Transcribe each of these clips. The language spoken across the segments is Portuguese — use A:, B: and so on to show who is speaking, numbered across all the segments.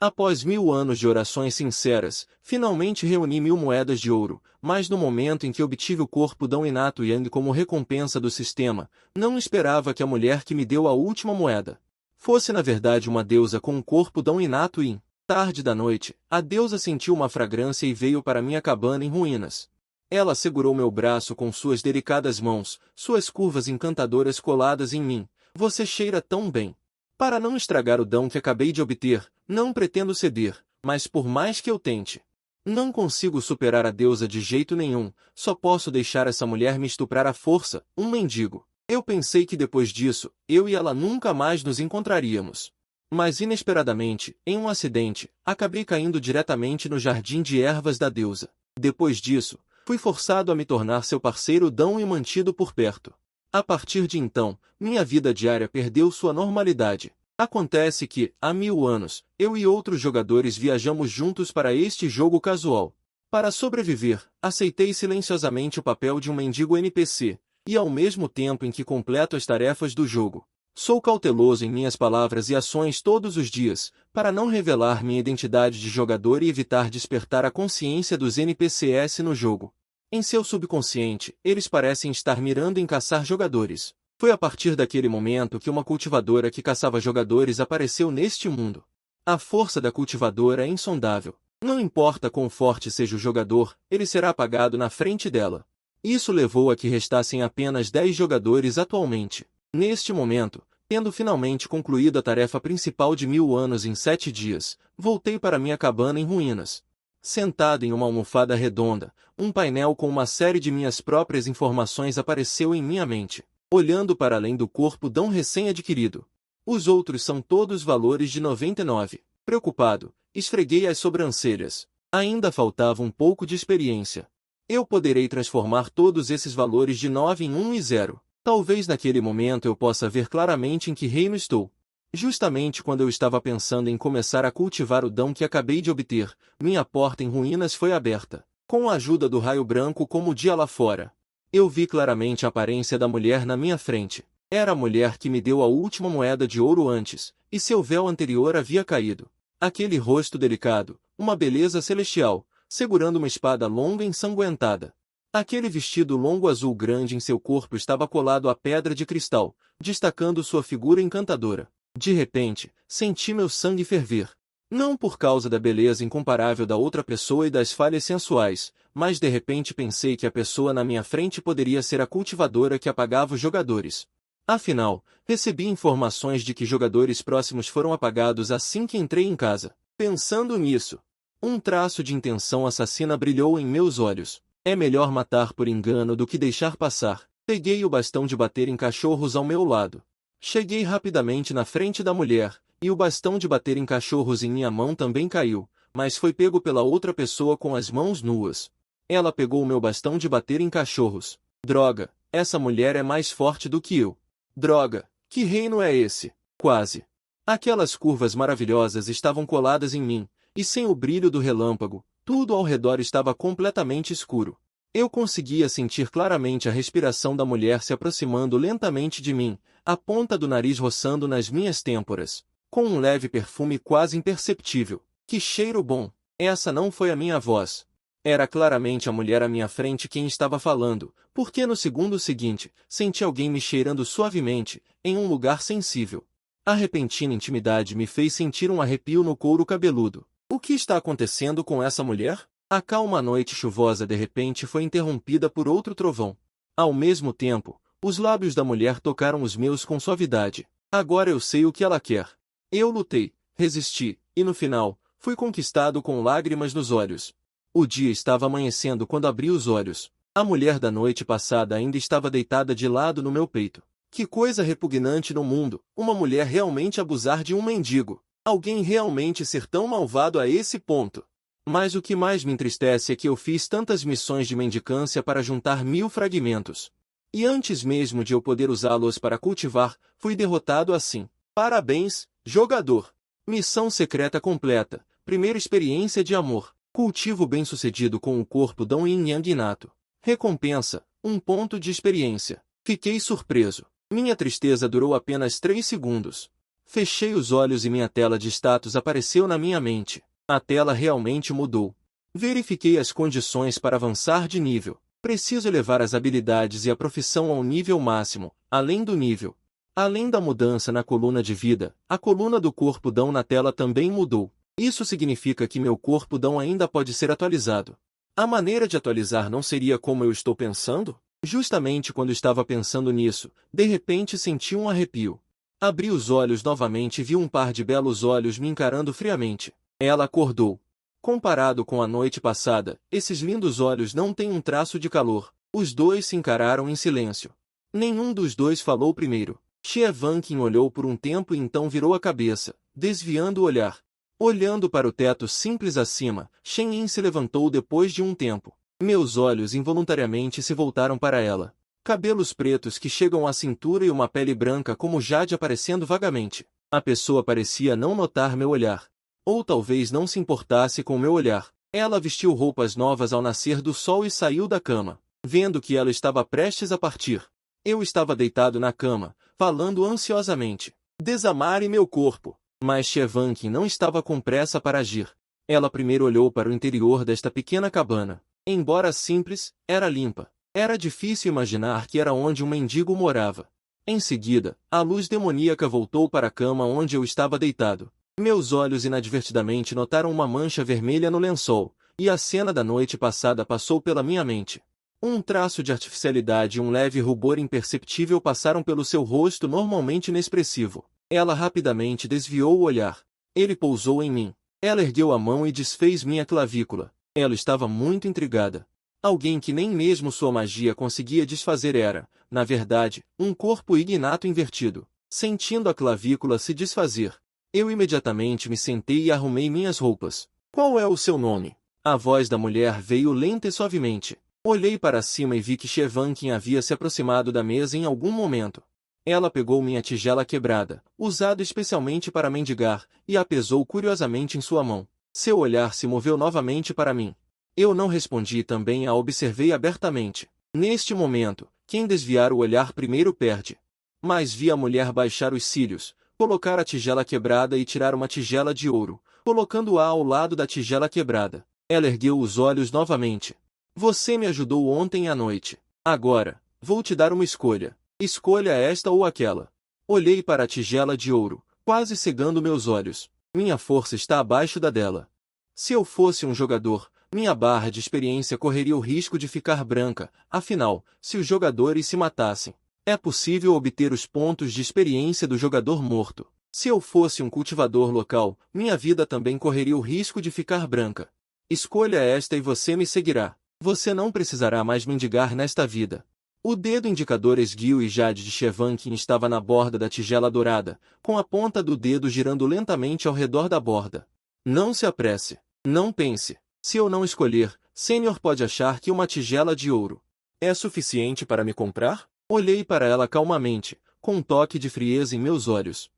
A: Após 1000 anos de orações sinceras, finalmente reuni 1000 moedas de ouro, mas no momento em que obtive o corpo Dão Inato Yang como recompensa do sistema, não esperava que a mulher que me deu a última moeda fosse na verdade uma deusa com um corpo Dão Inato Yin. Tarde da noite, a deusa sentiu uma fragrância e veio para minha cabana em ruínas. Ela segurou meu braço com suas delicadas mãos, suas curvas encantadoras coladas em mim. Você cheira tão bem. Para não estragar o dão que acabei de obter, não pretendo ceder, mas por mais que eu tente, não consigo superar a deusa de jeito nenhum, só posso deixar essa mulher me estuprar à força, um mendigo. Eu pensei que depois disso, eu e ela nunca mais nos encontraríamos. Mas inesperadamente, em um acidente, acabei caindo diretamente no jardim de ervas da deusa. Depois disso, fui forçado a me tornar seu parceiro Dão e mantido por perto. A partir de então, minha vida diária perdeu sua normalidade. Acontece que, há 1000 anos, eu e outros jogadores viajamos juntos para este jogo casual. Para sobreviver, aceitei silenciosamente o papel de um mendigo NPC, e ao mesmo tempo em que completo as tarefas do jogo, sou cauteloso em minhas palavras e ações todos os dias, para não revelar minha identidade de jogador e evitar despertar a consciência dos NPCs no jogo. Em seu subconsciente, eles parecem estar mirando em caçar jogadores. Foi a partir daquele momento que uma cultivadora que caçava jogadores apareceu neste mundo. A força da cultivadora é insondável. Não importa quão forte seja o jogador, ele será apagado na frente dela. Isso levou a que restassem apenas 10 jogadores atualmente. Neste momento, tendo finalmente concluído a tarefa principal de 1000 anos em 7 dias, voltei para minha cabana em ruínas. Sentado em uma almofada redonda, um painel com uma série de minhas próprias informações apareceu em minha mente, olhando para além do corpo Dão recém-adquirido. Os outros são todos valores de 99. Preocupado, esfreguei as sobrancelhas. Ainda faltava um pouco de experiência. Eu poderei transformar todos esses valores de 9 em 1 e 0. Talvez naquele momento eu possa ver claramente em que reino estou. Justamente quando eu estava pensando em começar a cultivar o dão que acabei de obter, minha porta em ruínas foi aberta. Com a ajuda do raio branco como o dia lá fora, eu vi claramente a aparência da mulher na minha frente. Era a mulher que me deu a última moeda de ouro antes, e seu véu anterior havia caído. Aquele rosto delicado, uma beleza celestial, segurando uma espada longa e ensanguentada. Aquele vestido longo azul grande em seu corpo estava colado à pedra de cristal, destacando sua figura encantadora. De repente, senti meu sangue ferver. Não por causa da beleza incomparável da outra pessoa e das falhas sensuais, mas de repente pensei que a pessoa na minha frente poderia ser a cultivadora que apagava os jogadores. Afinal, recebi informações de que jogadores próximos foram apagados assim que entrei em casa. Pensando nisso, um traço de intenção assassina brilhou em meus olhos. É melhor matar por engano do que deixar passar. Peguei o bastão de bater em cachorros ao meu lado. Cheguei rapidamente na frente da mulher, e o bastão de bater em cachorros em minha mão também caiu, mas foi pego pela outra pessoa com as mãos nuas. Ela pegou o meu bastão de bater em cachorros. Droga, essa mulher é mais forte do que eu. Droga, que reino é esse? Quase. Aquelas curvas maravilhosas estavam coladas em mim, e sem o brilho do relâmpago, tudo ao redor estava completamente escuro. Eu conseguia sentir claramente a respiração da mulher se aproximando lentamente de mim, a ponta do nariz roçando nas minhas têmporas, com um leve perfume quase imperceptível. Que cheiro bom! Essa não foi a minha voz. Era claramente a mulher à minha frente quem estava falando, porque no segundo seguinte, senti alguém me cheirando suavemente, em um lugar sensível. A repentina intimidade me fez sentir um arrepio no couro cabeludo. O que está acontecendo com essa mulher? A calma noite chuvosa de repente foi interrompida por outro trovão. Ao mesmo tempo, os lábios da mulher tocaram os meus com suavidade. Agora eu sei o que ela quer. Eu lutei, resisti, e no final, fui conquistado com lágrimas nos olhos. O dia estava amanhecendo quando abri os olhos. A mulher da noite passada ainda estava deitada de lado no meu peito. Que coisa repugnante no mundo, uma mulher realmente abusar de um mendigo. Alguém realmente ser tão malvado a esse ponto. Mas o que mais me entristece é que eu fiz tantas missões de mendicância para juntar 1000 fragmentos. E antes mesmo de eu poder usá-los para cultivar, fui derrotado assim. Parabéns, jogador! Missão secreta completa. Primeira experiência de amor. Cultivo bem-sucedido com o corpo Dão Yin Yang inato. Recompensa, 1 ponto de experiência. Fiquei surpreso. Minha tristeza durou apenas 3 segundos. Fechei os olhos e minha tela de status apareceu na minha mente. A tela realmente mudou. Verifiquei as condições para avançar de nível. Preciso elevar as habilidades e a profissão ao nível máximo, além do nível. Além da mudança na coluna de vida, a coluna do corpo Dão na tela também mudou. Isso significa que meu corpo Dão ainda pode ser atualizado. A maneira de atualizar não seria como eu estou pensando? Justamente quando estava pensando nisso, de repente senti um arrepio. Abri os olhos novamente e vi um par de belos olhos me encarando friamente. Ela acordou. Comparado com a noite passada, esses lindos olhos não têm um traço de calor. Os dois se encararam em silêncio. Nenhum dos dois falou primeiro. Xie-Van-Qin olhou por um tempo e então virou a cabeça, desviando o olhar. Olhando para o teto simples acima, Shen Yin se levantou depois de um tempo. Meus olhos involuntariamente se voltaram para ela. Cabelos pretos que chegam à cintura e uma pele branca como jade aparecendo vagamente. A pessoa parecia não notar meu olhar. Ou talvez não se importasse com meu olhar. Ela vestiu roupas novas ao nascer do sol e saiu da cama. Vendo que ela estava prestes a partir, eu estava deitado na cama, falando ansiosamente. Desamare meu corpo. Mas Xie-Van-Qin não estava com pressa para agir. Ela primeiro olhou para o interior desta pequena cabana. Embora simples, era limpa. Era difícil imaginar que era onde um mendigo morava. Em seguida, a luz demoníaca voltou para a cama onde eu estava deitado. Meus olhos inadvertidamente notaram uma mancha vermelha no lençol, e a cena da noite passada passou pela minha mente. Um traço de artificialidade e um leve rubor imperceptível passaram pelo seu rosto normalmente inexpressivo. Ela rapidamente desviou o olhar. Ele pousou em mim. Ela ergueu a mão e desfez minha clavícula. Ela estava muito intrigada. Alguém que nem mesmo sua magia conseguia desfazer era, na verdade, um corpo ignato invertido. Sentindo a clavícula se desfazer, eu imediatamente me sentei e arrumei minhas roupas. Qual é o seu nome? A voz da mulher veio lenta e suavemente. Olhei para cima e vi que Xie-Van-Qin havia se aproximado da mesa em algum momento. Ela pegou minha tigela quebrada, usada especialmente para mendigar, e a pesou curiosamente em sua mão. Seu olhar se moveu novamente para mim. Eu não respondi e também a observei abertamente. Neste momento, quem desviar o olhar primeiro perde. Mas vi a mulher baixar os cílios, colocar a tigela quebrada e tirar uma tigela de ouro, colocando-a ao lado da tigela quebrada. Ela ergueu os olhos novamente. Você me ajudou ontem à noite. Agora, vou te dar uma escolha. Escolha esta ou aquela. Olhei para a tigela de ouro, quase cegando meus olhos. Minha força está abaixo da dela. Se eu fosse um jogador, minha barra de experiência correria o risco de ficar branca, afinal, se os jogadores se matassem, é possível obter os pontos de experiência do jogador morto. Se eu fosse um cultivador local, minha vida também correria o risco de ficar branca. Escolha esta e você me seguirá. Você não precisará mais mendigar nesta vida. O dedo indicador esguio e jade de Xie-Van-Qin estava na borda da tigela dourada, com a ponta do dedo girando lentamente ao redor da borda. Não se apresse. Não pense. Se eu não escolher, Sênior pode achar que uma tigela de ouro é suficiente para me comprar? Olhei para ela calmamente, com um toque de frieza em meus olhos.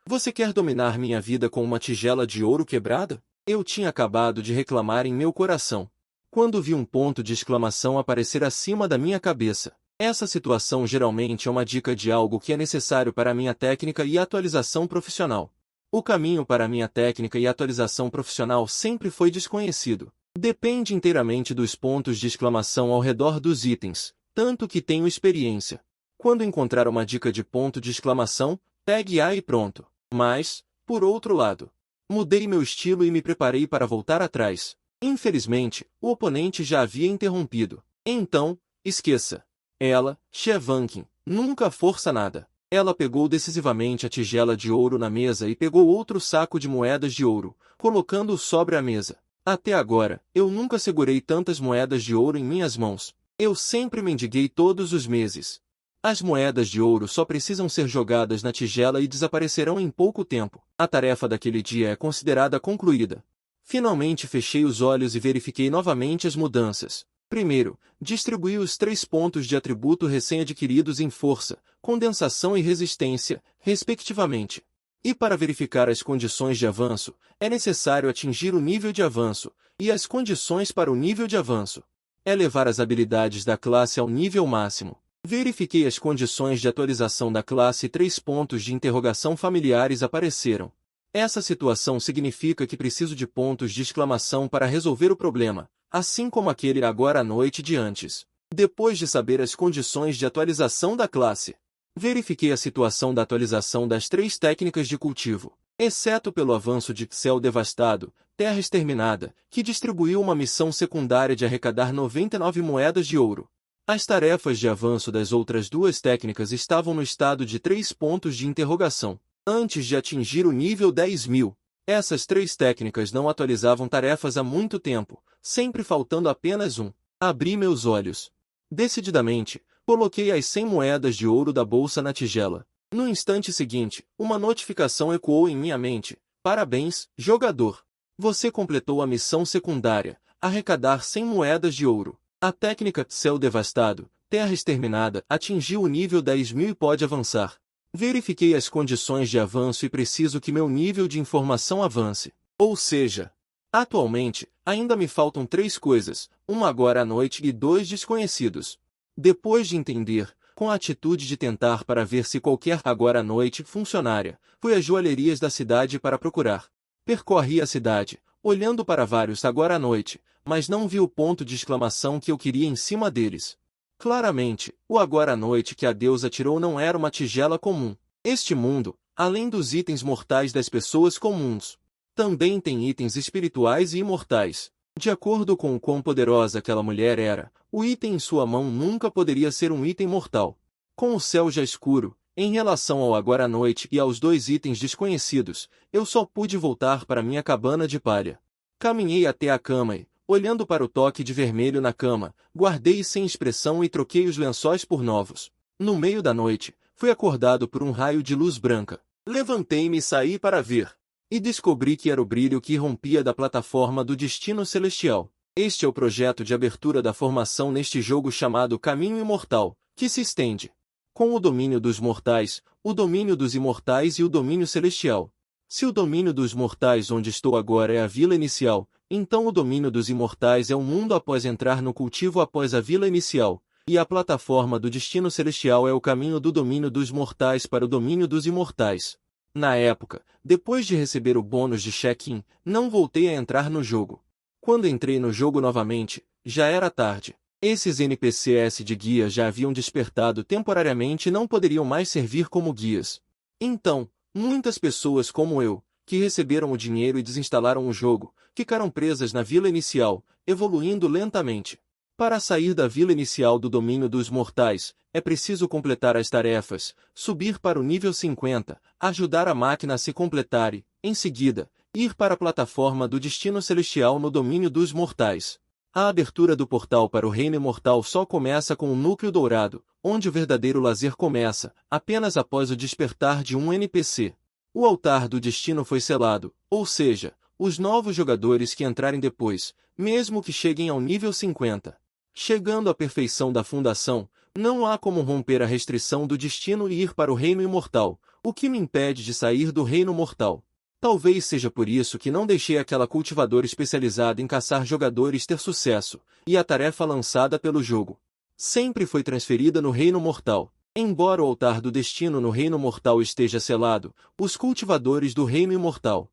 A: Você quer dominar minha vida com uma tigela de ouro quebrada? Eu tinha acabado de reclamar em meu coração, quando vi um ponto de exclamação aparecer acima da minha cabeça. Essa situação geralmente é uma dica de algo que é necessário para a minha técnica e atualização profissional. O caminho para a minha técnica e atualização profissional sempre foi desconhecido. Depende inteiramente dos pontos de exclamação ao redor dos itens, tanto que tenho experiência. Quando encontrar uma dica de ponto de exclamação, pegue A e pronto. Mas, por outro lado, mudei meu estilo e me preparei para voltar atrás. Infelizmente, o oponente já havia interrompido. Então, esqueça. Ela, Xie-Van-Qin, nunca força nada. Ela pegou decisivamente a tigela de ouro na mesa e pegou outro saco de moedas de ouro, colocando-o sobre a mesa. Até agora, eu nunca segurei tantas moedas de ouro em minhas mãos. Eu sempre mendiguei todos os meses. As moedas de ouro só precisam ser jogadas na tigela e desaparecerão em pouco tempo. A tarefa daquele dia é considerada concluída. Finalmente fechei os olhos e verifiquei novamente as mudanças. Primeiro, distribuí os 3 pontos de atributo recém-adquiridos em força, condensação e resistência, respectivamente. E para verificar as condições de avanço, é necessário atingir o nível de avanço, e as condições para o nível de avanço é levar as habilidades da classe ao nível máximo. Verifiquei as condições de atualização da classe e 3 pontos de interrogação familiares apareceram. Essa situação significa que preciso de pontos de exclamação para resolver o problema, assim como aquele agora à noite de antes. Depois de saber as condições de atualização da classe, verifiquei a situação da atualização das 3 técnicas de cultivo, exceto pelo avanço de Céu Devastado, Terra Exterminada, que distribuiu uma missão secundária de arrecadar 99 moedas de ouro. As tarefas de avanço das outras 2 técnicas estavam no estado de 3 pontos de interrogação, antes de atingir o nível 10.000. Essas 3 técnicas não atualizavam tarefas há muito tempo, sempre faltando apenas um. Abri meus olhos. Decididamente, coloquei as 100 moedas de ouro da bolsa na tigela. No instante seguinte, uma notificação ecoou em minha mente. Parabéns, jogador! Você completou a missão secundária, arrecadar 100 moedas de ouro. A técnica Céu Devastado, Terra Exterminada atingiu o nível 10.000 e pode avançar. Verifiquei as condições de avanço e preciso que meu nível de informação avance. Ou seja, atualmente, ainda me faltam 3 coisas, uma agora à noite e 2 desconhecidos. Depois de entender, com a atitude de tentar para ver se qualquer agora à noite funcionária, fui às joalherias da cidade para procurar. Percorri a cidade, olhando para vários agora à noite, mas não vi o ponto de exclamação que eu queria em cima deles. Claramente, o agora à noite que a deusa tirou não era uma tigela comum. Este mundo, além dos itens mortais das pessoas comuns, também tem itens espirituais e imortais. De acordo com o quão poderosa aquela mulher era, o item em sua mão nunca poderia ser um item mortal. Com o céu já escuro, em relação ao agora à noite e aos 2 itens desconhecidos, eu só pude voltar para minha cabana de palha. Caminhei até a cama e, olhando para o toque de vermelho na cama, guardei sem expressão e troquei os lençóis por novos. No meio da noite, fui acordado por um raio de luz branca. Levantei-me e saí para ver. E descobri que era o brilho que irrompia da plataforma do destino celestial. Este é o projeto de abertura da formação neste jogo chamado Caminho Imortal, que se estende com o domínio dos mortais, o domínio dos imortais e o domínio celestial. Se o domínio dos mortais onde estou agora é a vila inicial, então o domínio dos imortais é o mundo após entrar no cultivo após a vila inicial, e a plataforma do destino celestial é o caminho do domínio dos mortais para o domínio dos imortais. Na época, depois de receber o bônus de check-in, não voltei a entrar no jogo. Quando entrei no jogo novamente, já era tarde. Esses NPCs de guia já haviam despertado temporariamente e não poderiam mais servir como guias. Então, muitas pessoas como eu, que receberam o dinheiro e desinstalaram o jogo, ficaram presas na vila inicial, evoluindo lentamente. Para sair da vila inicial do domínio dos mortais, é preciso completar as tarefas, subir para o nível 50, ajudar a máquina a se completar e, em seguida, ir para a plataforma do destino celestial no domínio dos mortais. A abertura do portal para o reino imortal só começa com o núcleo dourado, onde o verdadeiro lazer começa, apenas após o despertar de um NPC. O altar do destino foi selado, ou seja, os novos jogadores que entrarem depois, mesmo que cheguem ao nível 50. Chegando à perfeição da fundação, não há como romper a restrição do destino e ir para o reino imortal, o que me impede de sair do reino mortal. Talvez seja por isso que não deixei aquela cultivadora especializada em caçar jogadores ter sucesso, e a tarefa lançada pelo jogo sempre foi transferida no reino mortal. Embora o altar do destino no reino mortal esteja selado, os cultivadores do reino imortal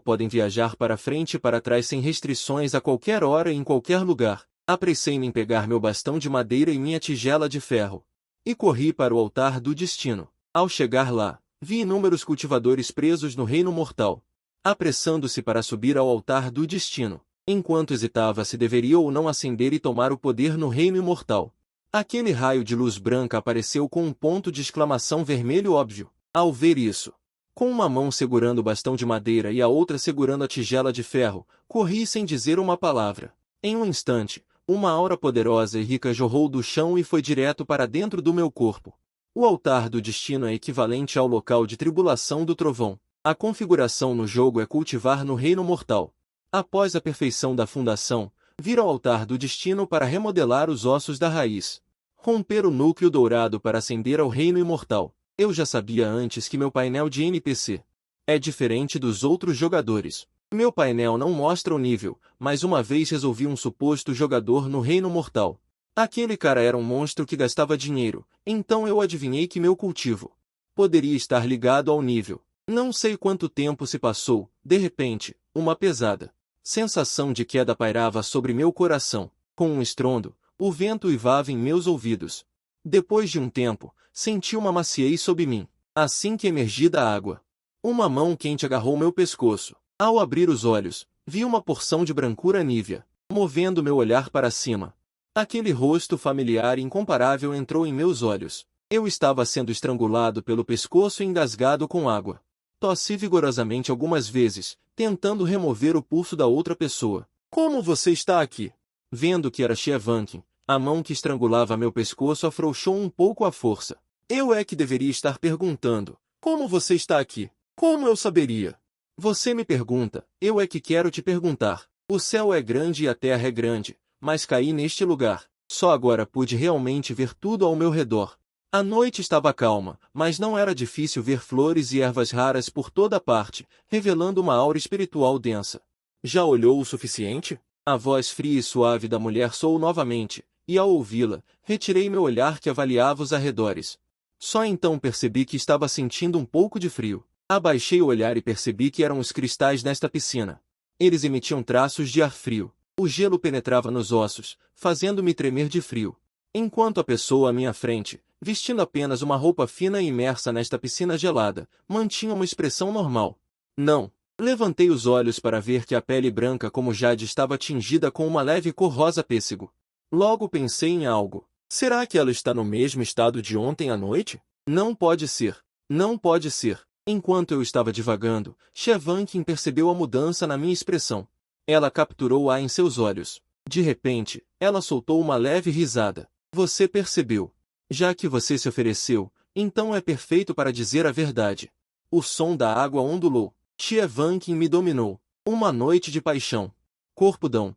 A: podem viajar para frente e para trás sem restrições a qualquer hora e em qualquer lugar. Apressei-me em pegar meu bastão de madeira e minha tigela de ferro, e corri para o altar do destino. Ao chegar lá, vi inúmeros cultivadores presos no reino mortal, apressando-se para subir ao altar do destino, enquanto hesitava se deveria ou não ascender e tomar o poder no reino imortal. Aquele raio de luz branca apareceu com um ponto de exclamação vermelho óbvio. Ao ver isso, com uma mão segurando o bastão de madeira e a outra segurando a tigela de ferro, corri sem dizer uma palavra. Em um instante, uma aura poderosa e rica jorrou do chão e foi direto para dentro do meu corpo. O altar do destino é equivalente ao local de tribulação do trovão. A configuração no jogo é cultivar no reino mortal. Após a perfeição da fundação, vir ao altar do destino para remodelar os ossos da raiz. Romper o núcleo dourado para ascender ao reino imortal. Eu já sabia antes que meu painel de NPC é diferente dos outros jogadores. Meu painel não mostra o nível, mas uma vez resolvi um suposto jogador no reino mortal. Aquele cara era um monstro que gastava dinheiro, então eu adivinhei que meu cultivo poderia estar ligado ao nível. Não sei quanto tempo se passou, de repente, uma pesada sensação de queda pairava sobre meu coração. Com um estrondo, o vento uivava em meus ouvidos. Depois de um tempo, senti uma maciez sob mim. Assim que emergi da água, uma mão quente agarrou meu pescoço. Ao abrir os olhos, vi uma porção de brancura nívea, movendo meu olhar para cima. Aquele rosto familiar e incomparável entrou em meus olhos. Eu estava sendo estrangulado pelo pescoço e engasgado com água. Tossi vigorosamente algumas vezes, tentando remover o pulso da outra pessoa. Como você está aqui? Vendo que era Shievankin, a mão que estrangulava meu pescoço afrouxou um pouco a força. Eu é que deveria estar perguntando. Como você está aqui? Como eu saberia? Você me pergunta, eu é que quero te perguntar. O céu é grande e a terra é grande, mas caí neste lugar. Só agora pude realmente ver tudo ao meu redor. A noite estava calma, mas não era difícil ver flores e ervas raras por toda parte, revelando uma aura espiritual densa. Já olhou o suficiente? A voz fria e suave da mulher soou novamente, e ao ouvi-la, retirei meu olhar que avaliava os arredores. Só então percebi que estava sentindo um pouco de frio. Abaixei o olhar e percebi que eram os cristais nesta piscina. Eles emitiam traços de ar frio. O gelo penetrava nos ossos, fazendo-me tremer de frio. Enquanto a pessoa à minha frente, vestindo apenas uma roupa fina e imersa nesta piscina gelada, mantinha uma expressão normal. Não. Levantei os olhos para ver que a pele branca como jade estava tingida com uma leve cor rosa pêssego. Logo pensei em algo. Será que ela está no mesmo estado de ontem à noite? Não pode ser. Não pode ser. Enquanto eu estava divagando, Shievankin percebeu a mudança na minha expressão. Ela capturou-a em seus olhos. De repente, ela soltou uma leve risada. Você percebeu. Já que você se ofereceu, então é perfeito para dizer a verdade. O som da água ondulou. Shievankin me dominou. Uma noite de paixão. Corpudão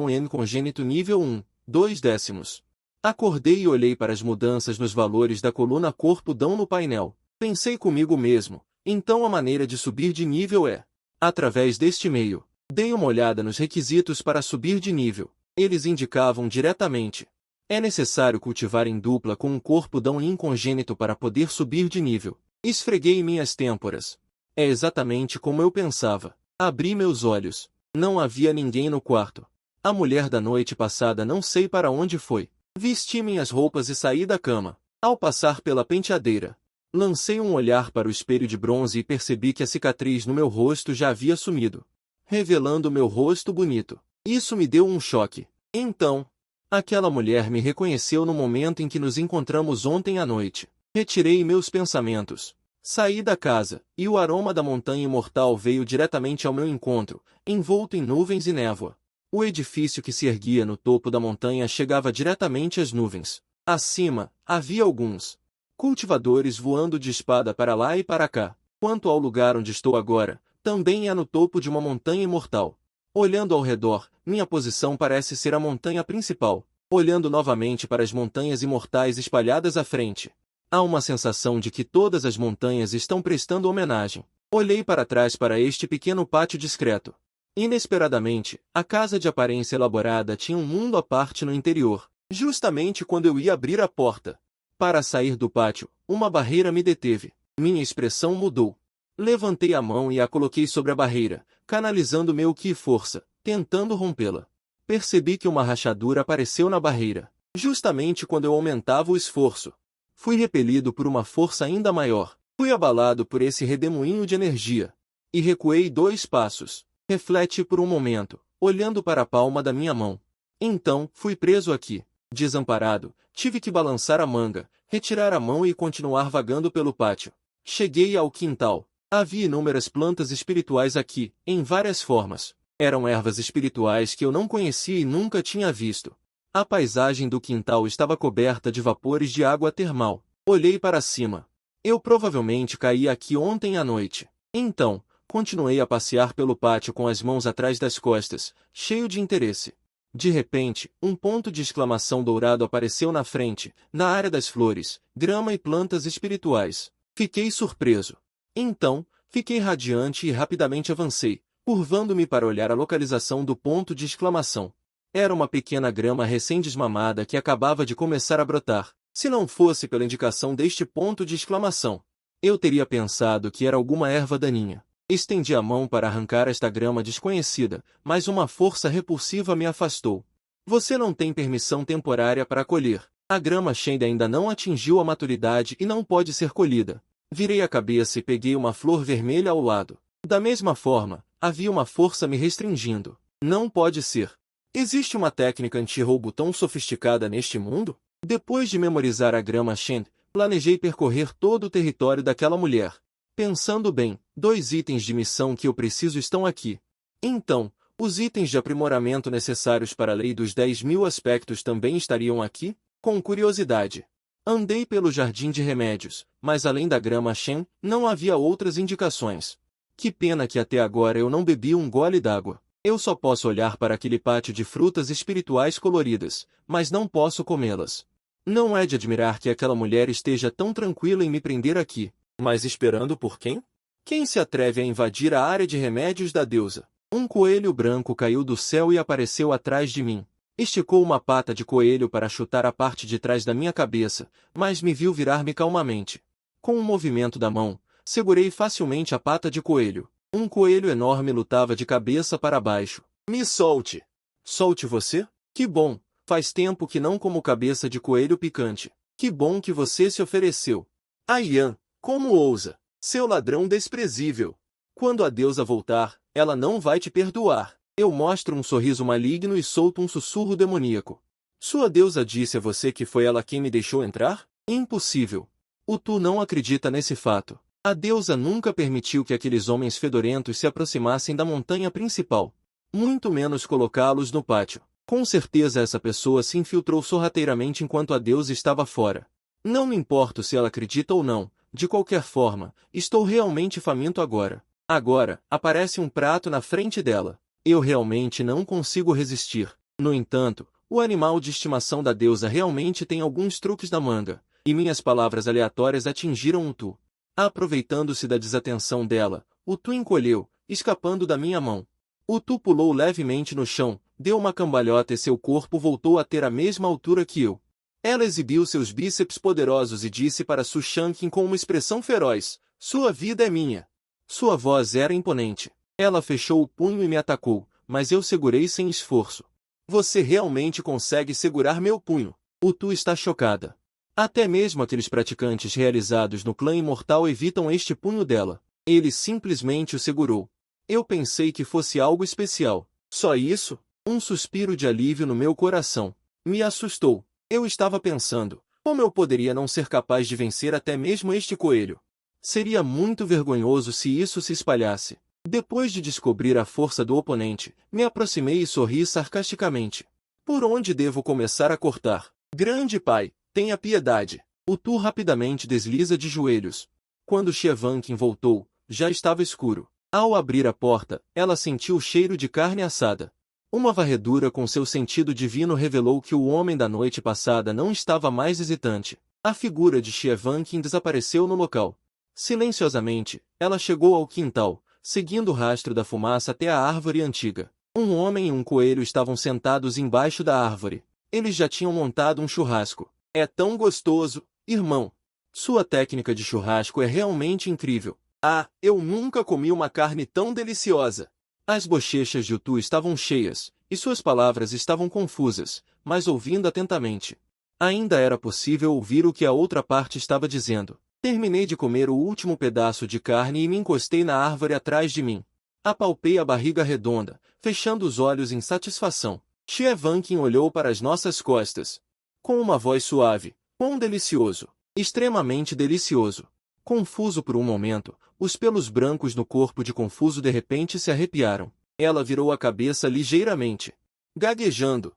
A: N congênito nível 1, 2 décimos. Acordei e olhei para as mudanças nos valores da coluna Corpudão no painel. Pensei comigo mesmo, então a maneira de subir de nível é através deste meio. Dei uma olhada nos requisitos para subir de nível. Eles indicavam diretamente. É necessário cultivar em dupla com um Corpudão incongênito para poder subir de nível. Esfreguei minhas têmporas. É exatamente como eu pensava. Abri meus olhos. Não havia ninguém no quarto. A mulher da noite passada não sei para onde foi. Vesti minhas roupas e saí da cama. Ao passar pela penteadeira, lancei um olhar para o espelho de bronze e percebi que a cicatriz no meu rosto já havia sumido, revelando meu rosto bonito. Isso me deu um choque. Então, aquela mulher me reconheceu no momento em que nos encontramos ontem à noite. Retirei meus pensamentos. Saí da casa, e o aroma da montanha imortal veio diretamente ao meu encontro, envolto em nuvens e névoa. O edifício que se erguia no topo da montanha chegava diretamente às nuvens. Acima, havia alguns cultivadores voando de espada para lá e para cá. Quanto ao lugar onde estou agora, também é no topo de uma montanha imortal. Olhando ao redor, minha posição parece ser a montanha principal. Olhando novamente para as montanhas imortais espalhadas à frente, há uma sensação de que todas as montanhas estão prestando homenagem. Olhei para trás para este pequeno pátio discreto. Inesperadamente, a casa de aparência elaborada tinha um mundo à parte no interior. Justamente quando eu ia abrir a porta para sair do pátio, uma barreira me deteve. Minha expressão mudou. Levantei a mão e a coloquei sobre a barreira, canalizando meu ki e força, tentando rompê-la. Percebi que uma rachadura apareceu na barreira. Justamente quando eu aumentava o esforço, fui repelido por uma força ainda maior. Fui abalado por esse redemoinho de energia. E recuei 2 passos. Refleti por um momento, olhando para a palma da minha mão. Então, fui preso aqui. Desamparado, tive que balançar a manga, retirar a mão e continuar vagando pelo pátio. Cheguei ao quintal. Havia inúmeras plantas espirituais aqui, em várias formas. Eram ervas espirituais que eu não conhecia e nunca tinha visto. A paisagem do quintal estava coberta de vapores de água termal. Olhei para cima. Eu provavelmente caí aqui ontem à noite. Então, continuei a passear pelo pátio com as mãos atrás das costas, cheio de interesse. De repente, um ponto de exclamação dourado apareceu na frente, na área das flores, grama e plantas espirituais. Fiquei surpreso. Então, fiquei radiante e rapidamente avancei, curvando-me para olhar a localização do ponto de exclamação. Era uma pequena grama recém-desmamada que acabava de começar a brotar. Se não fosse pela indicação deste ponto de exclamação, eu teria pensado que era alguma erva daninha. Estendi a mão para arrancar esta grama desconhecida, mas uma força repulsiva me afastou. Você não tem permissão temporária para colher. A grama Shende ainda não atingiu a maturidade e não pode ser colhida. Virei a cabeça e peguei uma flor vermelha ao lado. Da mesma forma, havia uma força me restringindo. Não pode ser. Existe uma técnica anti-roubo tão sofisticada neste mundo? Depois de memorizar a grama Shende, planejei percorrer todo o território daquela mulher. Pensando bem, 2 itens de missão que eu preciso estão aqui. Então, os itens de aprimoramento necessários para a lei dos 10.000 aspectos também estariam aqui? Com curiosidade. Andei pelo jardim de remédios, mas além da grama Shen, não havia outras indicações. Que pena que até agora eu não bebi um gole d'água. Eu só posso olhar para aquele pátio de frutas espirituais coloridas, mas não posso comê-las. Não é de admirar que aquela mulher esteja tão tranquila em me prender aqui. Mas esperando por quem? Quem se atreve a invadir a área de remédios da deusa? Um coelho branco caiu do céu e apareceu atrás de mim. Esticou uma pata de coelho para chutar a parte de trás da minha cabeça, mas me viu virar-me calmamente. Com um movimento da mão, segurei facilmente a pata de coelho. Um coelho enorme lutava de cabeça para baixo. Me solte! Solte você? Que bom! Faz tempo que não como cabeça de coelho picante. Que bom que você se ofereceu. Aian, como ousa? Seu ladrão desprezível! Quando a deusa voltar, ela não vai te perdoar. Eu mostro um sorriso maligno e solto um sussurro demoníaco. Sua deusa disse a você que foi ela quem me deixou entrar? Impossível. O Tu não acredita nesse fato. A deusa nunca permitiu que aqueles homens fedorentos se aproximassem da montanha principal. Muito menos colocá-los no pátio. Com certeza essa pessoa se infiltrou sorrateiramente enquanto a deusa estava fora. Não me importo se ela acredita ou não, de qualquer forma, estou realmente faminto agora. Agora, aparece um prato na frente dela. Eu realmente não consigo resistir. No entanto, o animal de estimação da deusa realmente tem alguns truques na manga, e minhas palavras aleatórias atingiram o Tu. Aproveitando-se da desatenção dela, o Tu encolheu, escapando da minha mão. O Tu pulou levemente no chão, deu uma cambalhota e seu corpo voltou a ter a mesma altura que eu. Ela exibiu seus bíceps poderosos e disse para Su Shanqin com uma expressão feroz: "Sua vida é minha." Sua voz era imponente. Ela fechou o punho e me atacou, mas eu segurei sem esforço. Você realmente consegue segurar meu punho? O Tu está chocada. Até mesmo aqueles praticantes realizados no clã imortal evitam este punho dela. Ele simplesmente o segurou. Eu pensei que fosse algo especial. Só isso? Um suspiro de alívio no meu coração. Me assustou. Eu estava pensando, como eu poderia não ser capaz de vencer até mesmo este coelho? Seria muito vergonhoso se isso se espalhasse. Depois de descobrir a força do oponente, me aproximei e sorri sarcasticamente. Por onde devo começar a cortar? Grande pai, tenha piedade. O Tu rapidamente desliza de joelhos. Quando Xievanqin voltou, já estava escuro. Ao abrir a porta, ela sentiu o cheiro de carne assada. Uma varredura com seu sentido divino revelou que o homem da noite passada não estava mais hesitante. A figura de Xievanqin desapareceu no local. Silenciosamente, ela chegou ao quintal, seguindo o rastro da fumaça até a árvore antiga. Um homem e um coelho estavam sentados embaixo da árvore. Eles já tinham montado um churrasco. É tão gostoso, irmão. Sua técnica de churrasco é realmente incrível. Ah, eu nunca comi uma carne tão deliciosa. As bochechas de Tu estavam cheias, e suas palavras estavam confusas, mas ouvindo atentamente. Ainda era possível ouvir o que a outra parte estava dizendo. Terminei de comer o último pedaço de carne e me encostei na árvore atrás de mim. Apalpei a barriga redonda, fechando os olhos em satisfação. Xievanqin olhou para as nossas costas. Com uma voz suave, quão delicioso, extremamente delicioso. Confuso por um momento, os pelos brancos no corpo de Confuso de repente se arrepiaram. Ela virou a cabeça ligeiramente. Gaguejando,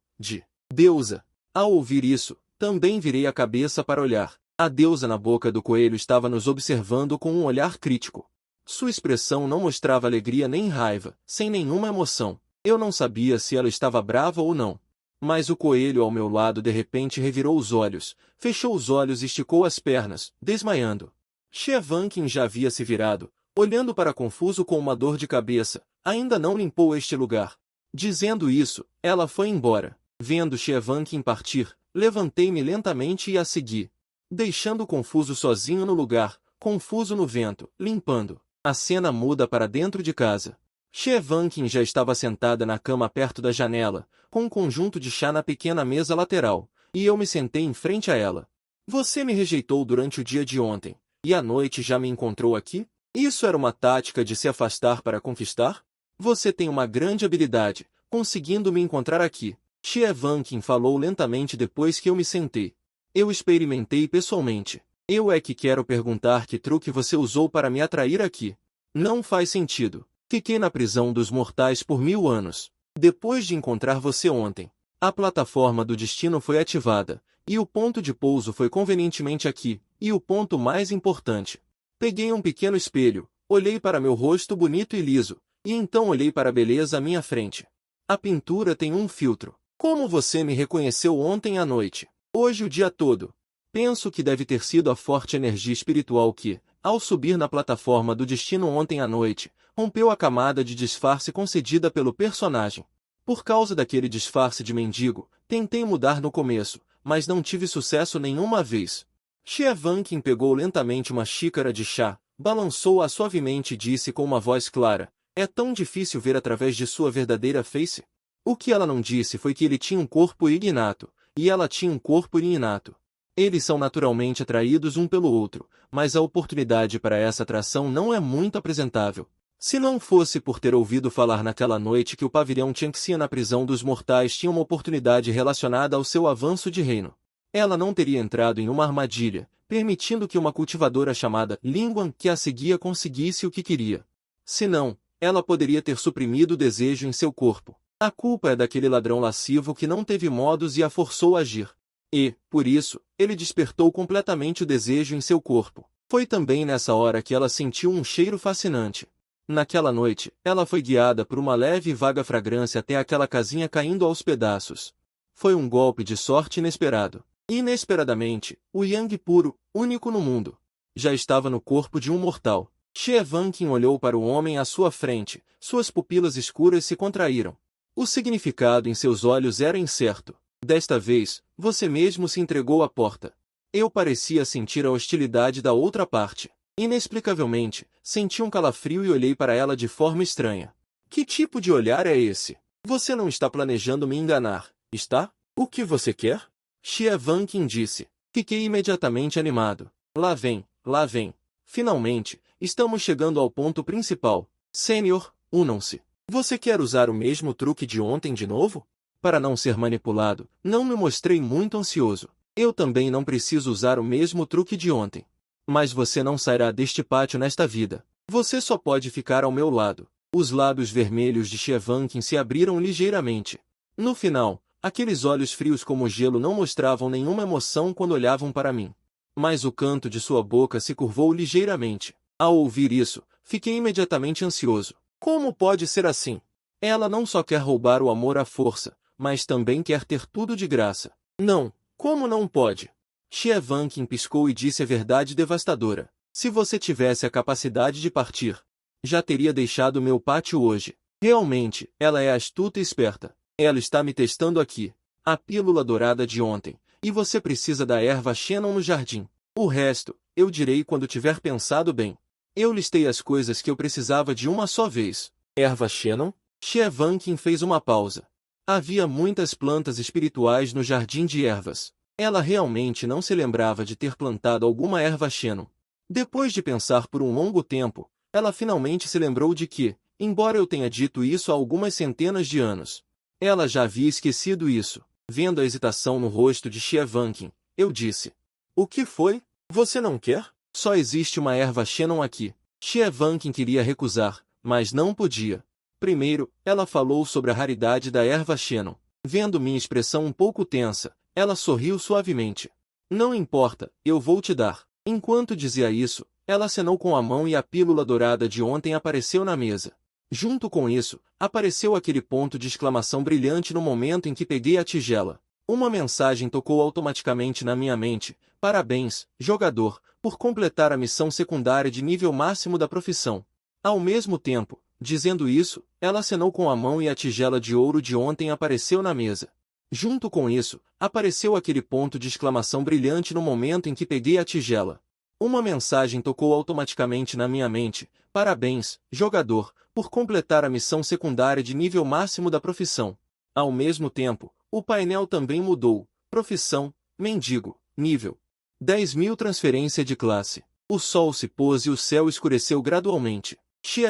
A: deusa. Ao ouvir isso, também virei a cabeça para olhar. A deusa na boca do coelho estava nos observando com um olhar crítico. Sua expressão não mostrava alegria nem raiva, sem nenhuma emoção. Eu não sabia se ela estava brava ou não. Mas o coelho ao meu lado de repente revirou os olhos, fechou os olhos e esticou as pernas, desmaiando. Xievanqin já havia se virado, olhando para Confuso com uma dor de cabeça. Ainda não limpou este lugar. Dizendo isso, ela foi embora. Vendo Xevankin partir, levantei-me lentamente e a segui. Deixando confuso sozinho no lugar, confuso no vento, limpando. A cena muda para dentro de casa. Xevankin já estava sentada na cama perto da janela, com um conjunto de chá na pequena mesa lateral, e eu me sentei em frente a ela. Você me rejeitou durante o dia de ontem, e à noite já me encontrou aqui? Isso era uma tática de se afastar para conquistar? Você tem uma grande habilidade, conseguindo me encontrar aqui. Xevankin falou lentamente depois que eu me sentei. Eu experimentei pessoalmente. Eu é que quero perguntar que truque você usou para me atrair aqui. Não faz sentido. Fiquei na prisão dos mortais por 1000 anos. Depois de encontrar você ontem, a plataforma do destino foi ativada, e o ponto de pouso foi convenientemente aqui, e o ponto mais importante. Peguei um pequeno espelho, olhei para meu rosto bonito e liso, e então olhei para a beleza à minha frente. A pintura tem um filtro. Como você me reconheceu ontem à noite? Hoje o dia todo. Penso que deve ter sido a forte energia espiritual que, ao subir na plataforma do destino ontem à noite, rompeu a camada de disfarce concedida pelo personagem. Por causa daquele disfarce de mendigo, tentei mudar no começo, mas não tive sucesso nenhuma vez. Xevankin pegou lentamente uma xícara de chá, balançou-a suavemente e disse com uma voz clara, é tão difícil ver através de sua verdadeira face? O que ela não disse foi que ele tinha um corpo ignato, e ela tinha um corpo inato. Eles são naturalmente atraídos um pelo outro, mas a oportunidade para essa atração não é muito apresentável. Se não fosse por ter ouvido falar naquela noite que o pavilhão Tianxia na prisão dos mortais tinha uma oportunidade relacionada ao seu avanço de reino, ela não teria entrado em uma armadilha, permitindo que uma cultivadora chamada Linguan que a seguia conseguisse o que queria. Senão, ela poderia ter suprimido o desejo em seu corpo. A culpa é daquele ladrão lascivo que não teve modos e a forçou a agir. E, por isso, ele despertou completamente o desejo em seu corpo. Foi também nessa hora que ela sentiu um cheiro fascinante. Naquela noite, ela foi guiada por uma leve e vaga fragrância até aquela casinha caindo aos pedaços. Foi um golpe de sorte inesperado. Inesperadamente, o Yang puro, único no mundo, já estava no corpo de um mortal. Xevankin olhou para o homem à sua frente, suas pupilas escuras se contraíram. O significado em seus olhos era incerto. Desta vez, você mesmo se entregou à porta. Eu parecia sentir a hostilidade da outra parte. Inexplicavelmente, senti um calafrio e olhei para ela de forma estranha. Que tipo de olhar é esse? Você não está planejando me enganar, está? O que você quer? Xevankin disse. Fiquei imediatamente animado. Lá vem, lá vem. Finalmente, estamos chegando ao ponto principal. Sênior, unam-se. Você quer usar o mesmo truque de ontem de novo? Para não ser manipulado, não me mostrei muito ansioso. Eu também não preciso usar o mesmo truque de ontem. Mas você não sairá deste pátio nesta vida. Você só pode ficar ao meu lado. Os lábios vermelhos de Xevankin se abriram ligeiramente. No final, aqueles olhos frios como gelo não mostravam nenhuma emoção quando olhavam para mim. Mas o canto de sua boca se curvou ligeiramente. Ao ouvir isso, fiquei imediatamente ansioso. Como pode ser assim? Ela não só quer roubar o amor à força, mas também quer ter tudo de graça. Não, como não pode? Xevankin piscou e disse a verdade devastadora. Se você tivesse a capacidade de partir, já teria deixado meu pátio hoje. Realmente, ela é astuta e esperta. Ela está me testando aqui. A pílula dourada de ontem. E você precisa da erva Shannon no jardim. O resto, eu direi quando tiver pensado bem. Eu listei as coisas que eu precisava de uma só vez. Erva Shannon? Xevankin fez uma pausa. Havia muitas plantas espirituais no jardim de ervas. Ela realmente não se lembrava de ter plantado alguma erva Shannon. Depois de pensar por um longo tempo, ela finalmente se lembrou de que, embora eu tenha dito isso há algumas centenas de anos, ela já havia esquecido isso. Vendo a hesitação no rosto de Xevankin, eu disse. O que foi? Você não quer? Só existe uma erva Shannon aqui. Xevankin queria recusar, mas não podia. Primeiro, ela falou sobre a raridade da erva Shannon. Vendo minha expressão um pouco tensa, ela sorriu suavemente. Não importa, eu vou te dar. Enquanto dizia isso, ela acenou com a mão e a pílula dourada de ontem apareceu na mesa. Junto com isso, apareceu aquele ponto de exclamação brilhante no momento em que peguei a tigela. Uma mensagem tocou automaticamente na minha mente. Parabéns, jogador, por completar a missão secundária de nível máximo da profissão. Ao mesmo tempo, Dizendo isso, ela acenou com a mão e a tigela de ouro de ontem apareceu na mesa. Junto com isso, apareceu aquele ponto de exclamação brilhante no momento em que peguei a tigela. Uma mensagem tocou automaticamente na minha mente. Parabéns, jogador, por completar a missão secundária de nível máximo da profissão. Ao mesmo tempo, o painel também mudou. Profissão, mendigo, nível 10.000 transferência de classe. O sol se pôs e o céu escureceu gradualmente. Xie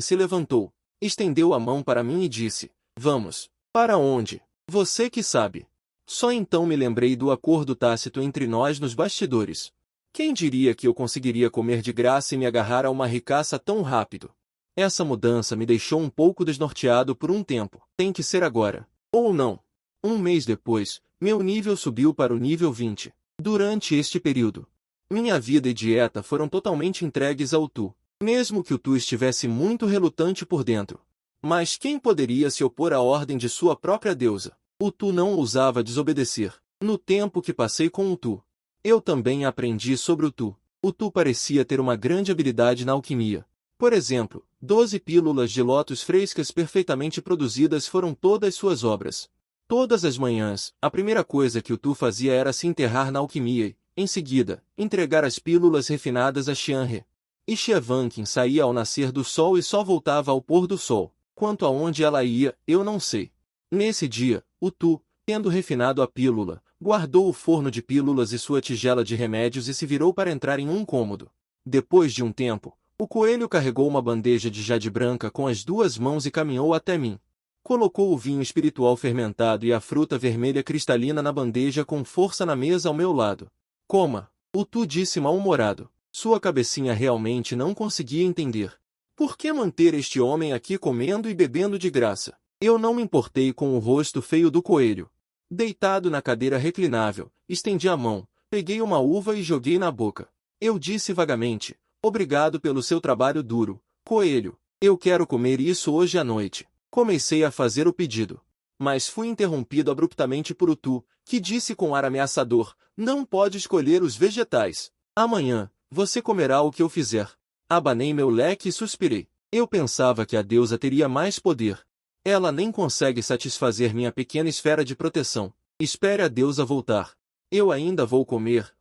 A: se levantou, estendeu a mão para mim e disse: Vamos. Para onde? Você que sabe. Só então me lembrei do acordo tácito entre nós nos bastidores. Quem diria que eu conseguiria comer de graça e me agarrar a uma ricaça tão rápido? Essa mudança me deixou um pouco desnorteado por um tempo. Tem que ser agora. Ou não. Um mês depois, meu nível subiu para o nível 20. Durante este período, minha vida e dieta foram totalmente entregues ao Tu. Mesmo que o Tu estivesse muito relutante por dentro. Mas quem poderia se opor à ordem de sua própria deusa? O Tu não ousava desobedecer. No tempo que passei com o Tu, eu também aprendi sobre o Tu. O Tu parecia ter uma grande habilidade na alquimia. Por exemplo, 12 pílulas de lótus frescas perfeitamente produzidas foram todas suas obras. Todas as manhãs, a primeira coisa que o Tu fazia era se enterrar na alquimia e, em seguida, entregar as pílulas refinadas a Xianhe. E Xie saía ao nascer do sol e só voltava ao pôr do sol. Quanto aonde ela ia, eu não sei. Nesse dia, o Tu, tendo refinado a pílula, guardou o forno de pílulas e sua tigela de remédios e se virou para entrar em um cômodo. Depois de um tempo, o coelho carregou uma bandeja de jade branca com as duas mãos e caminhou até mim. Colocou o vinho espiritual fermentado e a fruta vermelha cristalina na bandeja com força na mesa ao meu lado. Coma, o Tu disse mal-humorado. Sua cabecinha realmente não conseguia entender. Por que manter este homem aqui comendo e bebendo de graça? Eu não me importei com o rosto feio do coelho. Deitado na cadeira reclinável, estendi a mão, peguei uma uva e joguei na boca. Eu disse vagamente: Obrigado pelo seu trabalho duro, coelho. Eu quero comer isso hoje à noite. Comecei a fazer o pedido. Mas fui interrompido abruptamente por o Tu, que disse com ar ameaçador: Não pode escolher os vegetais. Amanhã, você comerá o que eu fizer. Abanei meu leque e suspirei. Eu pensava que a deusa teria mais poder. Ela nem consegue satisfazer minha pequena esfera de proteção. Espere a deusa voltar. Eu ainda vou comer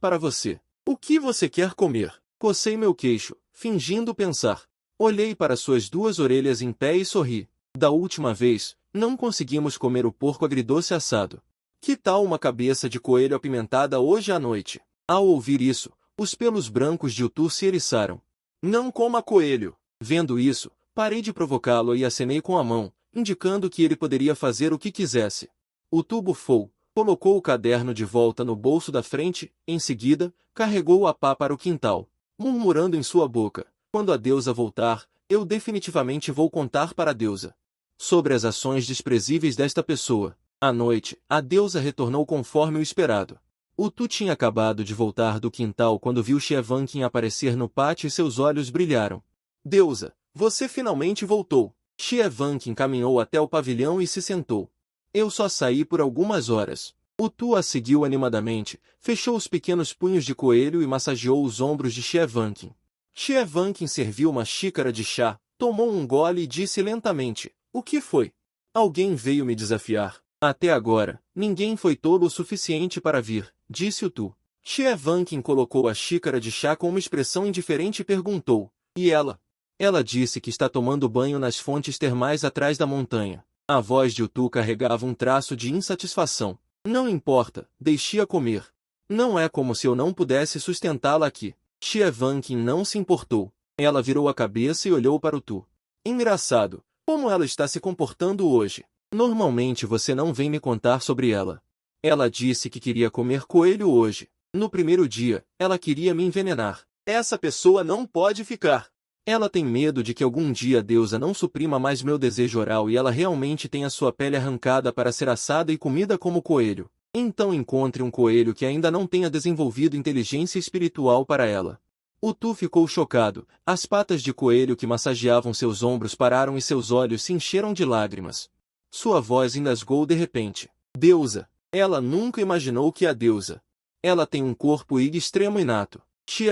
A: para você. O que você quer comer? Cocei meu queixo, fingindo pensar. Olhei para suas duas orelhas em pé e sorri. Da última vez, não conseguimos comer o porco agridoce assado. Que tal uma cabeça de coelho apimentada hoje à noite? Ao ouvir isso, os pelos brancos de Utu se eriçaram. Não coma coelho! Vendo isso, parei de provocá-lo e acenei com a mão, indicando que ele poderia fazer o que quisesse. Utu bufou, colocou o caderno de volta no bolso da frente, em seguida, carregou a pá para o quintal, murmurando em sua boca: Quando a deusa voltar, eu definitivamente vou contar para a deusa sobre as ações desprezíveis desta pessoa. À noite, a deusa retornou conforme o esperado. Utu tinha acabado de voltar do quintal quando viu Xie aparecer no pátio e seus olhos brilharam. Deusa, você finalmente voltou. Xie caminhou até o pavilhão e se sentou. Eu só saí por algumas horas. Utu a seguiu animadamente, fechou os pequenos punhos de coelho e massageou os ombros de Xie serviu uma xícara de chá, tomou um gole e disse lentamente: O que foi? Alguém veio me desafiar. Até agora, ninguém foi tolo o suficiente para vir, disse o Tu. Xie colocou a xícara de chá com uma expressão indiferente e perguntou: E ela? Ela disse que está tomando banho nas fontes termais atrás da montanha. A voz de Utu carregava um traço de insatisfação. Não importa, deixe-a comer. Não é como se eu não pudesse sustentá-la aqui. Xie não se importou. Ela virou a cabeça e olhou para o Tu. Engraçado, como ela está se comportando hoje. Normalmente você não vem me contar sobre ela. Ela disse que queria comer coelho hoje. No primeiro dia, ela queria me envenenar. Essa pessoa não pode ficar. Ela tem medo de que algum dia a deusa não suprima mais meu desejo oral e ela realmente tenha sua pele arrancada para ser assada e comida como coelho. Então encontre um coelho que ainda não tenha desenvolvido inteligência espiritual para ela. O Tu ficou chocado. As patas de coelho que massageavam seus ombros pararam e seus olhos se encheram de lágrimas. Sua voz engasgou de repente. Deusa! Ela nunca imaginou que a deusa. Ela tem um corpo extremo inato. Xie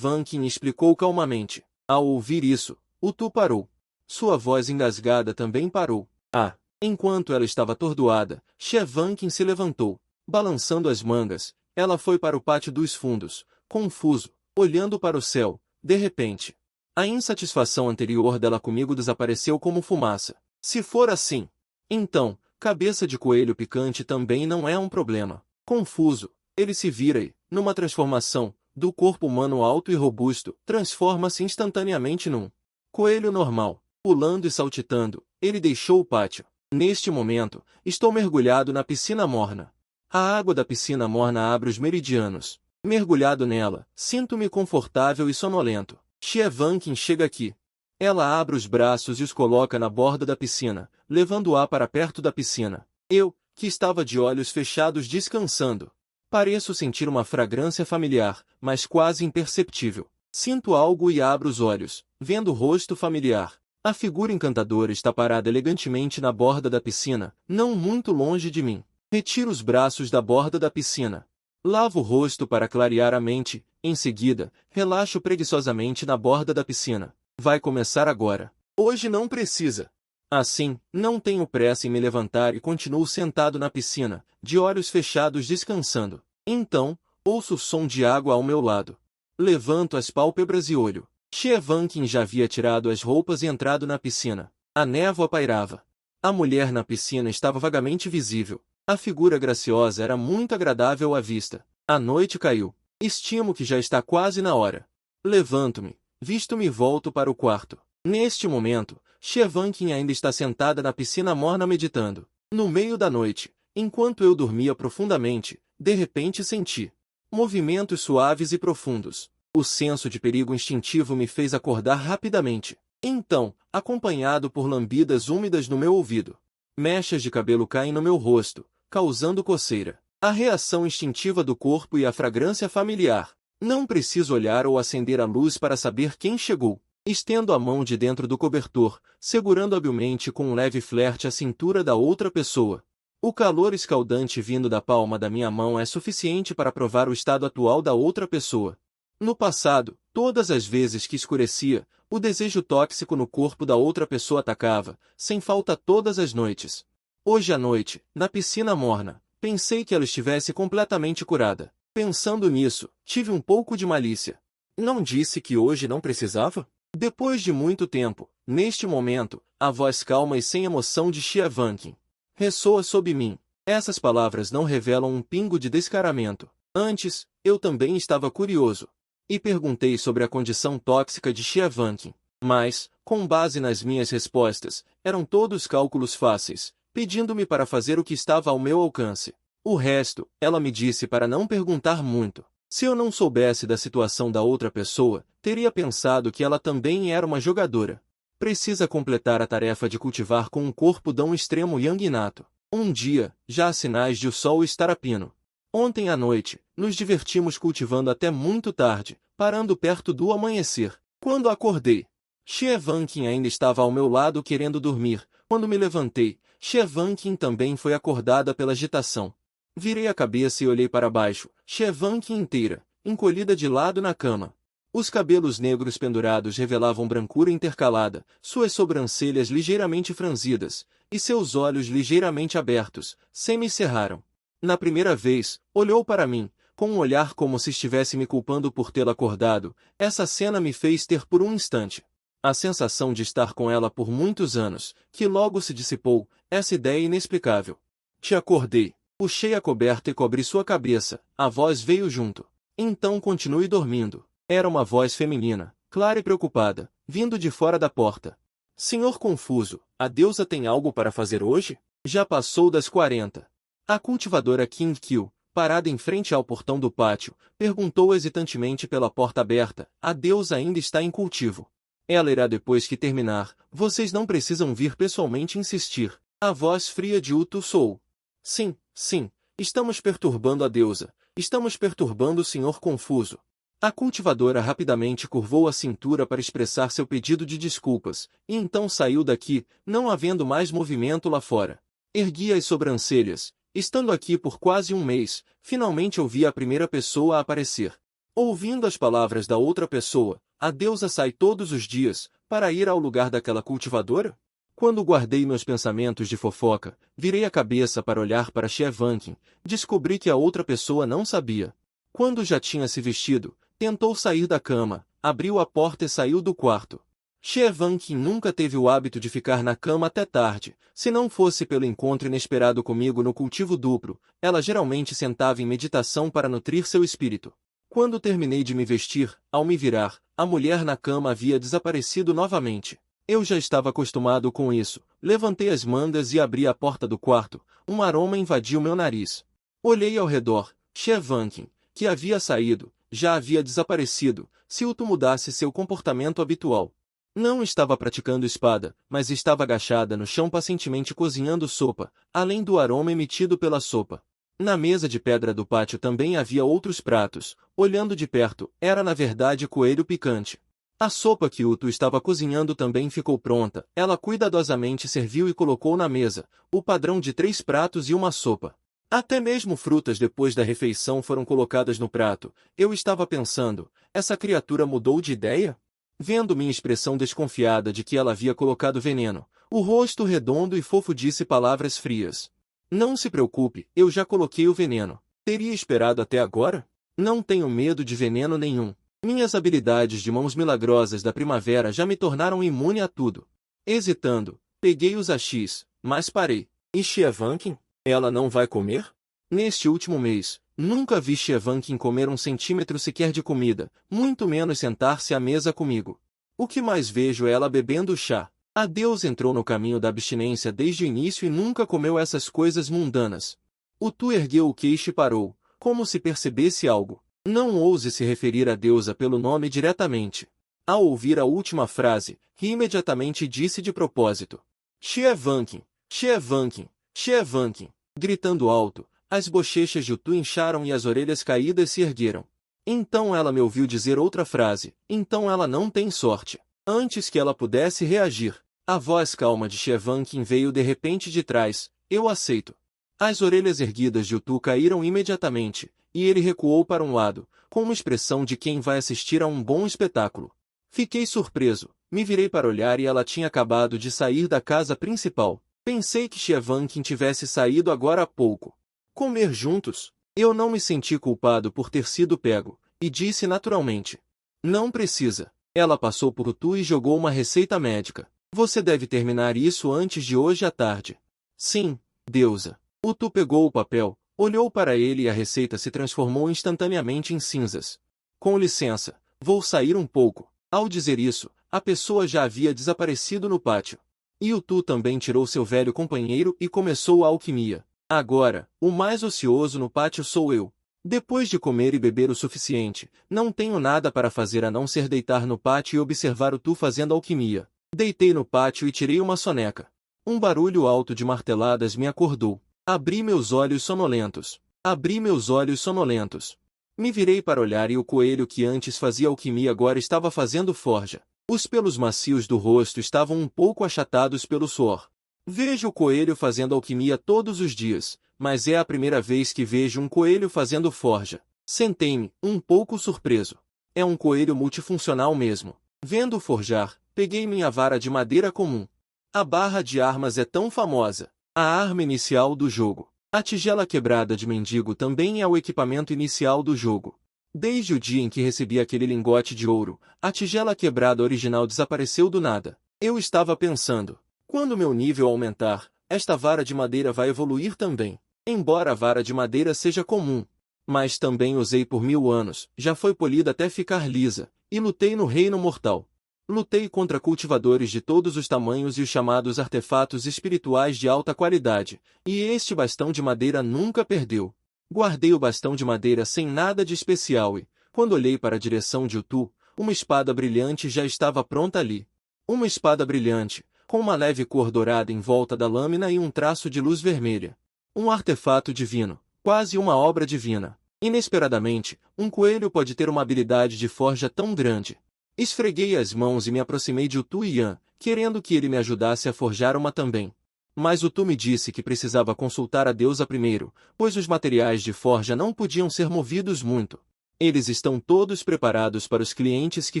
A: explicou calmamente. Ao ouvir isso, o Tu parou. Sua voz engasgada também parou. Ah! Enquanto ela estava atordoada, Chevankin se levantou. Balançando as mangas, ela foi para o pátio dos fundos, confuso, olhando para o céu. De repente, a insatisfação anterior dela comigo desapareceu como fumaça. Se for assim, então, cabeça de coelho picante também não é um problema. Confuso, ele se vira e, numa transformação, do corpo humano alto e robusto, transforma-se instantaneamente num coelho normal. Pulando e saltitando, ele deixou o pátio. Neste momento, estou mergulhado na piscina morna. A água da piscina morna abre os meridianos. Mergulhado nela, sinto-me confortável e sonolento. Chevankin chega aqui. Ela abre os braços e os coloca na borda da piscina, levando-a para perto da piscina. Eu, que estava de olhos fechados descansando, pareço sentir uma fragrância familiar, mas quase imperceptível. Sinto algo e abro os olhos, vendo o rosto familiar. A figura encantadora está parada elegantemente na borda da piscina, não muito longe de mim. Retiro os braços da borda da piscina. Lavo o rosto para clarear a mente, em seguida, relaxo preguiçosamente na borda da piscina. Vai começar agora. Hoje não precisa. Assim, não tenho pressa em me levantar e continuo sentado na piscina, de olhos fechados descansando. Então, ouço o som de água ao meu lado. Levanto as pálpebras e olho. Chevankin já havia tirado as roupas e entrado na piscina. A névoa pairava. A mulher na piscina estava vagamente visível. A figura graciosa era muito agradável à vista. A noite caiu. Estimo que já está quase na hora. Levanto-me, visto-me e volto para o quarto. Neste momento, Chevankin ainda está sentada na piscina morna meditando. No meio da noite, enquanto eu dormia profundamente, de repente senti movimentos suaves e profundos. O senso de perigo instintivo me fez acordar rapidamente. Então, acompanhado por lambidas úmidas no meu ouvido, mechas de cabelo caem no meu rosto, causando coceira. A reação instintiva do corpo e a fragrância familiar. Não preciso olhar ou acender a luz para saber quem chegou. Estendo a mão de dentro do cobertor, segurando habilmente com um leve flerte a cintura da outra pessoa. O calor escaldante vindo da palma da minha mão é suficiente para provar o estado atual da outra pessoa. No passado, todas as vezes que escurecia, o desejo tóxico no corpo da outra pessoa atacava, sem falta todas as noites. Hoje à noite, na piscina morna, pensei que ela estivesse completamente curada. Pensando nisso, tive um pouco de malícia. Não disse que hoje não precisava? Depois de muito tempo, neste momento, a voz calma e sem emoção de Chevankin ressoa sob mim. Essas palavras não revelam um pingo de descaramento. Antes, eu também estava curioso. E perguntei sobre a condição tóxica de Chevankin. Mas, com base nas minhas respostas, eram todos cálculos fáceis, pedindo-me para fazer o que estava ao meu alcance. O resto, ela me disse para não perguntar muito. Se eu não soubesse da situação da outra pessoa, teria pensado que ela também era uma jogadora. Precisa completar a tarefa de cultivar com um corpo tão extremo yang inato. Um dia, já há sinais de o sol estar a pino. Ontem à noite, nos divertimos cultivando até muito tarde, parando perto do amanhecer. Quando acordei, Chevankin ainda estava ao meu lado querendo dormir. Quando me levantei, Chevankin também foi acordada pela agitação. Virei a cabeça e olhei para baixo, Chevankin inteira, encolhida de lado na cama. Os cabelos negros pendurados revelavam brancura intercalada, suas sobrancelhas ligeiramente franzidas, e seus olhos ligeiramente abertos, semicerraram. Na primeira vez, olhou para mim, com um olhar como se estivesse me culpando por tê-la acordado. Essa cena me fez ter por um instante a sensação de estar com ela por muitos anos, que logo se dissipou, essa ideia inexplicável. Te acordei. Puxei a coberta e cobri sua cabeça, a voz veio junto. Então continue dormindo. Era uma voz feminina, clara e preocupada, vindo de fora da porta. Senhor confuso, a deusa tem algo para fazer hoje? Já passou das 40. A cultivadora King Kill, parada em frente ao portão do pátio, perguntou hesitantemente pela porta aberta. A deusa ainda está em cultivo. Ela irá depois que terminar. Vocês não precisam vir pessoalmente insistir. A voz fria de Utu soou. Sim, sim, estamos perturbando a deusa. Estamos perturbando o senhor confuso. A cultivadora rapidamente curvou a cintura para expressar seu pedido de desculpas, e então saiu daqui, não havendo mais movimento lá fora. Ergui as sobrancelhas. Estando aqui por quase um mês, finalmente ouvi a primeira pessoa a aparecer. Ouvindo as palavras da outra pessoa, a deusa sai todos os dias, para ir ao lugar daquela cultivadora? Quando guardei meus pensamentos de fofoca, virei a cabeça para olhar para Chevankin, descobri que a outra pessoa não sabia. Quando já tinha se vestido, tentou sair da cama, abriu a porta e saiu do quarto. Chevankin nunca teve o hábito de ficar na cama até tarde, se não fosse pelo encontro inesperado comigo no cultivo duplo, ela geralmente sentava em meditação para nutrir seu espírito. Quando terminei de me vestir, ao me virar, a mulher na cama havia desaparecido novamente. Eu já estava acostumado com isso, levantei as mangas e abri a porta do quarto, um aroma invadiu meu nariz. Olhei ao redor, Chevankin, que havia saído, já havia desaparecido, se Utu mudasse seu comportamento habitual. Não estava praticando espada, mas estava agachada no chão pacientemente cozinhando sopa, além do aroma emitido pela sopa. Na mesa de pedra do pátio também havia outros pratos, olhando de perto, era na verdade coelho picante. A sopa que Utu estava cozinhando também ficou pronta, ela cuidadosamente serviu e colocou na mesa, o padrão de 3 pratos e uma sopa. Até mesmo frutas depois da refeição foram colocadas no prato. Eu estava pensando, essa criatura mudou de ideia? Vendo minha expressão desconfiada de que ela havia colocado veneno, o rosto redondo e fofo disse palavras frias. Não se preocupe, eu já coloquei o veneno. Teria esperado até agora? Não tenho medo de veneno nenhum. Minhas habilidades de mãos milagrosas da primavera já me tornaram imune a tudo. Hesitando, peguei os achis, mas parei. E Chevankin? Ela não vai comer? Neste último mês, nunca vi Chevankin comer 1 centímetro sequer de comida, muito menos sentar-se à mesa comigo. O que mais vejo é ela bebendo chá. A Deus entrou no caminho da abstinência desde o início e nunca comeu essas coisas mundanas. Utu ergueu o queixo e parou, como se percebesse algo. Não ouse se referir à deusa pelo nome diretamente. Ao ouvir a última frase, ri imediatamente e disse de propósito. Chevankin, Chevankin, Chevankin. Gritando alto, as bochechas de Utu incharam e as orelhas caídas se ergueram. Então ela me ouviu dizer outra frase, então ela não tem sorte. Antes que ela pudesse reagir, a voz calma de Chevankin veio de repente de trás, eu aceito. As orelhas erguidas de Utu caíram imediatamente, e ele recuou para um lado, com uma expressão de quem vai assistir a um bom espetáculo. Fiquei surpreso, me virei para olhar e ela tinha acabado de sair da casa principal. Pensei que Chevankin tivesse saído agora há pouco. Comer juntos? Eu não me senti culpado por ter sido pego, e disse naturalmente. Não precisa. Ela passou por Utu e jogou uma receita médica. Você deve terminar isso antes de hoje à tarde. Sim, deusa. Utu pegou o papel, olhou para ele e a receita se transformou instantaneamente em cinzas. Com licença, vou sair um pouco. Ao dizer isso, a pessoa já havia desaparecido no pátio. E Utu também tirou seu velho companheiro e começou a alquimia. Agora, o mais ocioso no pátio sou eu. Depois de comer e beber o suficiente, não tenho nada para fazer a não ser deitar no pátio e observar Utu fazendo alquimia. Deitei no pátio e tirei uma soneca. Um barulho alto de marteladas me acordou. Abri meus olhos sonolentos. Abri meus olhos sonolentos. Me virei para olhar e o coelho que antes fazia alquimia agora estava fazendo forja. Os pelos macios do rosto estavam um pouco achatados pelo suor. Vejo o coelho fazendo alquimia todos os dias, mas é a primeira vez que vejo um coelho fazendo forja. Sentei-me, um pouco surpreso. É um coelho multifuncional mesmo. Vendo-o forjar, peguei minha vara de madeira comum. A barra de armas é tão famosa. A arma inicial do jogo. A tigela quebrada de mendigo também é o equipamento inicial do jogo. Desde o dia em que recebi aquele lingote de ouro, a tigela quebrada original desapareceu do nada. Eu estava pensando, quando meu nível aumentar, esta vara de madeira vai evoluir também. Embora a vara de madeira seja comum, mas também usei por 1000 anos, já foi polida até ficar lisa, e lutei no reino mortal. Lutei contra cultivadores de todos os tamanhos e os chamados artefatos espirituais de alta qualidade, e este bastão de madeira nunca perdeu. Guardei o bastão de madeira sem nada de especial e, quando olhei para a direção de Utu, uma espada brilhante já estava pronta ali. Uma espada brilhante, com uma leve cor dourada em volta da lâmina e um traço de luz vermelha. Um artefato divino, quase uma obra divina. Inesperadamente, um coelho pode ter uma habilidade de forja tão grande. Esfreguei as mãos e me aproximei de Utu e Yan, querendo que ele me ajudasse a forjar uma também. Mas Utu me disse que precisava consultar a deusa primeiro, pois os materiais de forja não podiam ser movidos muito. Eles estão todos preparados para os clientes que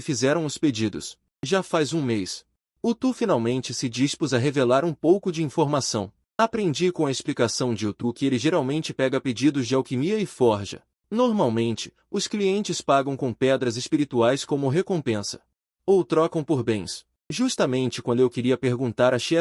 A: fizeram os pedidos. Já faz um mês. O Tu finalmente se dispôs a revelar um pouco de informação. Aprendi com a explicação de Utu que ele geralmente pega pedidos de alquimia e forja. Normalmente, os clientes pagam com pedras espirituais como recompensa. Ou trocam por bens. Justamente quando eu queria perguntar a Xie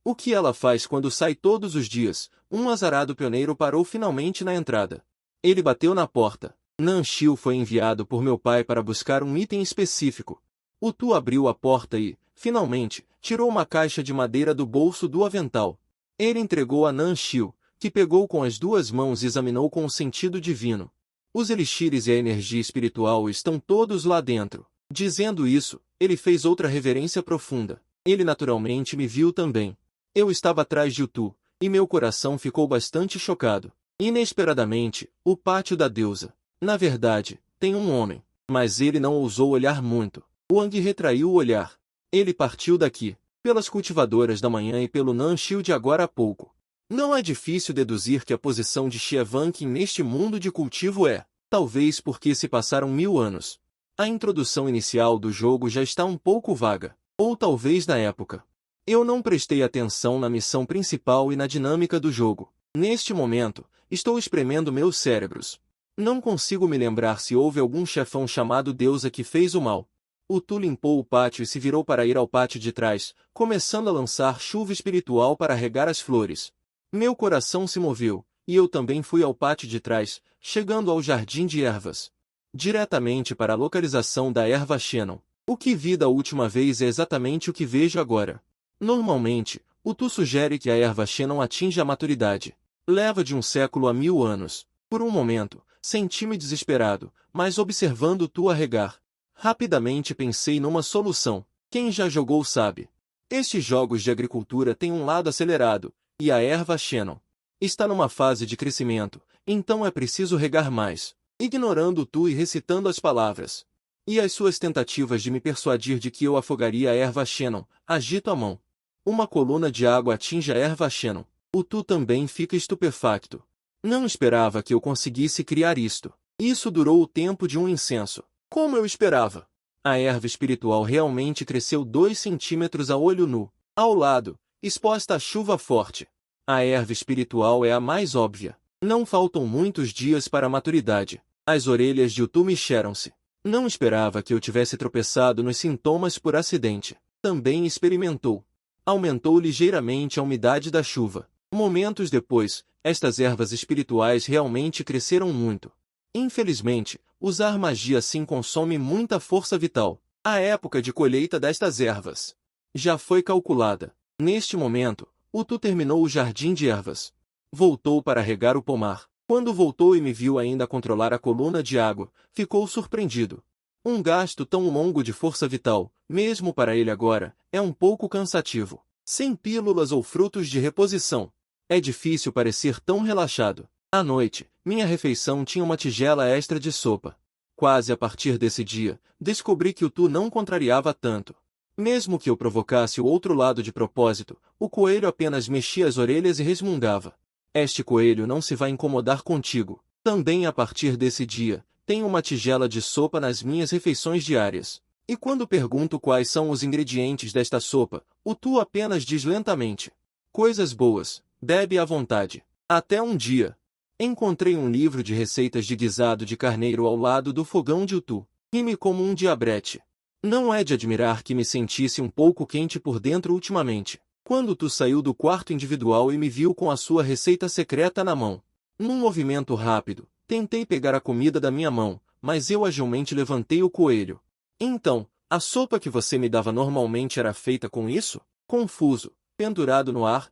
A: o que ela faz quando sai todos os dias, um azarado pioneiro parou finalmente na entrada. Ele bateu na porta. Nan Xiu foi enviado por meu pai para buscar um item específico. Utu abriu a porta e, finalmente, tirou uma caixa de madeira do bolso do avental. Ele entregou a Nan Xiu, que pegou com as duas mãos e examinou com o sentido divino. Os elixires e a energia espiritual estão todos lá dentro. Dizendo isso, ele fez outra reverência profunda. Ele naturalmente me viu também. Eu estava atrás de Utu, e meu coração ficou bastante chocado. Inesperadamente, o pátio da deusa. Na verdade, tem um homem. Mas ele não ousou olhar muito. Wang retraiu o olhar. Ele partiu daqui, pelas cultivadoras da manhã e pelo Nan Xiu de agora a pouco. Não é difícil deduzir que a posição de Xie Vanqin neste mundo de cultivo é, talvez porque se passaram 1000 anos. A introdução inicial do jogo já está um pouco vaga, ou talvez na época. Eu não prestei atenção na missão principal e na dinâmica do jogo. Neste momento, estou espremendo meus cérebros. Não consigo me lembrar se houve algum chefão chamado deusa que fez o mal. O Tu limpou o pátio e se virou para ir ao pátio de trás, começando a lançar chuva espiritual para regar as flores. Meu coração se moveu, e eu também fui ao pátio de trás, chegando ao jardim de ervas. Diretamente para a localização da erva Shannon. O que vi da última vez é exatamente o que vejo agora. Normalmente, o Tu sugere que a erva Shannon atinja a maturidade. Leva de 1 século a 1000 anos. Por um momento, senti-me desesperado, mas observando o Tu a regar. Rapidamente pensei numa solução. Quem já jogou sabe. Estes jogos de agricultura têm um lado acelerado, e a erva Shannon está numa fase de crescimento, então é preciso regar mais. Ignorando o Tu e recitando as palavras. E as suas tentativas de me persuadir de que eu afogaria a erva Shannon, agito a mão. Uma coluna de água atinge a erva Shannon. O Tu também fica estupefacto. Não esperava que eu conseguisse criar isto. Isso durou o tempo de um incenso. Como eu esperava. A erva espiritual realmente cresceu 2 centímetros a olho nu. Ao lado, exposta à chuva forte. A erva espiritual é a mais óbvia. Não faltam muitos dias para a maturidade. As orelhas de Utu mexeram-se. Não esperava que eu tivesse tropeçado nos sintomas por acidente. Também experimentou. Aumentou ligeiramente a umidade da chuva. Momentos depois, estas ervas espirituais realmente cresceram muito. Infelizmente, usar magia assim consome muita força vital. A época de colheita destas ervas já foi calculada. Neste momento, Utu terminou o jardim de ervas. Voltou para regar o pomar. Quando voltou e me viu ainda controlar a coluna de água, ficou surpreendido. Um gasto tão longo de força vital, mesmo para ele agora, é um pouco cansativo. Sem pílulas ou frutos de reposição. É difícil parecer tão relaxado. À noite, minha refeição tinha uma tigela extra de sopa. Quase a partir desse dia, descobri que o Tu não contrariava tanto. Mesmo que eu provocasse o outro lado de propósito, o coelho apenas mexia as orelhas e resmungava. Este coelho não se vai incomodar contigo. Também a partir desse dia, tenho uma tigela de sopa nas minhas refeições diárias. E quando pergunto quais são os ingredientes desta sopa, o Tu apenas diz lentamente. Coisas boas, bebe à vontade. Até um dia. Encontrei um livro de receitas de guisado de carneiro ao lado do fogão de Utu. Ri-me como um diabrete. Não é de admirar que me sentisse um pouco quente por dentro ultimamente. Quando Tu saiu do quarto individual e me viu com a sua receita secreta na mão. Num movimento rápido, tentei pegar a comida da minha mão, mas eu agilmente levantei o coelho. Então, a sopa que você me dava normalmente era feita com isso? Confuso, pendurado no ar,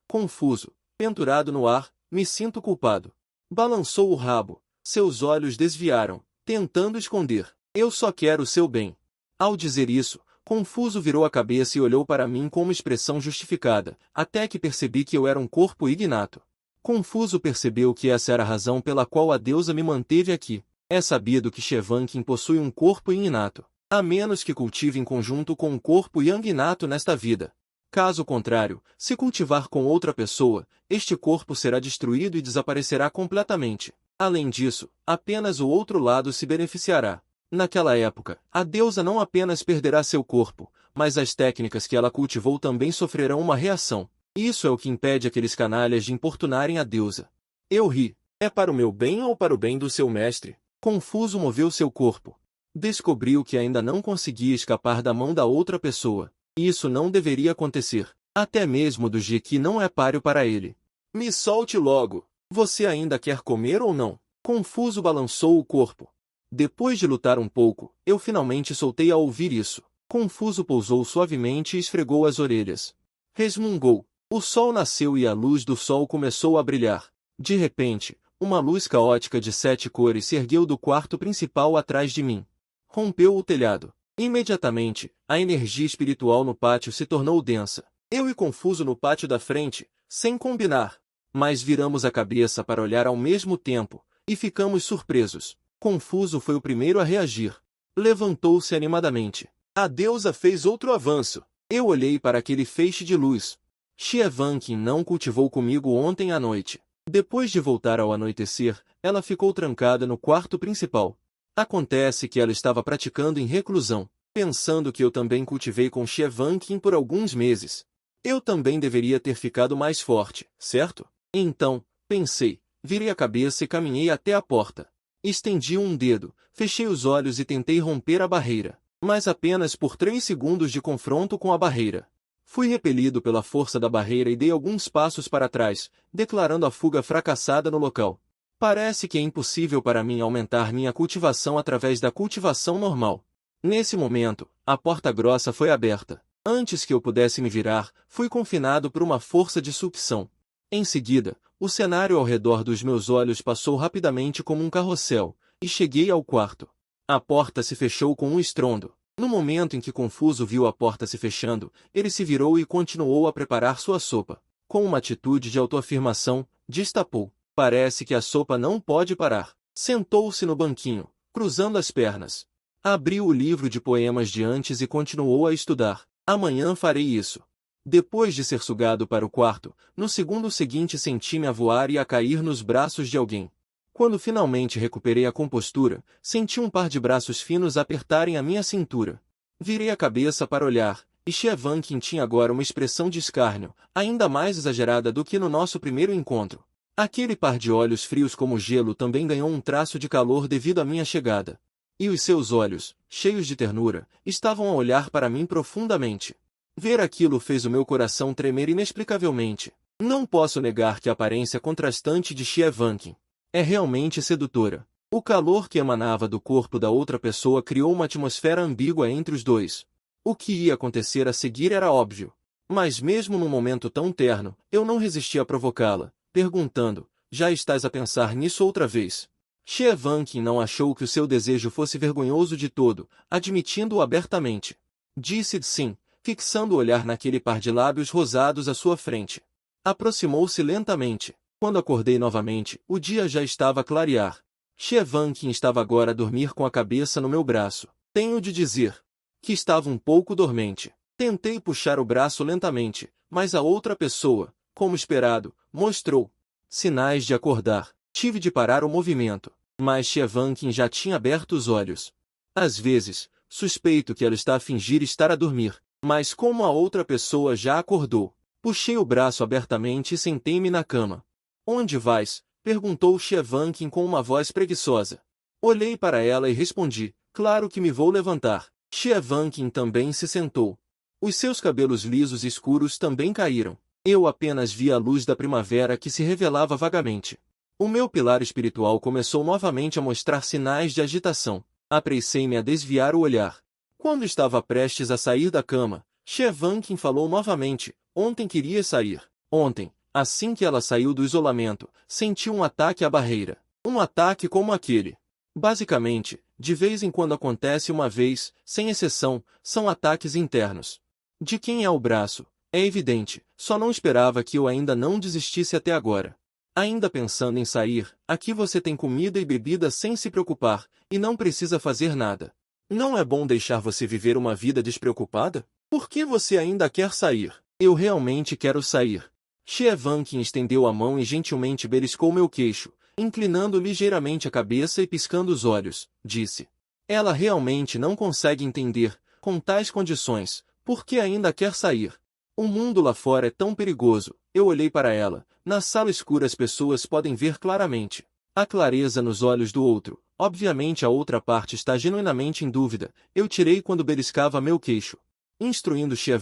A: confuso, pendurado no ar, me sinto culpado. Balançou o rabo, seus olhos desviaram, tentando esconder. Eu só quero o seu bem. Ao dizer isso, Confuso virou a cabeça e olhou para mim com uma expressão justificada, até que percebi que eu era um corpo ignato. Confuso percebeu que essa era a razão pela qual a deusa me manteve aqui. É sabido que Xie Vanqin possui um corpo inato, a menos que cultive em conjunto com um corpo yang inato nesta vida. Caso contrário, se cultivar com outra pessoa, este corpo será destruído e desaparecerá completamente. Além disso, apenas o outro lado se beneficiará. Naquela época, a deusa não apenas perderá seu corpo, mas as técnicas que ela cultivou também sofrerão uma reação. Isso é o que impede aqueles canalhas de importunarem a deusa. Eu ri. É para o meu bem ou para o bem do seu mestre? Confuso moveu seu corpo. Descobriu que ainda não conseguia escapar da mão da outra pessoa. Isso não deveria acontecer. Até mesmo do Jequi não é páreo para ele. Me solte logo. Você ainda quer comer ou não? Confuso balançou o corpo. Depois de lutar um pouco, eu finalmente soltei ao ouvir isso. Confuso pousou suavemente e esfregou as orelhas. Resmungou. O sol nasceu e a luz do sol começou a brilhar. De repente, uma luz caótica de 7 cores se ergueu do quarto principal atrás de mim. Rompeu o telhado. Imediatamente, a energia espiritual no pátio se tornou densa. Eu e Confuso no pátio da frente, sem combinar. Mas viramos a cabeça para olhar ao mesmo tempo, e ficamos surpresos. Confuso foi o primeiro a reagir. Levantou-se animadamente. A deusa fez outro avanço. Eu olhei para aquele feixe de luz. Xievanqin não cultivou comigo ontem à noite. Depois de voltar ao anoitecer, ela ficou trancada no quarto principal. Acontece que ela estava praticando em reclusão, pensando que eu também cultivei com Xievanqin por alguns meses. Eu também deveria ter ficado mais forte, certo? Então, pensei, virei a cabeça e caminhei até a porta. Estendi um dedo, fechei os olhos e tentei romper a barreira, mas apenas por 3 segundos de confronto com a barreira. Fui repelido pela força da barreira e dei alguns passos para trás, declarando a fuga fracassada no local. Parece que é impossível para mim aumentar minha cultivação através da cultivação normal. Nesse momento, a porta grossa foi aberta. Antes que eu pudesse me virar, fui confinado por uma força de sucção. Em seguida, o cenário ao redor dos meus olhos passou rapidamente como um carrossel, e cheguei ao quarto. A porta se fechou com um estrondo. No momento em que Confuso viu a porta se fechando, ele se virou e continuou a preparar sua sopa. Com uma atitude de autoafirmação, destapou. Parece que a sopa não pode parar. Sentou-se no banquinho, cruzando as pernas. Abriu o livro de poemas de antes e continuou a estudar. Amanhã farei isso. Depois de ser sugado para o quarto, no segundo seguinte senti-me a voar e a cair nos braços de alguém. Quando finalmente recuperei a compostura, senti um par de braços finos apertarem a minha cintura. Virei a cabeça para olhar, e Xievanqin tinha agora uma expressão de escárnio, ainda mais exagerada do que no nosso primeiro encontro. Aquele par de olhos frios como gelo também ganhou um traço de calor devido à minha chegada. E os seus olhos, cheios de ternura, estavam a olhar para mim profundamente. Ver aquilo fez o meu coração tremer inexplicavelmente. Não posso negar que a aparência contrastante de Xievanqin é realmente sedutora. O calor que emanava do corpo da outra pessoa criou uma atmosfera ambígua entre os dois. O que ia acontecer a seguir era óbvio. Mas mesmo num momento tão terno, eu não resisti a provocá-la, perguntando, já estás a pensar nisso outra vez? Xievanqin não achou que o seu desejo fosse vergonhoso de todo, admitindo-o abertamente. Disse sim, fixando o olhar naquele par de lábios rosados à sua frente. Aproximou-se lentamente. Quando acordei novamente, o dia já estava a clarear. Xievanqin estava agora a dormir com a cabeça no meu braço. Tenho de dizer que estava um pouco dormente. Tentei puxar o braço lentamente, mas a outra pessoa, como esperado, mostrou sinais de acordar. Tive de parar o movimento, mas Xievanqin já tinha aberto os olhos. Às vezes, suspeito que ela está a fingir estar a dormir, mas como a outra pessoa já acordou, puxei o braço abertamente e sentei-me na cama. Onde vais? Perguntou Xievanqin com uma voz preguiçosa. Olhei para ela e respondi, claro que me vou levantar. Xievanqin também se sentou. Os seus cabelos lisos e escuros também caíram. Eu apenas vi a luz da primavera que se revelava vagamente. O meu pilar espiritual começou novamente a mostrar sinais de agitação. Apressei-me a desviar o olhar. Quando estava prestes a sair da cama, Xievanqin falou novamente, ontem queria sair. Ontem, assim que ela saiu do isolamento, senti um ataque à barreira. Um ataque como aquele. Basicamente, de vez em quando acontece uma vez, sem exceção, são ataques internos. De quem é o braço? É evidente, só não esperava que eu ainda não desistisse até agora. Ainda pensando em sair, aqui você tem comida e bebida sem se preocupar, e não precisa fazer nada. Não é bom deixar você viver uma vida despreocupada? Por que você ainda quer sair? Eu realmente quero sair. Xievanqin estendeu a mão e gentilmente beliscou meu queixo, inclinando ligeiramente a cabeça e piscando os olhos, disse. Ela realmente não consegue entender, com tais condições, por que ainda quer sair. O mundo lá fora é tão perigoso. Eu olhei para ela. Na sala escura as pessoas podem ver claramente a clareza nos olhos do outro. Obviamente a outra parte está genuinamente em dúvida. Eu tirei quando beliscava meu queixo. Instruindo Xie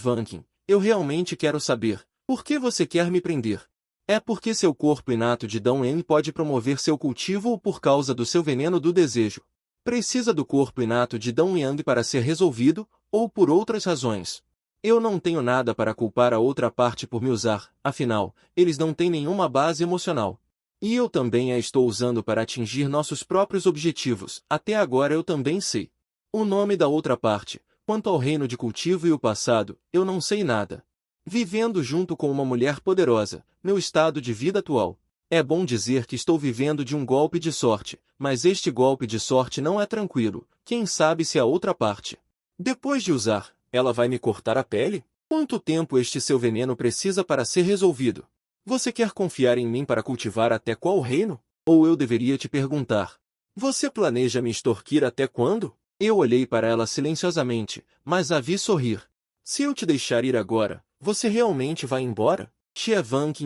A: eu realmente quero saber. Por que você quer me prender? É porque seu corpo inato de Dão En pode promover seu cultivo ou por causa do seu veneno do desejo? Precisa do corpo inato de Dão Yang para ser resolvido, ou por outras razões? Eu não tenho nada para culpar a outra parte por me usar, afinal, eles não têm nenhuma base emocional. E eu também a estou usando para atingir nossos próprios objetivos. Até agora eu também sei o nome da outra parte. Quanto ao reino de cultivo e o passado, eu não sei nada. Vivendo junto com uma mulher poderosa, meu estado de vida atual. É bom dizer que estou vivendo de um golpe de sorte, mas este golpe de sorte não é tranquilo. Quem sabe se a outra parte, depois de usar, ela vai me cortar a pele? Quanto tempo este seu veneno precisa para ser resolvido? Você quer confiar em mim para cultivar até qual reino? Ou eu deveria te perguntar: você planeja me extorquir até quando? Eu olhei para ela silenciosamente, mas a vi sorrir. Se eu te deixar ir agora, você realmente vai embora? Xie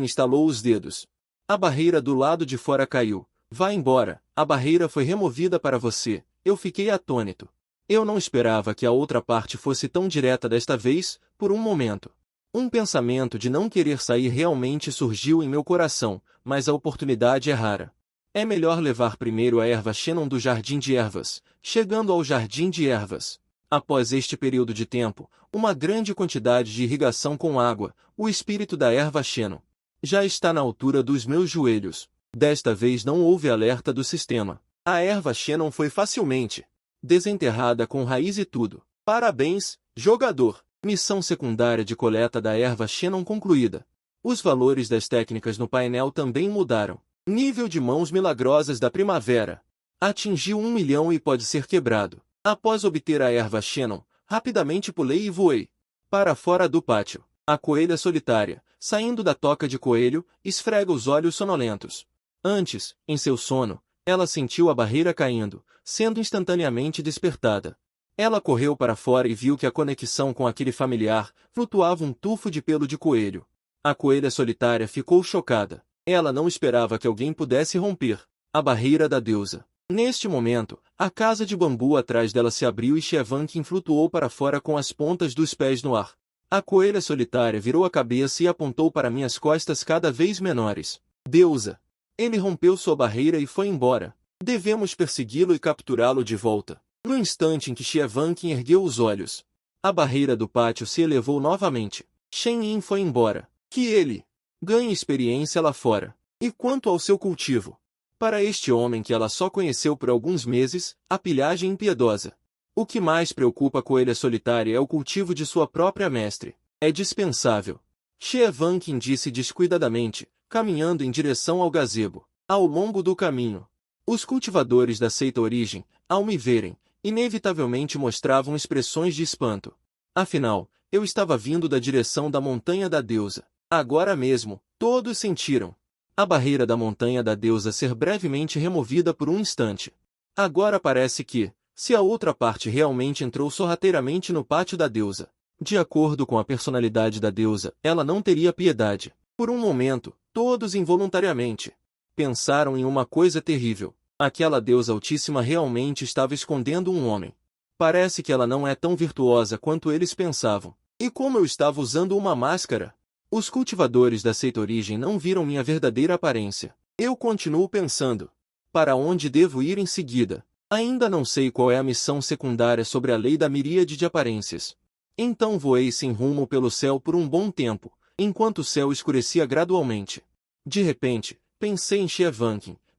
A: estalou os dedos. A barreira do lado de fora caiu. Vá embora, a barreira foi removida para você. Eu fiquei atônito. Eu não esperava que a outra parte fosse tão direta desta vez, por um momento. Um pensamento de não querer sair realmente surgiu em meu coração, mas a oportunidade é rara. É melhor levar primeiro a erva Shannon do Jardim de Ervas. Chegando ao Jardim de Ervas. Após este período de tempo, uma grande quantidade de irrigação com água, o espírito da erva Shannon já está na altura dos meus joelhos. Desta vez não houve alerta do sistema. A erva Shannon foi facilmente desenterrada com raiz e tudo. Parabéns, jogador! Missão secundária de coleta da erva Shannon concluída. Os valores das técnicas no painel também mudaram. Nível de mãos milagrosas da primavera. Atingiu 1 milhão e pode ser quebrado. Após obter a erva Shannon, rapidamente pulei e voei para fora do pátio. A coelha solitária, saindo da toca de coelho, esfrega os olhos sonolentos. Antes, em seu sono, ela sentiu a barreira caindo, sendo instantaneamente despertada. Ela correu para fora e viu que a conexão com aquele familiar flutuava um tufo de pelo de coelho. A coelha solitária ficou chocada. Ela não esperava que alguém pudesse romper a barreira da deusa. Neste momento, a casa de bambu atrás dela se abriu e Xie flutuou para fora com as pontas dos pés no ar. A coelha solitária virou a cabeça e apontou para minhas costas cada vez menores. Deusa! Ele rompeu sua barreira e foi embora. Devemos persegui-lo e capturá-lo de volta. No instante em que Xie ergueu os olhos, a barreira do pátio se elevou novamente. Shen Yin foi embora. Que ele ganhe experiência lá fora. E quanto ao seu cultivo? Para este homem que ela só conheceu por alguns meses, a pilhagem impiedosa. O que mais preocupa a coelha solitária é o cultivo de sua própria mestre. É dispensável. Xie disse descuidadamente, caminhando em direção ao gazebo. Ao longo do caminho, os cultivadores da seita Origem, ao me verem, inevitavelmente mostravam expressões de espanto. Afinal, eu estava vindo da direção da Montanha da Deusa. Agora mesmo, todos sentiram a barreira da Montanha da Deusa ser brevemente removida por um instante. Agora parece que, se a outra parte realmente entrou sorrateiramente no pátio da deusa, de acordo com a personalidade da deusa, ela não teria piedade. Por um momento, todos involuntariamente pensaram em uma coisa terrível. Aquela deusa altíssima realmente estava escondendo um homem. Parece que ela não é tão virtuosa quanto eles pensavam. E como eu estava usando uma máscara? Os cultivadores da seita Origem não viram minha verdadeira aparência. Eu continuo pensando. Para onde devo ir em seguida? Ainda não sei qual é a missão secundária sobre a lei da miríade de aparências. Então voei sem rumo pelo céu por um bom tempo, enquanto o céu escurecia gradualmente. De repente, pensei em Xie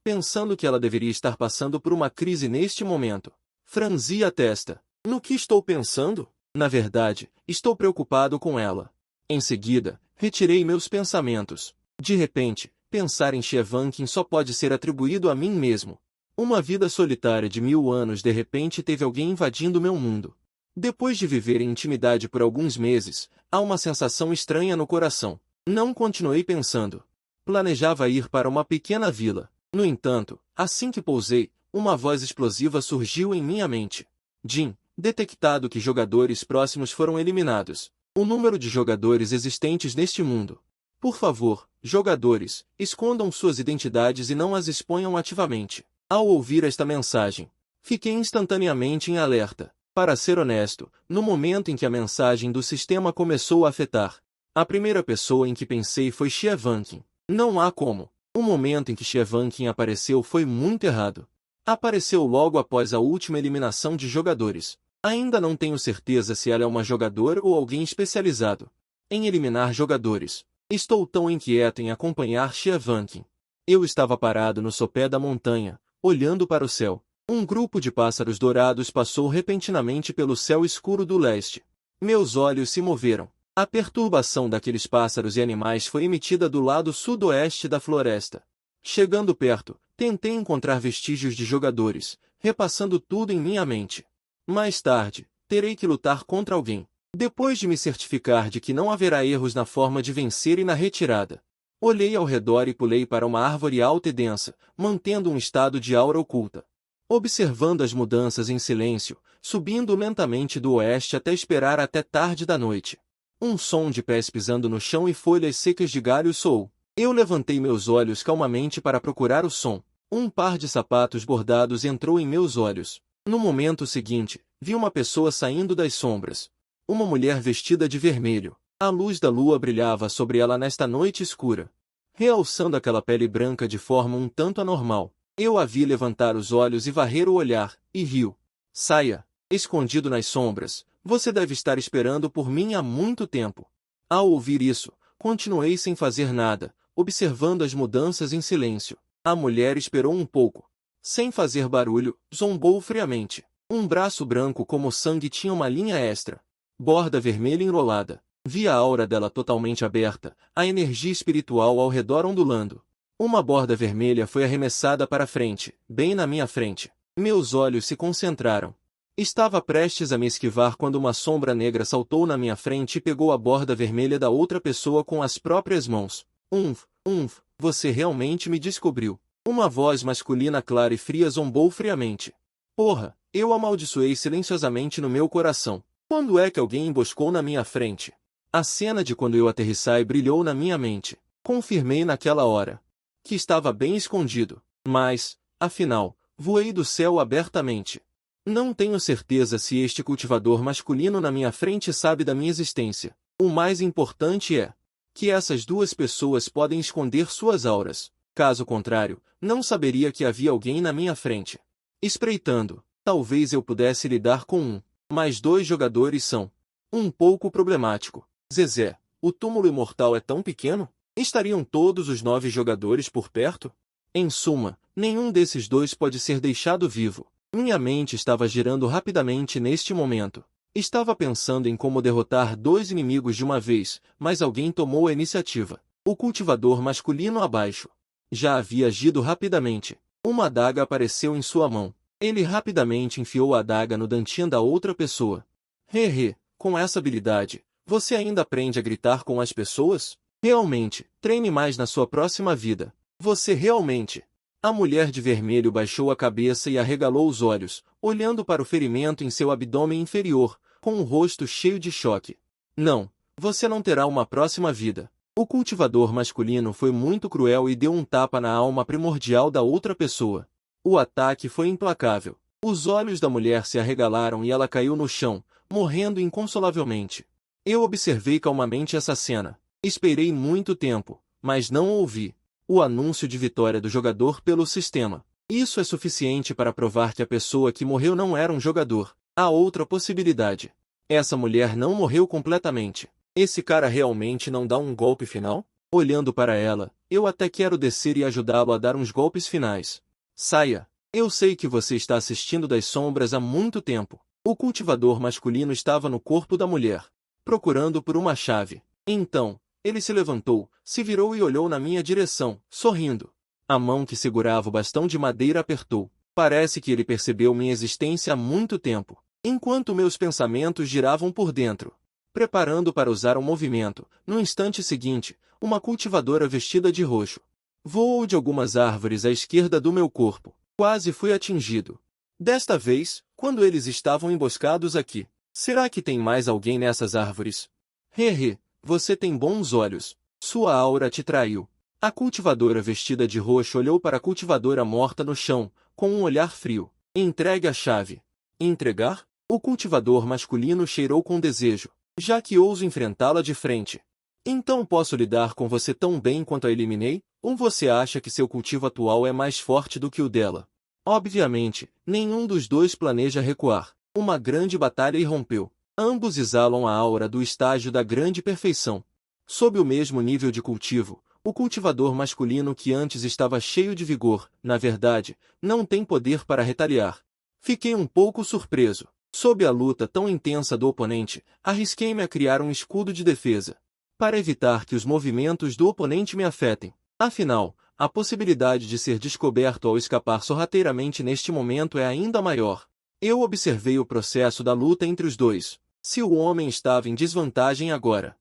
A: pensando que ela deveria estar passando por uma crise neste momento. Franzi a testa. No que estou pensando? Na verdade, estou preocupado com ela. Em seguida, retirei meus pensamentos. De repente, pensar em Xie só pode ser atribuído a mim mesmo. Uma vida solitária de 1000 anos de repente teve alguém invadindo meu mundo. Depois de viver em intimidade por alguns meses, há uma sensação estranha no coração. Não continuei pensando. Planejava ir para uma pequena vila. No entanto, assim que pousei, uma voz explosiva surgiu em minha mente. Jin, detectado que jogadores próximos foram eliminados. O número de jogadores existentes neste mundo. Por favor, jogadores, escondam suas identidades e não as exponham ativamente. Ao ouvir esta mensagem, fiquei instantaneamente em alerta. Para ser honesto, no momento em que a mensagem do sistema começou a afetar, a primeira pessoa em que pensei foi Xevankin. Não há como. O momento em que Xevankin apareceu foi muito errado. Apareceu logo após a última eliminação de jogadores. Ainda não tenho certeza se ela é uma jogadora ou alguém especializado em eliminar jogadores. Estou tão inquieto em acompanhar Xevankin. Eu estava parado no sopé da montanha, olhando para o céu. Um grupo de pássaros dourados passou repentinamente pelo céu escuro do leste. Meus olhos se moveram. A perturbação daqueles pássaros e animais foi emitida do lado sudoeste da floresta. Chegando perto, tentei encontrar vestígios de jogadores, repassando tudo em minha mente. Mais tarde, terei que lutar contra alguém. Depois de me certificar de que não haverá erros na forma de vencer e na retirada, olhei ao redor e pulei para uma árvore alta e densa, mantendo um estado de aura oculta. Observando as mudanças em silêncio, subindo lentamente do oeste até esperar até tarde da noite. Um som de pés pisando no chão e folhas secas de galho soou. Eu levantei meus olhos calmamente para procurar o som. Um par de sapatos bordados entrou em meus olhos. No momento seguinte, vi uma pessoa saindo das sombras. Uma mulher vestida de vermelho. A luz da lua brilhava sobre ela nesta noite escura, realçando aquela pele branca de forma um tanto anormal. Eu a vi levantar os olhos e varrer o olhar, e riu. Saia, escondido nas sombras, você deve estar esperando por mim há muito tempo. Ao ouvir isso, continuei sem fazer nada, observando as mudanças em silêncio. A mulher esperou um pouco. Sem fazer barulho, zombou friamente. Um braço branco como sangue tinha uma linha extra. Borda vermelha enrolada. Vi a aura dela totalmente aberta, a energia espiritual ao redor ondulando. Uma borda vermelha foi arremessada para frente, bem na minha frente. Meus olhos se concentraram. Estava prestes a me esquivar quando uma sombra negra saltou na minha frente e pegou a borda vermelha da outra pessoa com as próprias mãos. Você realmente me descobriu. Uma voz masculina clara e fria zombou friamente. Porra, eu amaldiçoei silenciosamente no meu coração. Quando é que alguém emboscou na minha frente? A cena de quando eu aterrissei brilhou na minha mente. Confirmei naquela hora que estava bem escondido, mas, afinal, voei do céu abertamente. Não tenho certeza se este cultivador masculino na minha frente sabe da minha existência. O mais importante é que essas duas pessoas podem esconder suas auras. Caso contrário, não saberia que havia alguém na minha frente. Espreitando, talvez eu pudesse lidar com um, mas dois jogadores são um pouco problemático. Zezé, o túmulo imortal é tão pequeno? Estariam todos os 9 jogadores por perto? Em suma, nenhum desses dois pode ser deixado vivo. Minha mente estava girando rapidamente neste momento. Estava pensando em como derrotar 2 inimigos de uma vez, mas alguém tomou a iniciativa. O cultivador masculino abaixo. Já havia agido rapidamente. Uma adaga apareceu em sua mão. Ele rapidamente enfiou a adaga no dantian da outra pessoa. Com essa habilidade, você ainda aprende a gritar com as pessoas? Realmente, treine mais na sua próxima vida. Você realmente... A mulher de vermelho baixou a cabeça e arregalou os olhos, olhando para o ferimento em seu abdômen inferior, com um rosto cheio de choque. Não, você não terá uma próxima vida. O cultivador masculino foi muito cruel e deu um tapa na alma primordial da outra pessoa. O ataque foi implacável. Os olhos da mulher se arregalaram e ela caiu no chão, morrendo inconsolavelmente. Eu observei calmamente essa cena. Esperei muito tempo, mas não ouvi o anúncio de vitória do jogador pelo sistema. Isso é suficiente para provar que a pessoa que morreu não era um jogador. Há outra possibilidade. Essa mulher não morreu completamente. Esse cara realmente não dá um golpe final? Olhando para ela, eu até quero descer e ajudá-lo a dar uns golpes finais. Saia. Eu sei que você está assistindo das sombras há muito tempo. O cultivador masculino estava no corpo da mulher, procurando por uma chave. Então, ele se levantou, se virou e olhou na minha direção, sorrindo. A mão que segurava o bastão de madeira apertou. Parece que ele percebeu minha existência há muito tempo. Enquanto meus pensamentos giravam por dentro, preparando para usar um movimento, no instante seguinte, uma cultivadora vestida de roxo voou de algumas árvores à esquerda do meu corpo. Quase fui atingido. Desta vez, quando eles estavam emboscados aqui. Será que tem mais alguém nessas árvores? Hehe, você tem bons olhos. Sua aura te traiu. A cultivadora vestida de roxo olhou para a cultivadora morta no chão, com um olhar frio. Entregue a chave. Entregar? O cultivador masculino cheirou com desejo, já que ouso enfrentá-la de frente. Então posso lidar com você tão bem quanto a eliminei? Ou você acha que seu cultivo atual é mais forte do que o dela? Obviamente, nenhum dos dois planeja recuar. Uma grande batalha irrompeu. Ambos exalam a aura do estágio da grande perfeição. Sob o mesmo nível de cultivo, o cultivador masculino que antes estava cheio de vigor, na verdade, não tem poder para retaliar. Fiquei um pouco surpreso. Sob a luta tão intensa do oponente, arrisquei-me a criar um escudo de defesa, para evitar que os movimentos do oponente me afetem. Afinal, a possibilidade de ser descoberto ao escapar sorrateiramente neste momento é ainda maior. Eu observei o processo da luta entre os dois. Se o homem estava em desvantagem agora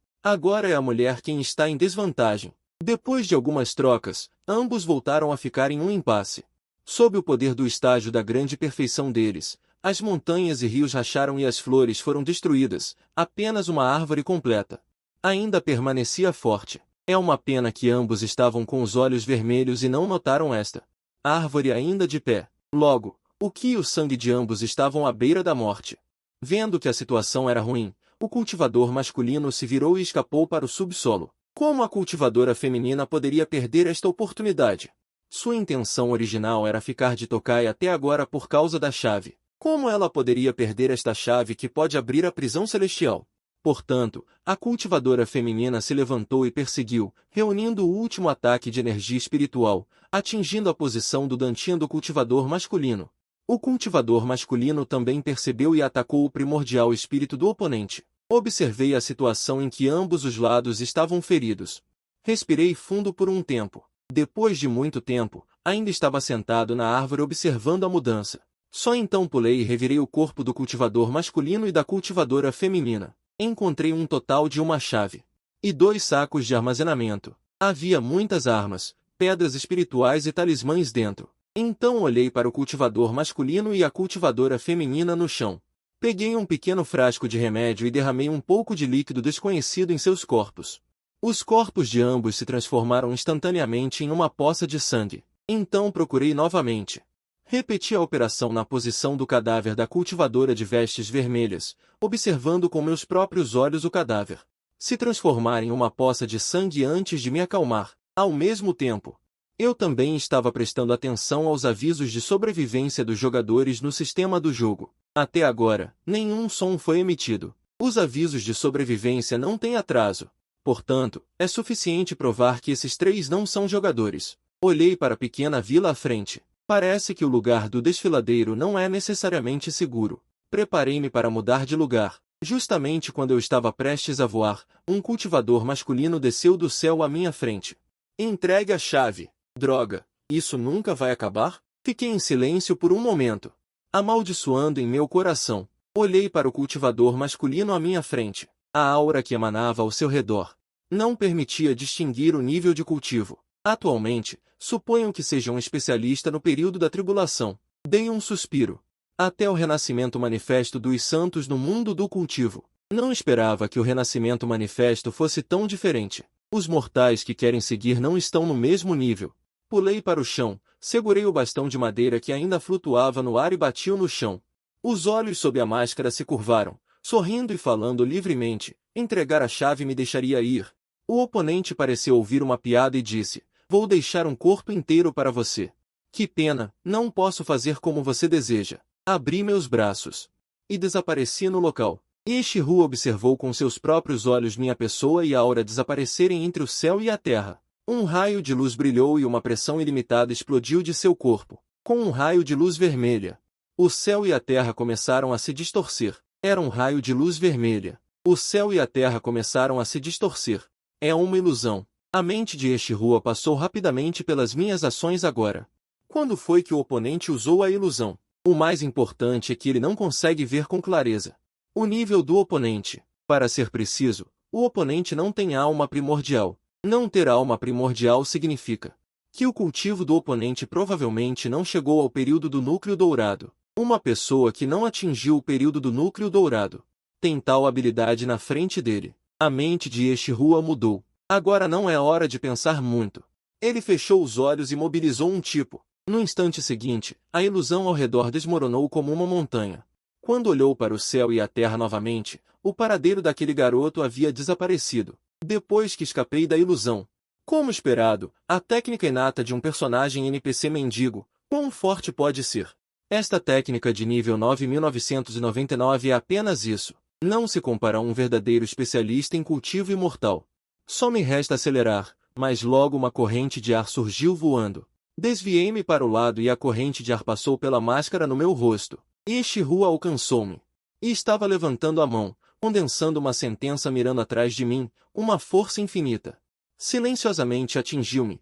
A: é a mulher quem está em desvantagem. Depois de algumas trocas, ambos voltaram a ficar em um impasse. Sob o poder do estágio da grande perfeição deles, as montanhas e rios racharam e as flores foram destruídas, apenas uma árvore completa ainda permanecia forte. É uma pena que ambos estavam com os olhos vermelhos e não notaram esta árvore ainda de pé. Logo, o ki e o sangue de ambos estavam à beira da morte. Vendo que a situação era ruim, o cultivador masculino se virou e escapou para o subsolo. Como a cultivadora feminina poderia perder esta oportunidade? Sua intenção original era ficar de tocaia até agora por causa da chave. Como ela poderia perder esta chave que pode abrir a prisão celestial? Portanto, a cultivadora feminina se levantou e perseguiu, reunindo o último ataque de energia espiritual, atingindo a posição do dantian do cultivador masculino. O cultivador masculino também percebeu e atacou o primordial espírito do oponente. Observei a situação em que ambos os lados estavam feridos. Respirei fundo por um tempo. Depois de muito tempo, ainda estava sentado na árvore observando a mudança. Só então pulei e revirei o corpo do cultivador masculino e da cultivadora feminina. Encontrei um total de uma chave e 2 sacos de armazenamento. Havia muitas armas, pedras espirituais e talismãs dentro. Então olhei para o cultivador masculino e a cultivadora feminina no chão. Peguei um pequeno frasco de remédio e derramei um pouco de líquido desconhecido em seus corpos. Os corpos de ambos se transformaram instantaneamente em uma poça de sangue. Então procurei novamente. Repeti a operação na posição do cadáver da cultivadora de vestes vermelhas, observando com meus próprios olhos o cadáver se transformar em uma poça de sangue antes de me acalmar. Ao mesmo tempo, eu também estava prestando atenção aos avisos de sobrevivência dos jogadores no sistema do jogo. Até agora, nenhum som foi emitido. Os avisos de sobrevivência não têm atraso. Portanto, é suficiente provar que esses 3 não são jogadores. Olhei para a pequena vila à frente. Parece que o lugar do desfiladeiro não é necessariamente seguro. Preparei-me para mudar de lugar. Justamente quando eu estava prestes a voar, um cultivador masculino desceu do céu à minha frente. Entregue a chave. Droga, isso nunca vai acabar? Fiquei em silêncio por um momento, amaldiçoando em meu coração. Olhei para o cultivador masculino à minha frente. A aura que emanava ao seu redor não permitia distinguir o nível de cultivo. Atualmente, suponho que seja um especialista no período da tribulação. Dei um suspiro. Até o renascimento manifesto dos santos no mundo do cultivo. Não esperava que o renascimento manifesto fosse tão diferente. Os mortais que querem seguir não estão no mesmo nível. Pulei para o chão, segurei o bastão de madeira que ainda flutuava no ar e bati-o no chão. Os olhos sob a máscara se curvaram, sorrindo e falando livremente. Entregar a chave me deixaria ir. O oponente pareceu ouvir uma piada e disse: vou deixar um corpo inteiro para você. Que pena, não posso fazer como você deseja. Abri meus braços e desapareci no local. Eshiru observou com seus próprios olhos minha pessoa e a aura desaparecerem entre o céu e a terra. Um raio de luz brilhou e uma pressão ilimitada explodiu de seu corpo, com um raio de luz vermelha. O céu e a terra começaram a se distorcer. Era um raio de luz vermelha. O céu e a terra começaram a se distorcer. É uma ilusão. A mente de Eshiru passou rapidamente pelas minhas ações agora. Quando foi que o oponente usou a ilusão? O mais importante é que ele não consegue ver com clareza o nível do oponente. Para ser preciso, o oponente não tem alma primordial. Não ter alma primordial significa que o cultivo do oponente provavelmente não chegou ao período do núcleo dourado. Uma pessoa que não atingiu o período do núcleo dourado tem tal habilidade na frente dele. A mente de Yeshua mudou. Agora não é hora de pensar muito. Ele fechou os olhos e mobilizou um tipo. No instante seguinte, a ilusão ao redor desmoronou como uma montanha. Quando olhou para o céu e a terra novamente, o paradeiro daquele garoto havia desaparecido. Depois que escapei da ilusão. Como esperado, a técnica inata de um personagem NPC mendigo, quão forte pode ser? Esta técnica de nível 9999 é apenas isso. Não se compara a um verdadeiro especialista em cultivo imortal. Só me resta acelerar, mas logo uma corrente de ar surgiu voando. Desviei-me para o lado e a corrente de ar passou pela máscara no meu rosto. Yeshua alcançou-me. E estava levantando a mão, condensando uma sentença mirando atrás de mim, uma força infinita. Silenciosamente atingiu-me,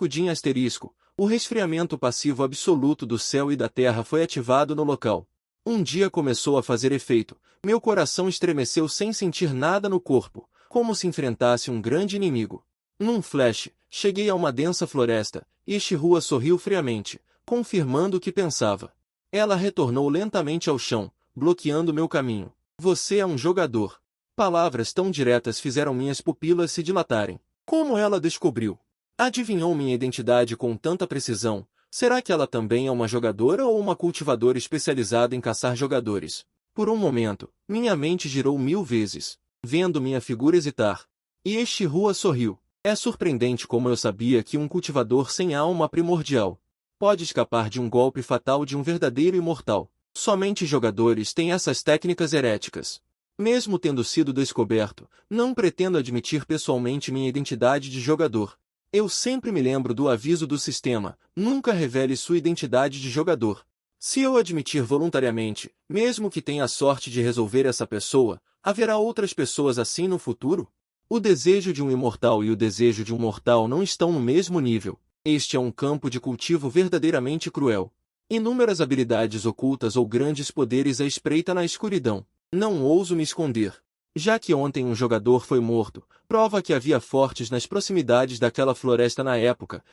A: *din***, o resfriamento passivo absoluto do céu e da terra foi ativado no local. Um dia começou a fazer efeito, meu coração estremeceu sem sentir nada no corpo, como se enfrentasse um grande inimigo. Num flash, cheguei a uma densa floresta, e Yeshua sorriu friamente, confirmando o que pensava. Ela retornou lentamente ao chão, bloqueando meu caminho. Você é um jogador. Palavras tão diretas fizeram minhas pupilas se dilatarem. Como ela descobriu? Adivinhou minha identidade com tanta precisão? Será que ela também é uma jogadora ou uma cultivadora especializada em caçar jogadores? Por um momento, minha mente girou 1000 vezes, vendo minha figura hesitar. E Yeshua sorriu. É surpreendente como eu sabia que um cultivador sem alma primordial pode escapar de um golpe fatal de um verdadeiro imortal. Somente jogadores têm essas técnicas heréticas. Mesmo tendo sido descoberto, não pretendo admitir pessoalmente minha identidade de jogador. Eu sempre me lembro do aviso do sistema, nunca revele sua identidade de jogador. Se eu admitir voluntariamente, mesmo que tenha a sorte de resolver essa pessoa, haverá outras pessoas assim no futuro? O desejo de um imortal e o desejo de um mortal não estão no mesmo nível. Este é um campo de cultivo verdadeiramente cruel. Inúmeras habilidades ocultas ou grandes poderes à espreita na escuridão. Não ouso me esconder. Já que ontem um jogador foi morto, prova que havia fortes nas proximidades daquela floresta na época,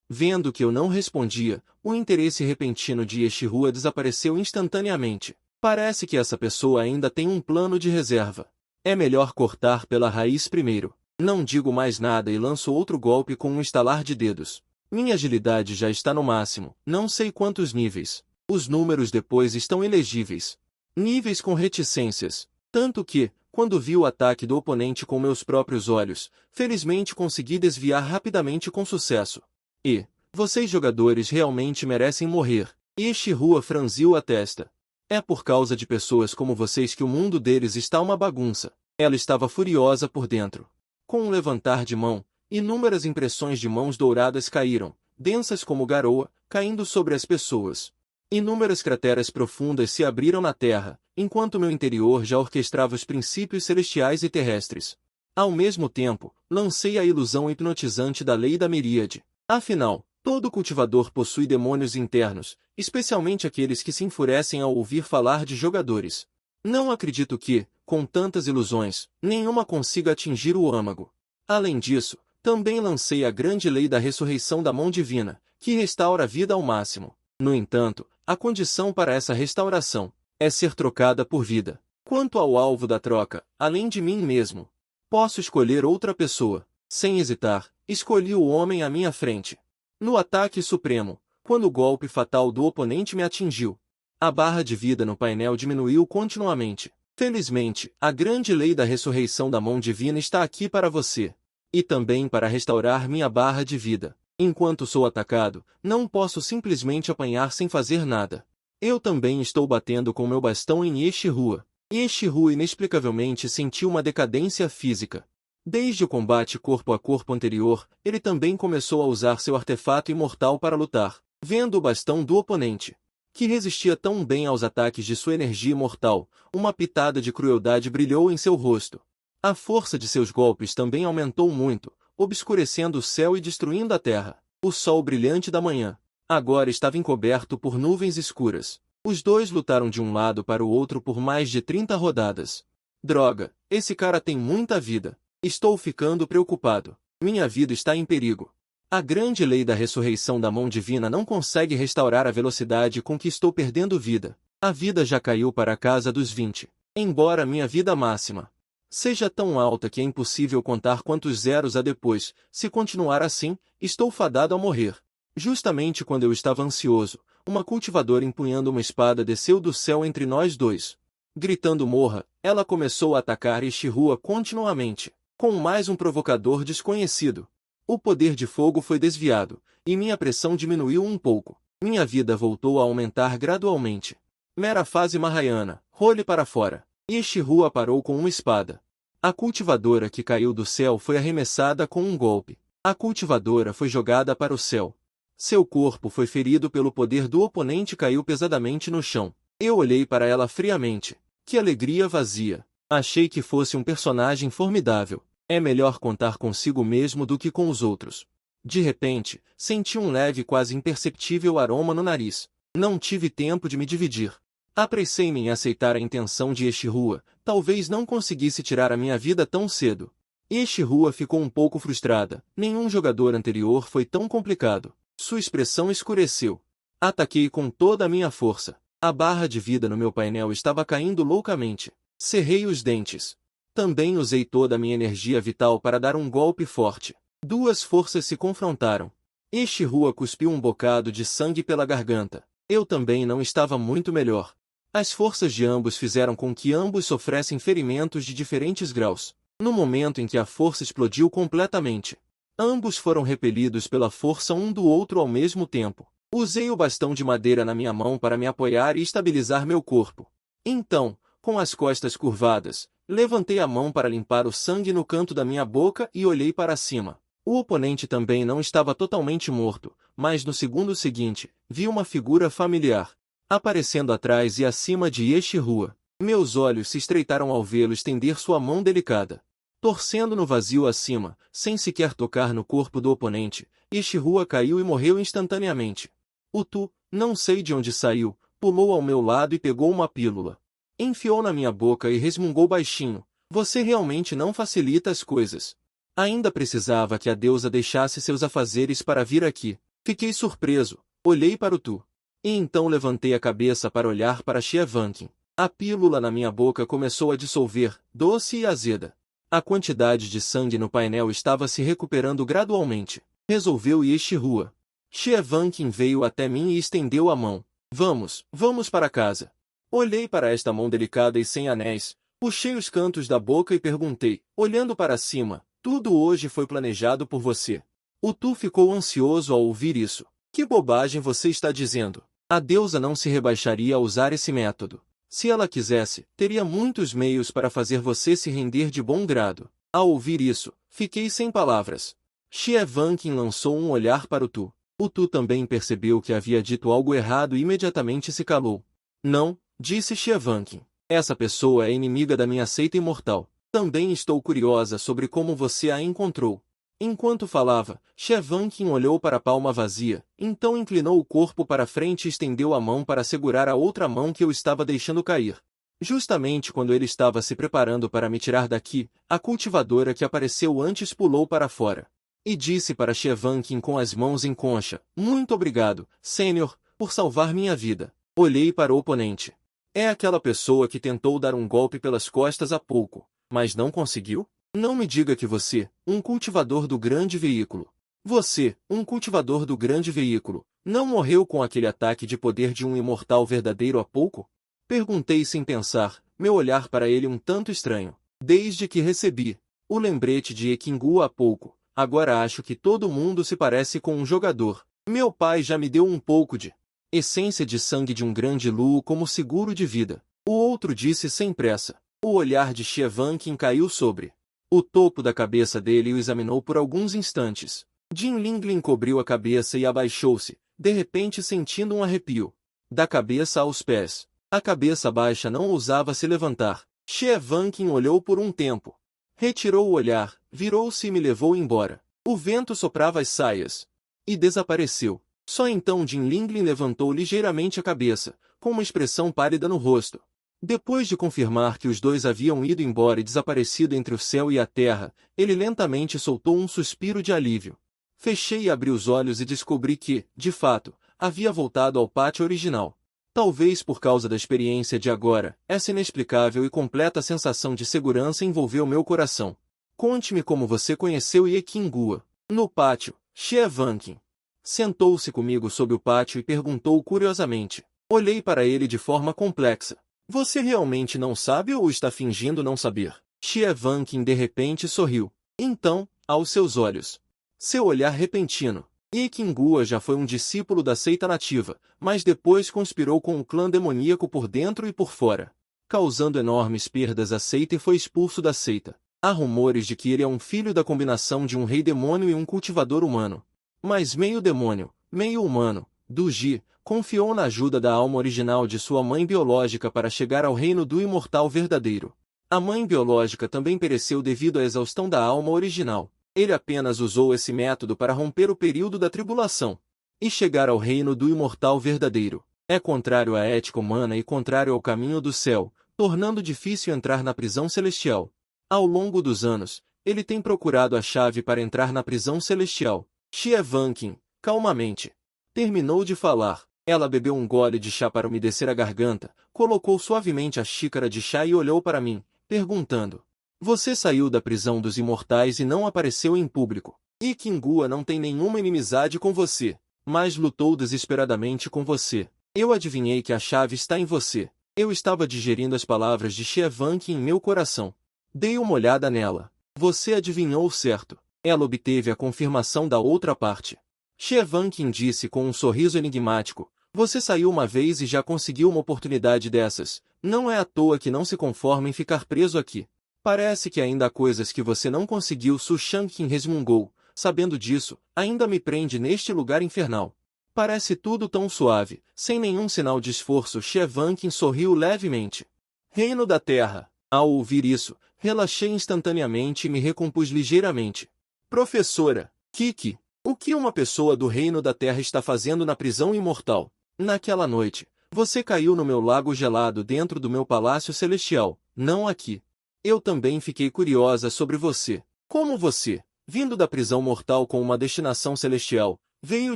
A: Vendo que eu não respondia, o interesse repentino de Yeshua desapareceu instantaneamente. Parece que essa pessoa ainda tem um plano de reserva. É melhor cortar pela raiz primeiro. Não digo mais nada e lanço outro golpe com um estalar de dedos. Minha agilidade já está no máximo, não sei quantos níveis. Os números depois estão ilegíveis. Níveis com reticências. Tanto que, quando vi o ataque do oponente com meus próprios olhos, felizmente consegui desviar rapidamente com sucesso. E, vocês jogadores realmente merecem morrer. Yeshua franziu a testa. É por causa de pessoas como vocês que o mundo deles está uma bagunça. Ela estava furiosa por dentro. Com um levantar de mão, inúmeras impressões de mãos douradas caíram, densas como garoa, caindo sobre as pessoas. Inúmeras crateras profundas se abriram na terra, enquanto meu interior já orquestrava os princípios celestiais e terrestres. Ao mesmo tempo, lancei a ilusão hipnotizante da lei da miríade. Afinal, todo cultivador possui demônios internos, especialmente aqueles que se enfurecem ao ouvir falar de jogadores. Não acredito que, com tantas ilusões, nenhuma consiga atingir o âmago. Além disso, também lancei a grande lei da ressurreição da mão divina, que restaura a vida ao máximo. No entanto, a condição para essa restauração é ser trocada por vida. Quanto ao alvo da troca, além de mim mesmo, posso escolher outra pessoa. Sem hesitar, escolhi o homem à minha frente. No ataque supremo, quando o golpe fatal do oponente me atingiu, a barra de vida no painel diminuiu continuamente. Felizmente, a grande lei da ressurreição da mão divina está aqui para você. E também para restaurar minha barra de vida. Enquanto sou atacado, não posso simplesmente apanhar sem fazer nada. Eu também estou batendo com meu bastão em Yeshua. Yeshua inexplicavelmente sentiu uma decadência física. Desde o combate corpo a corpo anterior, ele também começou a usar seu artefato imortal para lutar. Vendo o bastão do oponente, que resistia tão bem aos ataques de sua energia imortal, uma pitada de crueldade brilhou em seu rosto. A força de seus golpes também aumentou muito, obscurecendo o céu e destruindo a terra. O sol brilhante da manhã agora estava encoberto por nuvens escuras. Os dois lutaram de um lado para o outro por mais de 30 rodadas. Droga, esse cara tem muita vida. Estou ficando preocupado. Minha vida está em perigo. A grande lei da ressurreição da mão divina não consegue restaurar a velocidade com que estou perdendo vida. A vida já caiu para a casa dos 20. Embora minha vida máxima seja tão alta que é impossível contar quantos zeros há depois, se continuar assim, estou fadado a morrer. Justamente quando eu estava ansioso, uma cultivadora empunhando uma espada desceu do céu entre nós dois. Gritando morra, ela começou a atacar Yeshua continuamente, com mais um provocador desconhecido. O poder de fogo foi desviado, e minha pressão diminuiu um pouco. Minha vida voltou a aumentar gradualmente. Mera fase Mahayana, role para fora. Yeshua parou com uma espada. A cultivadora que caiu do céu foi arremessada com um golpe. A cultivadora foi jogada para o céu. Seu corpo foi ferido pelo poder do oponente e caiu pesadamente no chão. Eu olhei para ela friamente. Que alegria vazia. Achei que fosse um personagem formidável. É melhor contar consigo mesmo do que com os outros. De repente, senti um leve, quase imperceptível aroma no nariz. Não tive tempo de me dividir. Apressei-me em aceitar a intenção de Yeshua. Talvez não conseguisse tirar a minha vida tão cedo. Yeshua ficou um pouco frustrada. Nenhum jogador anterior foi tão complicado. Sua expressão escureceu. Ataquei com toda a minha força. A barra de vida no meu painel estava caindo loucamente. Cerrei os dentes. Também usei toda a minha energia vital para dar um golpe forte. Duas forças se confrontaram. Yeshua cuspiu um bocado de sangue pela garganta. Eu também não estava muito melhor. As forças de ambos fizeram com que ambos sofressem ferimentos de diferentes graus. No momento em que a força explodiu completamente, ambos foram repelidos pela força um do outro ao mesmo tempo. Usei o bastão de madeira na minha mão para me apoiar e estabilizar meu corpo. Então, com as costas curvadas, levantei a mão para limpar o sangue no canto da minha boca e olhei para cima. O oponente também não estava totalmente morto, mas no segundo seguinte, vi uma figura familiar aparecendo atrás e acima de Yeshua. Meus olhos se estreitaram ao vê-lo estender sua mão delicada. Torcendo no vazio acima, sem sequer tocar no corpo do oponente, Yeshua caiu e morreu instantaneamente. O Tu, não sei de onde saiu, pulou ao meu lado e pegou uma pílula. Enfiou na minha boca e resmungou baixinho. Você realmente não facilita as coisas. Ainda precisava que a deusa deixasse seus afazeres para vir aqui. Fiquei surpreso, olhei para o Tu. E então levantei a cabeça para olhar para Shevankin. A pílula na minha boca começou a dissolver, doce e azeda. A quantidade de sangue no painel estava se recuperando gradualmente. Resolveu Yeshua. Shevankin veio até mim e estendeu a mão. Vamos para casa. Olhei para esta mão delicada e sem anéis, puxei os cantos da boca e perguntei, olhando para cima, tudo hoje foi planejado por você. O Tu ficou ansioso ao ouvir isso. Que bobagem você está dizendo? A deusa não se rebaixaria a usar esse método. Se ela quisesse, teria muitos meios para fazer você se render de bom grado. Ao ouvir isso, fiquei sem palavras. Shevankin lançou um olhar para o Tu. O Tu também percebeu que havia dito algo errado e imediatamente se calou. Não, disse Shevankin. Essa pessoa é inimiga da minha seita imortal. Também estou curiosa sobre como você a encontrou. Enquanto falava, Shevankin olhou para a palma vazia, então inclinou o corpo para frente e estendeu a mão para segurar a outra mão que eu estava deixando cair. Justamente quando ele estava se preparando para me tirar daqui, a cultivadora que apareceu antes pulou para fora. E disse para Shevankin com as mãos em concha, muito obrigado, Sênior, por salvar minha vida. Olhei para o oponente. É aquela pessoa que tentou dar um golpe pelas costas há pouco, mas não conseguiu? Não me diga que você, um cultivador do grande veículo. Você, um cultivador do grande veículo, não morreu com aquele ataque de poder de um imortal verdadeiro há pouco? Perguntei sem pensar, meu olhar para ele um tanto estranho. Desde que recebi o lembrete de Ekingu há pouco, agora acho que todo mundo se parece com um jogador. Meu pai já me deu um pouco de essência de sangue de um grande Lu como seguro de vida. O outro disse sem pressa. O olhar de Shevankin caiu sobre o topo da cabeça dele e o examinou por alguns instantes. Jin Linglin cobriu a cabeça e abaixou-se, de repente sentindo um arrepio. Da cabeça aos pés. A cabeça baixa não ousava se levantar. Shevankin olhou por um tempo. Retirou o olhar, virou-se e me levou embora. O vento soprava as saias. E desapareceu. Só então Jin Linglin levantou ligeiramente a cabeça, com uma expressão pálida no rosto. Depois de confirmar que os dois haviam ido embora e desaparecido entre o céu e a terra, ele lentamente soltou um suspiro de alívio. Fechei e abri os olhos e descobri que, de fato, havia voltado ao pátio original. Talvez por causa da experiência de agora, essa inexplicável e completa sensação de segurança envolveu meu coração. Conte-me como você conheceu Ye Qingguo. No pátio, Xie Wanqing sentou-se comigo sob o pátio e perguntou curiosamente. Olhei para ele de forma complexa. Você realmente não sabe ou está fingindo não saber? Xie Wanqing de repente sorriu. Então, aos seus olhos. Seu olhar repentino. Ye Qingguo já foi um discípulo da seita nativa, mas depois conspirou com o clã demoníaco por dentro e por fora, causando enormes perdas à seita e foi expulso da seita. Há rumores de que ele é um filho da combinação de um rei demônio e um cultivador humano. Mas meio demônio, meio humano, Du Ji, confiou na ajuda da alma original de sua mãe biológica para chegar ao reino do imortal verdadeiro. A mãe biológica também pereceu devido à exaustão da alma original. Ele apenas usou esse método para romper o período da tribulação e chegar ao reino do imortal verdadeiro. É contrário à ética humana e contrário ao caminho do céu, tornando difícil entrar na prisão celestial. Ao longo dos anos, ele tem procurado a chave para entrar na prisão celestial. Xie Wanqing, calmamente, terminou de falar. Ela bebeu um gole de chá para umedecer a garganta, colocou suavemente a xícara de chá e olhou para mim, perguntando. Você saiu da prisão dos imortais e não apareceu em público. Ye Qingguo não tem nenhuma inimizade com você, mas lutou desesperadamente com você. Eu adivinhei que a chave está em você. Eu estava digerindo as palavras de Xie Wanqing em meu coração. Dei uma olhada nela. Você adivinhou certo. Ela obteve a confirmação da outra parte. Xie Wanqing disse com um sorriso enigmático. Você saiu uma vez e já conseguiu uma oportunidade dessas. Não é à toa que não se conforma em ficar preso aqui. Parece que ainda há coisas que você não conseguiu. Su Shangqing resmungou. Sabendo disso, ainda me prende neste lugar infernal. Parece tudo tão suave, sem nenhum sinal de esforço. Xie Wanqing sorriu levemente. Reino da Terra. Ao ouvir isso, relaxei instantaneamente e me recompus ligeiramente. Professora, Kiki, o que uma pessoa do Reino da Terra está fazendo na prisão imortal? Naquela noite, você caiu no meu lago gelado dentro do meu palácio celestial, não aqui. Eu também fiquei curiosa sobre você. Como você, vindo da prisão mortal com uma destinação celestial, veio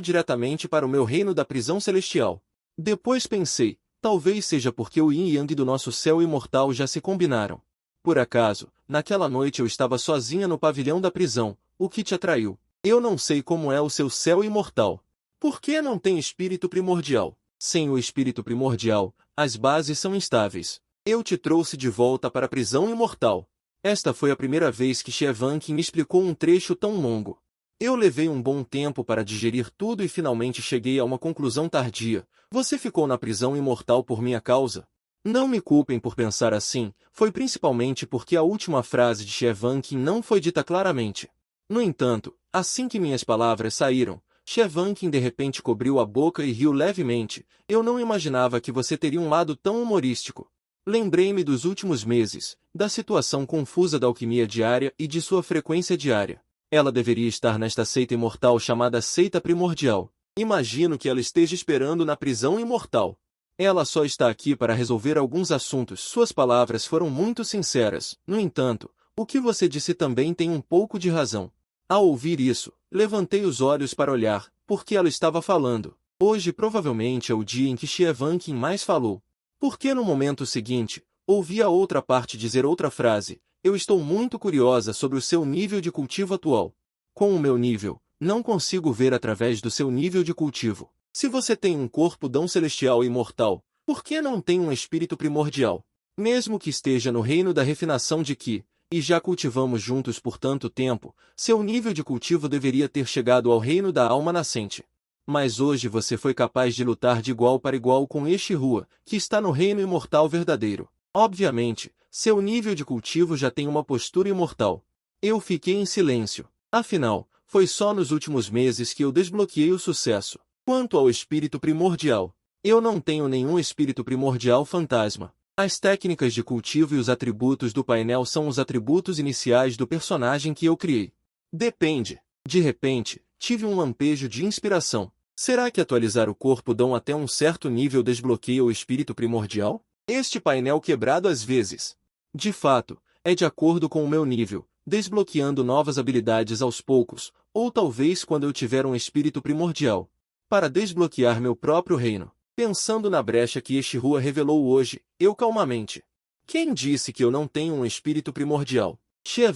A: diretamente para o meu reino da prisão celestial? Depois pensei, talvez seja porque o yin e yang do nosso céu imortal já se combinaram. Por acaso, naquela noite eu estava sozinha no pavilhão da prisão, o que te atraiu? Eu não sei como é o seu céu imortal. Por que não tem espírito primordial? Sem o espírito primordial, as bases são instáveis. Eu te trouxe de volta para a prisão imortal. Esta foi a primeira vez que Xie Wanqing me explicou um trecho tão longo. Eu levei um bom tempo para digerir tudo e finalmente cheguei a uma conclusão tardia. Você ficou na prisão imortal por minha causa? Não me culpem por pensar assim, foi principalmente porque a última frase de Xie Wanqing não foi dita claramente. No entanto, assim que minhas palavras saíram, Xie Wanqing de repente cobriu a boca e riu levemente. Eu não imaginava que você teria um lado tão humorístico. Lembrei-me dos últimos meses, da situação confusa da alquimia diária e de sua frequência diária. Ela deveria estar nesta seita imortal chamada Seita Primordial. Imagino que ela esteja esperando na prisão imortal. Ela só está aqui para resolver alguns assuntos. Suas palavras foram muito sinceras. No entanto, o que você disse também tem um pouco de razão. Ao ouvir isso, levantei os olhos para olhar, porque ela estava falando. Hoje provavelmente é o dia em que Xie Wanqing mais falou. Porque no momento seguinte, ouvi a outra parte dizer outra frase. Eu estou muito curiosa sobre o seu nível de cultivo atual. Com o meu nível, não consigo ver através do seu nível de cultivo. Se você tem um corpo tão celestial e imortal, por que não tem um espírito primordial? Mesmo que esteja no reino da refinação de Qi, e já cultivamos juntos por tanto tempo, seu nível de cultivo deveria ter chegado ao reino da alma nascente. Mas hoje você foi capaz de lutar de igual para igual com este Rua, que está no reino imortal verdadeiro. Obviamente, seu nível de cultivo já tem uma postura imortal. Eu fiquei em silêncio. Afinal, foi só nos últimos meses que eu desbloqueei o sucesso. Quanto ao espírito primordial, eu não tenho nenhum espírito primordial fantasma. As técnicas de cultivo e os atributos do painel são os atributos iniciais do personagem que eu criei. Depende. De repente, tive um lampejo de inspiração. Será que atualizar o corpo dom até um certo nível desbloqueia o espírito primordial? Este painel quebrado às vezes. De fato, é de acordo com o meu nível, desbloqueando novas habilidades aos poucos, ou talvez quando eu tiver um espírito primordial, para desbloquear meu próprio reino. Pensando na brecha que este rua revelou hoje, eu calmamente. Quem disse que eu não tenho um espírito primordial? Xie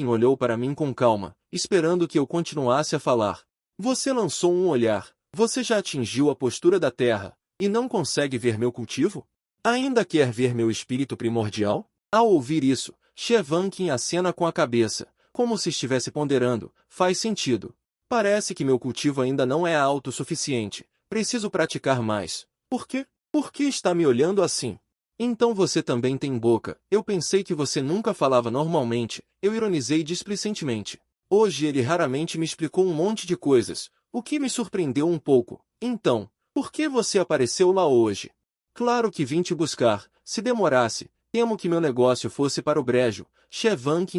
A: olhou para mim com calma, esperando que eu continuasse a falar. Você lançou um olhar. Você já atingiu a postura da terra, e não consegue ver meu cultivo? Ainda quer ver meu espírito primordial? Ao ouvir isso, Xie acena com a cabeça, como se estivesse ponderando. Faz sentido. Parece que meu cultivo ainda não é autossuficiente. Preciso praticar mais. Por quê? Por que está me olhando assim? Então você também tem boca. Eu pensei que você nunca falava normalmente. Eu ironizei displicentemente. Hoje ele raramente me explicou um monte de coisas, o que me surpreendeu um pouco. Então, por que você apareceu lá hoje? Claro que vim te buscar. Se demorasse, temo que meu negócio fosse para o brejo. Xie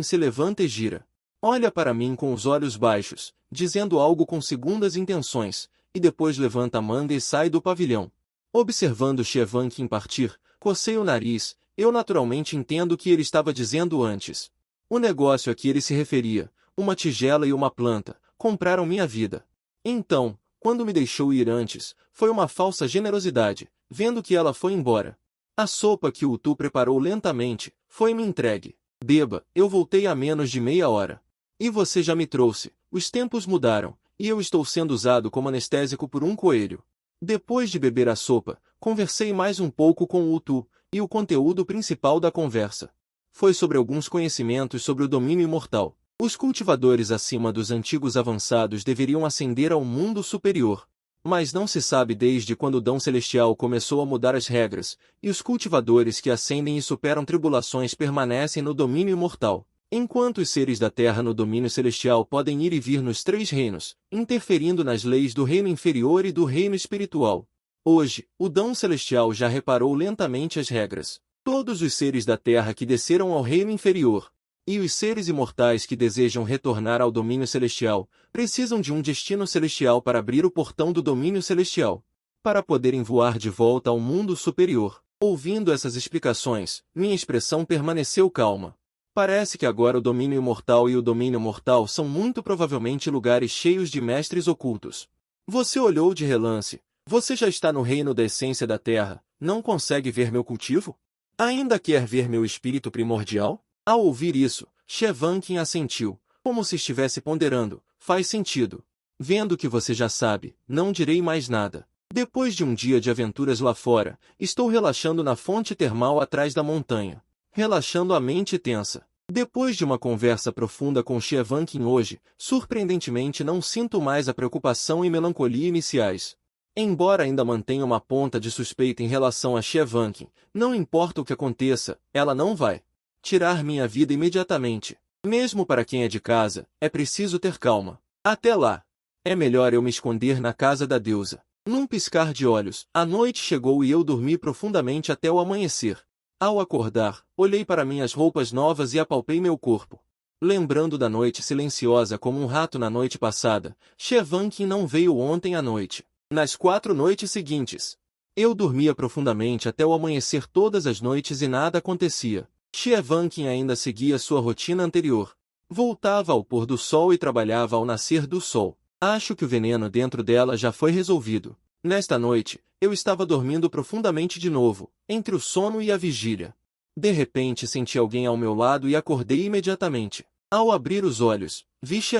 A: se levanta e gira. Olha para mim com os olhos baixos, dizendo algo com segundas intenções, e depois levanta a manga e sai do pavilhão. Observando Xie partir, cocei o nariz. Eu naturalmente entendo o que ele estava dizendo antes. O negócio a que ele se referia, uma tigela e uma planta, compraram minha vida. Então, quando me deixou ir antes, foi uma falsa generosidade, vendo que ela foi embora. A sopa que o Tu preparou lentamente, foi-me entregue. Beba, eu voltei há menos de meia hora. E você já me trouxe. Os tempos mudaram, e eu estou sendo usado como anestésico por um coelho. Depois de beber a sopa, conversei mais um pouco com o Tu, e o conteúdo principal da conversa foi sobre alguns conhecimentos sobre o domínio imortal. Os cultivadores acima dos antigos avançados deveriam ascender ao mundo superior. Mas não se sabe desde quando o Dão Celestial começou a mudar as regras, e os cultivadores que ascendem e superam tribulações permanecem no domínio imortal. Enquanto os seres da Terra no domínio celestial podem ir e vir nos três reinos, interferindo nas leis do reino inferior e do reino espiritual. Hoje, o Dão Celestial já reparou lentamente as regras. Todos os seres da Terra que desceram ao reino inferior, e os seres imortais que desejam retornar ao domínio celestial, precisam de um destino celestial para abrir o portão do domínio celestial, para poderem voar de volta ao mundo superior. Ouvindo essas explicações, minha expressão permaneceu calma. Parece que agora o domínio imortal e o domínio mortal são muito provavelmente lugares cheios de mestres ocultos. Você olhou de relance. Você já está no reino da essência da terra. Não consegue ver meu cultivo? Ainda quer ver meu espírito primordial? Ao ouvir isso, Xie assentiu, como se estivesse ponderando. Faz sentido. Vendo que você já sabe, não direi mais nada. Depois de um dia de aventuras lá fora, estou relaxando na fonte termal atrás da montanha. Relaxando a mente tensa. Depois de uma conversa profunda com Xie hoje, surpreendentemente não sinto mais a preocupação e melancolia iniciais. Embora ainda mantenha uma ponta de suspeita em relação a Xie não importa o que aconteça, ela não vai tirar minha vida imediatamente. Mesmo para quem é de casa, é preciso ter calma. Até lá. É melhor eu me esconder na casa da deusa. Num piscar de olhos, a noite chegou e eu dormi profundamente até o amanhecer. Ao acordar, olhei para minhas roupas novas e apalpei meu corpo. Lembrando da noite silenciosa como um rato na noite passada, Xie não veio ontem à noite. Nas 4 noites seguintes, eu dormia profundamente até o amanhecer todas as noites e nada acontecia. Xie ainda seguia sua rotina anterior. Voltava ao pôr do sol e trabalhava ao nascer do sol. Acho que o veneno dentro dela já foi resolvido. Nesta noite, eu estava dormindo profundamente de novo, entre o sono e a vigília. De repente senti alguém ao meu lado e acordei imediatamente. Ao abrir os olhos, vi Xie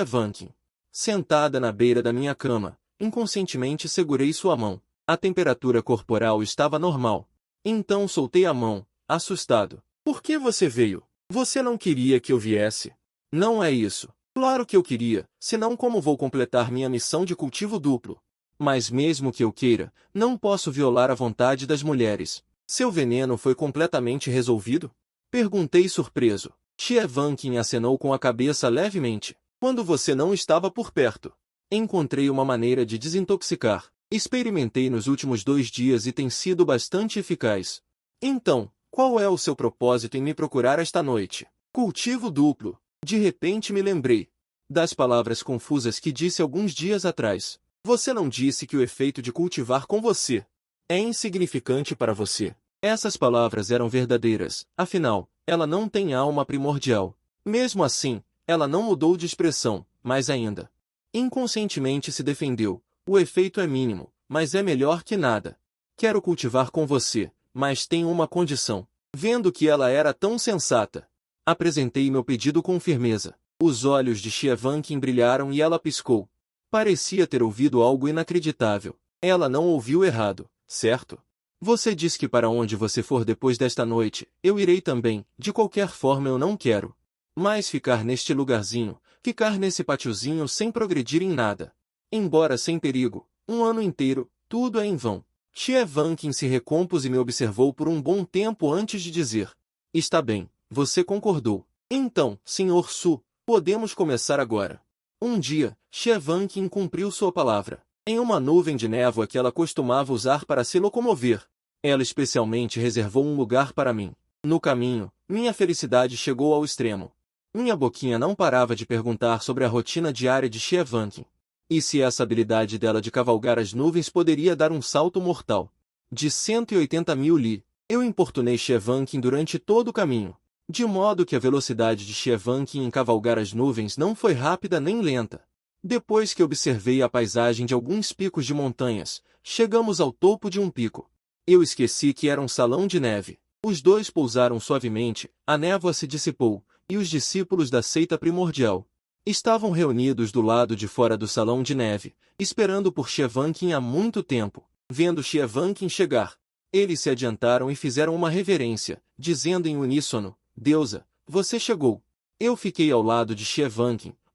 A: sentada na beira da minha cama. Inconscientemente segurei sua mão. A temperatura corporal estava normal. Então soltei a mão, assustado. Por que você veio? Você não queria que eu viesse? Não é isso. Claro que eu queria, senão como vou completar minha missão de cultivo duplo? Mas mesmo que eu queira, não posso violar a vontade das mulheres. Seu veneno foi completamente resolvido? Perguntei surpreso. Xie acenou com a cabeça levemente. Quando você não estava por perto. Encontrei uma maneira de desintoxicar. Experimentei nos últimos 2 dias e tem sido bastante eficaz. Então, qual é o seu propósito em me procurar esta noite? Cultivo duplo. De repente me lembrei das palavras confusas que disse alguns dias atrás. Você não disse que o efeito de cultivar com você é insignificante para você. Essas palavras eram verdadeiras, afinal, ela não tem alma primordial. Mesmo assim, ela não mudou de expressão, mais ainda. Inconscientemente se defendeu. O efeito é mínimo, mas é melhor que nada. Quero cultivar com você, mas tenho uma condição. Vendo que ela era tão sensata, apresentei meu pedido com firmeza. Os olhos de Xie brilharam e ela piscou. Parecia ter ouvido algo inacreditável. Ela não ouviu errado, certo? Você diz que para onde você for depois desta noite, eu irei também. De qualquer forma eu não quero mais ficar neste lugarzinho, ficar nesse patiozinho sem progredir em nada. Embora sem perigo, um ano inteiro, tudo é em vão. Xie se recompôs e me observou por um bom tempo antes de dizer: está bem, você concordou. Então, Sr. Su, podemos começar agora. Um dia, Xie cumpriu sua palavra. Em uma nuvem de névoa que ela costumava usar para se locomover, ela especialmente reservou um lugar para mim. No caminho, minha felicidade chegou ao extremo. Minha boquinha não parava de perguntar sobre a rotina diária de Xie e se essa habilidade dela de cavalgar as nuvens poderia dar um salto mortal. De 180.000 li, eu importunei Xie durante todo o caminho, de modo que a velocidade de Xie em cavalgar as nuvens não foi rápida nem lenta. Depois que observei a paisagem de alguns picos de montanhas, chegamos ao topo de um pico. Eu esqueci que era um salão de neve. Os dois pousaram suavemente, a névoa se dissipou, e os discípulos da seita primordial estavam reunidos do lado de fora do salão de neve, esperando por Xie há muito tempo. Vendo Xie chegar, eles se adiantaram e fizeram uma reverência, dizendo em uníssono: Deusa, você chegou. Eu fiquei ao lado de Xie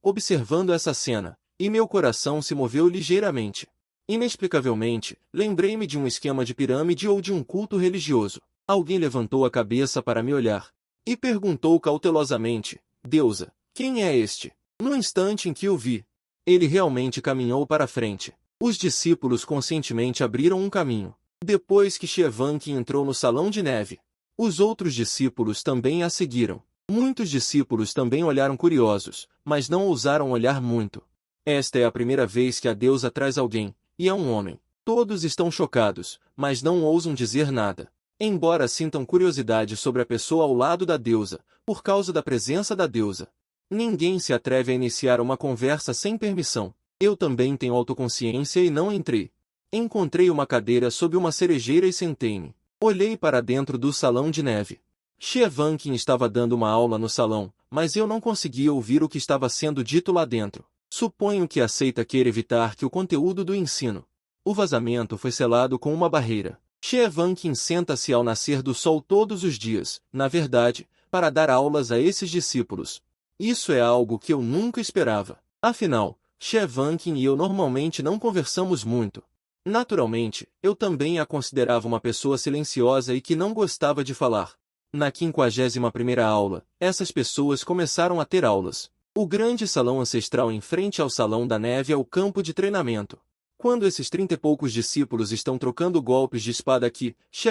A: observando essa cena, e meu coração se moveu ligeiramente. Inexplicavelmente, lembrei-me de um esquema de pirâmide ou de um culto religioso. Alguém levantou a cabeça para me olhar e perguntou cautelosamente: Deusa, quem é este? No instante em que o vi, ele realmente caminhou para a frente. Os discípulos conscientemente abriram um caminho. Depois que Xie entrou no salão de neve, os outros discípulos também a seguiram. Muitos discípulos também olharam curiosos, mas não ousaram olhar muito. Esta é a primeira vez que a deusa traz alguém, e é um homem. Todos estão chocados, mas não ousam dizer nada. Embora sintam curiosidade sobre a pessoa ao lado da deusa, por causa da presença da deusa. Ninguém se atreve a iniciar uma conversa sem permissão. Eu também tenho autoconsciência e não entrei. Encontrei uma cadeira sob uma cerejeira e sentei-me. Olhei para dentro do salão de neve. Xie estava dando uma aula no salão, mas eu não conseguia ouvir o que estava sendo dito lá dentro. Suponho que a seita queira evitar que o conteúdo do ensino. O vazamento foi selado com uma barreira. Xie senta-se ao nascer do sol todos os dias, na verdade, para dar aulas a esses discípulos. Isso é algo que eu nunca esperava. Afinal, Xie e eu normalmente não conversamos muito. Naturalmente, eu também a considerava uma pessoa silenciosa e que não gostava de falar. Na 51ª aula, essas pessoas começaram a ter aulas. O grande salão ancestral em frente ao salão da neve é o campo de treinamento. Quando esses 30 e poucos discípulos estão trocando golpes de espada aqui, Xie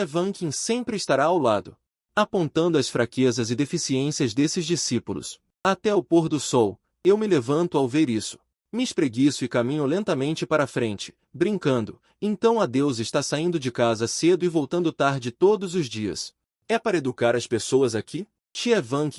A: sempre estará ao lado, apontando as fraquezas e deficiências desses discípulos. Até o pôr do sol, eu me levanto ao ver isso. Me espreguiço e caminho lentamente para a frente, brincando. Então a deusa está saindo de casa cedo e voltando tarde todos os dias. É para educar as pessoas aqui? Xie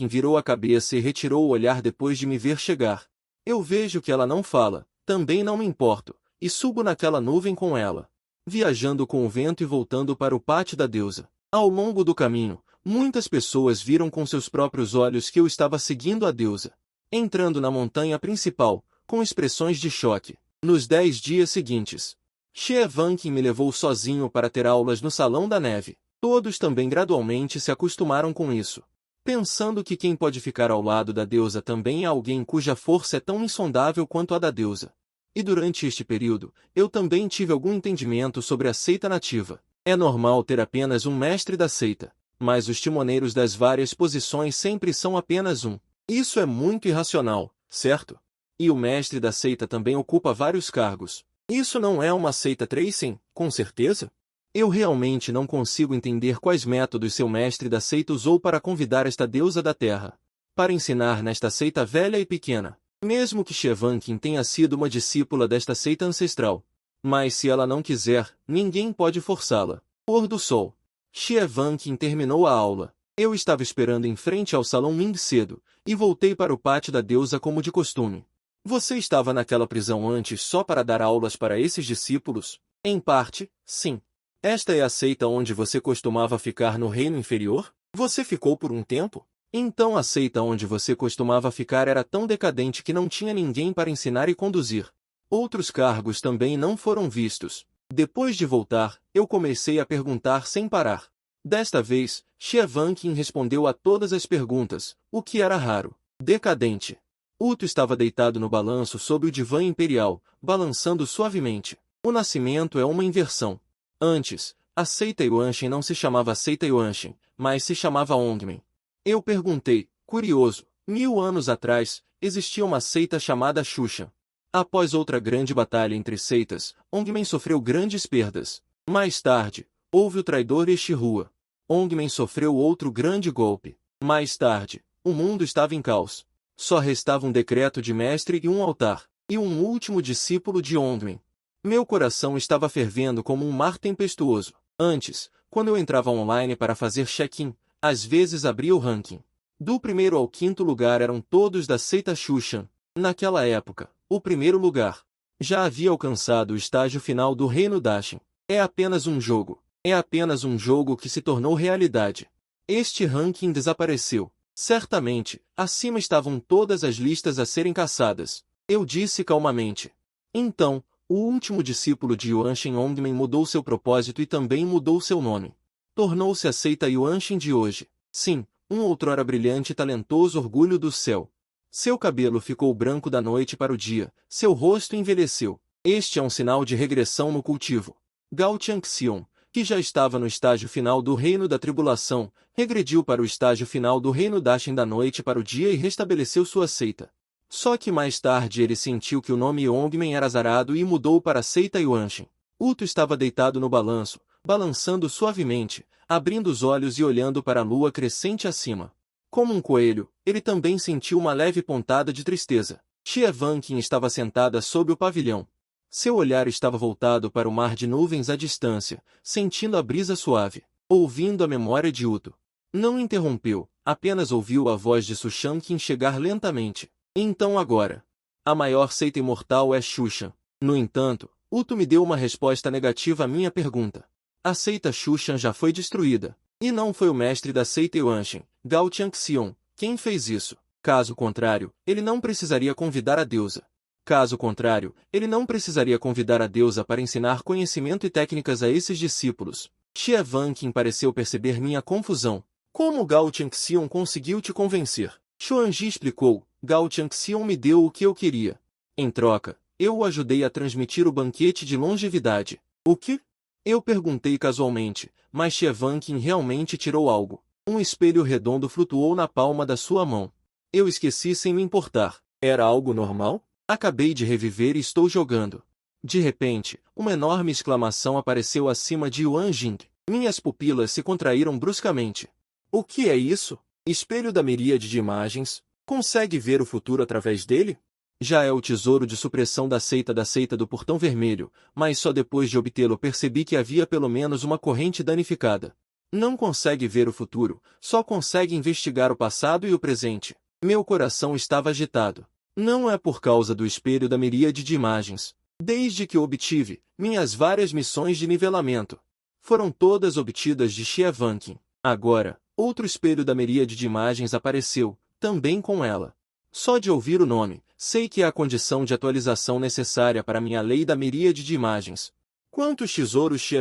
A: virou a cabeça e retirou o olhar depois de me ver chegar. Eu vejo que ela não fala, também não me importo, e subo naquela nuvem com ela, viajando com o vento e voltando para o pátio da deusa. Ao longo do caminho, muitas pessoas viram com seus próprios olhos que eu estava seguindo a deusa, entrando na montanha principal, com expressões de choque. Nos 10 dias seguintes, Xie me levou sozinho para ter aulas no salão da neve. Todos também gradualmente se acostumaram com isso, pensando que quem pode ficar ao lado da deusa também é alguém cuja força é tão insondável quanto a da deusa. E durante este período, eu também tive algum entendimento sobre a seita nativa. É normal ter apenas um mestre da seita, mas os timoneiros das várias posições sempre são apenas um. Isso é muito irracional, certo? E o mestre da seita também ocupa vários cargos. Isso não é uma seita Tracing, com certeza? Eu realmente não consigo entender quais métodos seu mestre da seita usou para convidar esta deusa da terra para ensinar nesta seita velha e pequena. Mesmo que Xie tenha sido uma discípula desta seita ancestral. Mas se ela não quiser, ninguém pode forçá-la. Pôr do sol. Xie terminou a aula. Eu estava esperando em frente ao salão Ming cedo, e voltei para o pátio da deusa como de costume. Você estava naquela prisão antes só para dar aulas para esses discípulos? Em parte, sim. Esta é a seita onde você costumava ficar no reino inferior? Você ficou por um tempo? Então a seita onde você costumava ficar era tão decadente que não tinha ninguém para ensinar e conduzir. Outros cargos também não foram vistos. Depois de voltar, eu comecei a perguntar sem parar. Desta vez, Xie respondeu a todas as perguntas, o que era raro. Decadente. Uto estava deitado no balanço sob o divã imperial, balançando suavemente. O nascimento é uma inversão. Antes, a seita Yuanshin não se chamava seita Yuanshin, mas se chamava Ongmen. Eu perguntei, curioso, 1000 anos atrás, existia uma seita chamada Shushan. Após outra grande batalha entre seitas, Ongmen sofreu grandes perdas. Mais tarde, houve o traidor Eshirua. Ongmen sofreu outro grande golpe. Mais tarde, o mundo estava em caos. Só restava um decreto de mestre e um altar, e um último discípulo de Ongmen. Meu coração estava fervendo como um mar tempestuoso. Antes, quando eu entrava online para fazer check-in, às vezes abria o ranking. Do primeiro ao quinto lugar eram todos da seita Shushan. Naquela época, o primeiro lugar já havia alcançado o estágio final do Reino Dashin. É apenas um jogo. É apenas um jogo que se tornou realidade. Este ranking desapareceu. Certamente, acima estavam todas as listas a serem caçadas. Eu disse calmamente. Então, o último discípulo de Yuanshin Ongmen mudou seu propósito e também mudou seu nome. Tornou-se a seita Yuanshin de hoje. Sim, um outrora brilhante e talentoso orgulho do céu. Seu cabelo ficou branco da noite para o dia, seu rosto envelheceu. Este é um sinal de regressão no cultivo. Gao Changxiong, que já estava no estágio final do reino da tribulação, regrediu para o estágio final do reino Dashin da noite para o dia e restabeleceu sua seita. Só que mais tarde ele sentiu que o nome Ongmen era azarado e mudou para a seita Yuanshin. Uto estava deitado no balanço, balançando suavemente, abrindo os olhos e olhando para a lua crescente acima. Como um coelho, ele também sentiu uma leve pontada de tristeza. Xie estava sentada sob o pavilhão. Seu olhar estava voltado para o mar de nuvens à distância, sentindo a brisa suave, ouvindo a memória de Uto. Não interrompeu, apenas ouviu a voz de Sushankin chegar lentamente. Então agora. A maior seita imortal é Shushan. No entanto, Uto me deu uma resposta negativa à minha pergunta. A seita Shushan já foi destruída. E não foi o mestre da seita Yuanshin, Gao Changxiong, quem fez isso. Caso contrário, ele não precisaria convidar a deusa. Caso contrário, ele não precisaria convidar a deusa para ensinar conhecimento e técnicas a esses discípulos. Xie pareceu perceber minha confusão. Como Gao Changxiong conseguiu te convencer? Xuanji explicou. Gao Changxiong me deu o que eu queria. Em troca, eu o ajudei a transmitir o banquete de longevidade. O que? Eu perguntei casualmente, mas Xie realmente tirou algo. Um espelho redondo flutuou na palma da sua mão. Eu esqueci sem me importar. Era algo normal? Acabei de reviver e estou jogando. De repente, uma enorme exclamação apareceu acima de Yuan Jing. Minhas pupilas se contraíram bruscamente. O que é isso? Espelho da miríade de imagens. Consegue ver o futuro através dele? Já é o tesouro de supressão da seita do Portão Vermelho, mas só depois de obtê-lo percebi que havia pelo menos uma corrente danificada. Não consegue ver o futuro, só consegue investigar o passado e o presente. Meu coração estava agitado. Não é por causa do espelho da miríade de imagens. Desde que o obtive, minhas várias missões de nivelamento foram todas obtidas de Xie. Agora, outro espelho da miríade de imagens apareceu, também com ela. Só de ouvir o nome, sei que é a condição de atualização necessária para minha lei da miríade de imagens. Quantos tesouros Xie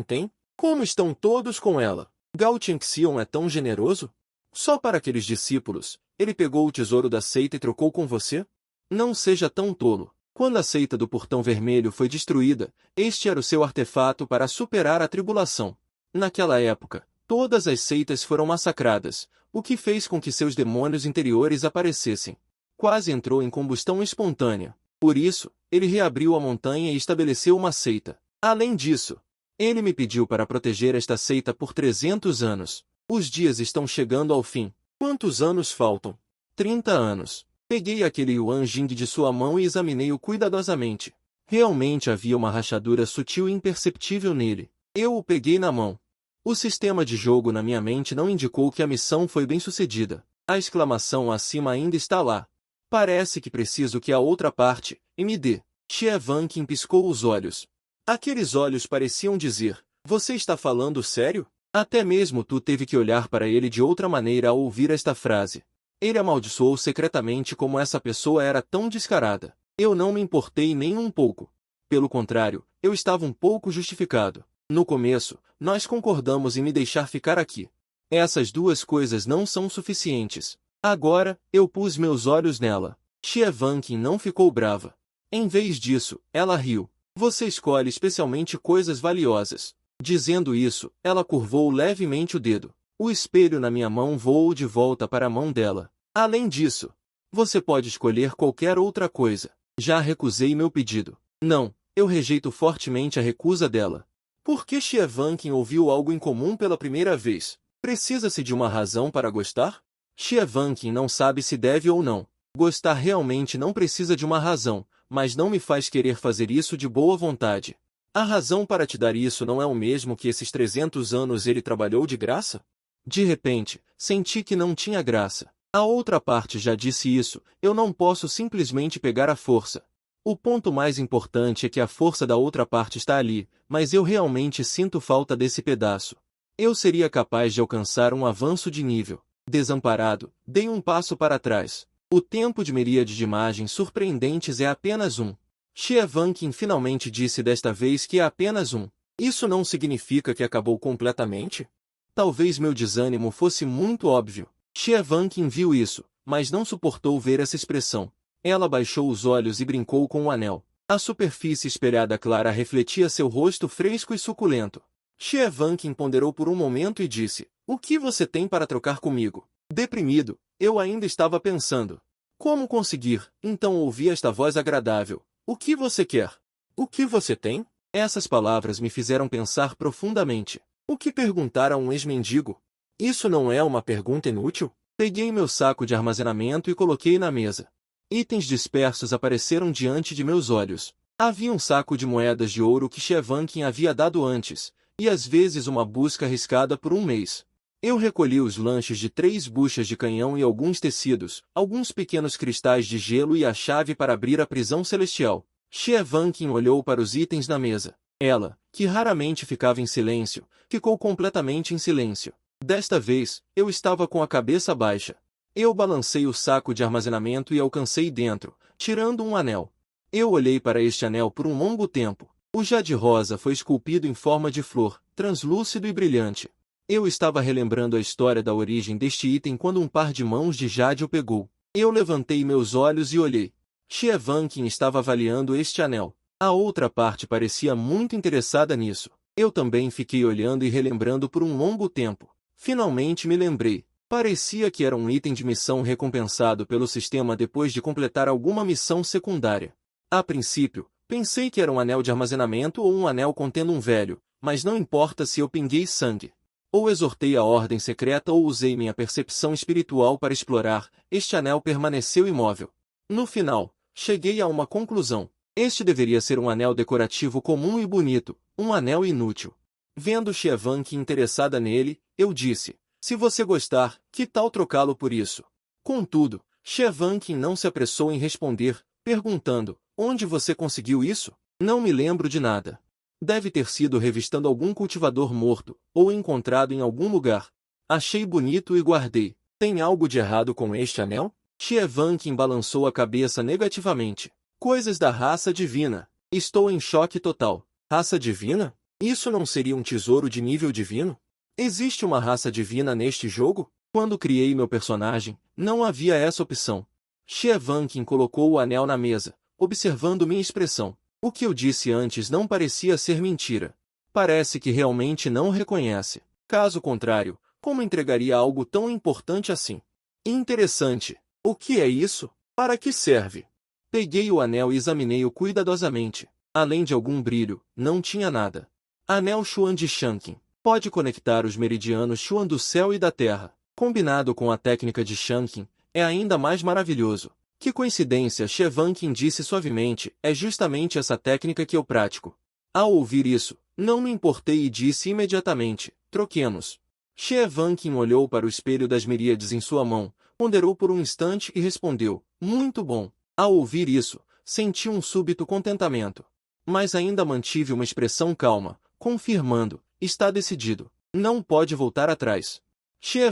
A: tem? Como estão todos com ela? Gao Changxiong é tão generoso? Só para aqueles discípulos, ele pegou o tesouro da seita e trocou com você? Não seja tão tolo. Quando a seita do Portão Vermelho foi destruída, este era o seu artefato para superar a tribulação. Naquela época, todas as seitas foram massacradas, o que fez com que seus demônios interiores aparecessem. Quase entrou em combustão espontânea. Por isso, ele reabriu a montanha e estabeleceu uma seita. Além disso, ele me pediu para proteger esta seita por 300 anos. Os dias estão chegando ao fim. Quantos anos faltam? 30 anos. Peguei aquele Yuan Jing de sua mão e examinei-o cuidadosamente. Realmente havia uma rachadura sutil e imperceptível nele. Eu o peguei na mão. O sistema de jogo na minha mente não indicou que a missão foi bem sucedida. A exclamação acima ainda está lá. Parece que preciso que a outra parte, e me dê. Xie Vanqin piscou os olhos. Aqueles olhos pareciam dizer, você está falando sério? Até mesmo tu teve que olhar para ele de outra maneira ao ouvir esta frase. Ele amaldiçoou secretamente como essa pessoa era tão descarada. Eu não me importei nem um pouco. Pelo contrário, eu estava um pouco justificado. No começo, nós concordamos em me deixar ficar aqui. Essas duas coisas não são suficientes. Agora, eu pus meus olhos nela. Xie Vanqin não ficou brava. Em vez disso, ela riu. Você escolhe especialmente coisas valiosas. Dizendo isso, ela curvou levemente o dedo. O espelho na minha mão voou de volta para a mão dela. Além disso, você pode escolher qualquer outra coisa. Já recusei meu pedido. Não, eu rejeito fortemente a recusa dela. Por que Xie Vanqin ouviu algo incomum pela primeira vez? Precisa-se de uma razão para gostar? Xie Vanqin não sabe se deve ou não. Gostar realmente não precisa de uma razão, mas não me faz querer fazer isso de boa vontade. A razão para te dar isso não é o mesmo que esses 300 anos ele trabalhou de graça? De repente, senti que não tinha graça. A outra parte já disse isso, eu não posso simplesmente pegar a força. O ponto mais importante é que a força da outra parte está ali, mas eu realmente sinto falta desse pedaço. Eu seria capaz de alcançar um avanço de nível. Desamparado, dei um passo para trás. O tempo de miríade de imagens surpreendentes é apenas um. Xie Vanqin finalmente disse desta vez que é apenas um. Isso não significa que acabou completamente? Talvez meu desânimo fosse muito óbvio. Xie Vanqin viu isso, mas não suportou ver essa expressão. Ela baixou os olhos e brincou com o anel. A superfície espelhada clara refletia seu rosto fresco e suculento. Xie Vanqin ponderou por um momento e disse, o que você tem para trocar comigo? Deprimido, eu ainda estava pensando. Como conseguir? Então ouvi esta voz agradável. O que você quer? O que você tem? Essas palavras me fizeram pensar profundamente. O que perguntar a um ex-mendigo? Isso não é uma pergunta inútil? Peguei meu saco de armazenamento e coloquei na mesa. Itens dispersos apareceram diante de meus olhos. Havia um saco de moedas de ouro que Xie Vanqin havia dado antes, e às vezes uma busca arriscada por um mês. Eu recolhi os lanches de 3 buchas de canhão e alguns tecidos, alguns pequenos cristais de gelo e a chave para abrir a prisão celestial. Xie Vanqin olhou para os itens na mesa. Ela, que raramente ficava em silêncio, ficou completamente em silêncio. Desta vez, eu estava com a cabeça baixa. Eu balancei o saco de armazenamento e alcancei dentro, tirando um anel. Eu olhei para este anel por um longo tempo. O jade rosa foi esculpido em forma de flor, translúcido e brilhante. Eu estava relembrando a história da origem deste item quando um par de mãos de jade o pegou. Eu levantei meus olhos e olhei. Xie Vanqin estava avaliando este anel. A outra parte parecia muito interessada nisso. Eu também fiquei olhando e relembrando por um longo tempo. Finalmente me lembrei. Parecia que era um item de missão recompensado pelo sistema depois de completar alguma missão secundária. A princípio, pensei que era um anel de armazenamento ou um anel contendo um velho, mas não importa se eu pinguei sangue. Ou exortei a ordem secreta ou usei minha percepção espiritual para explorar, este anel permaneceu imóvel. No final, cheguei a uma conclusão. Este deveria ser um anel decorativo comum e bonito, um anel inútil. Vendo Xie Vanqin interessada nele, eu disse, se você gostar, que tal trocá-lo por isso? Contudo, Xie Vanqin não se apressou em responder, perguntando, onde você conseguiu isso? Não me lembro de nada. Deve ter sido revistando algum cultivador morto, ou encontrado em algum lugar. Achei bonito e guardei. Tem algo de errado com este anel? Xie Vanqin balançou a cabeça negativamente. Coisas da raça divina. Estou em choque total. Raça divina? Isso não seria um tesouro de nível divino? Existe uma raça divina neste jogo? Quando criei meu personagem, não havia essa opção. Xie Vanqin colocou o anel na mesa, observando minha expressão. O que eu disse antes não parecia ser mentira. Parece que realmente não o reconhece. Caso contrário, como entregaria algo tão importante assim? Interessante. O que é isso? Para que serve? Peguei o anel e examinei-o cuidadosamente. Além de algum brilho, não tinha nada. Anel Xuan de Shanqin. Pode conectar os meridianos Xuan do céu e da terra. Combinado com a técnica de Shanqin, é ainda mais maravilhoso. Que coincidência, Xie Vanqin disse suavemente, é justamente essa técnica que eu pratico. Ao ouvir isso, não me importei e disse imediatamente, troquemos. Xie Vanqin olhou para o espelho das miríades em sua mão, ponderou por um instante e respondeu, Muito bom. Ao ouvir isso, senti um súbito contentamento. Mas ainda mantive uma expressão calma, confirmando, está decidido. Não pode voltar atrás. Xie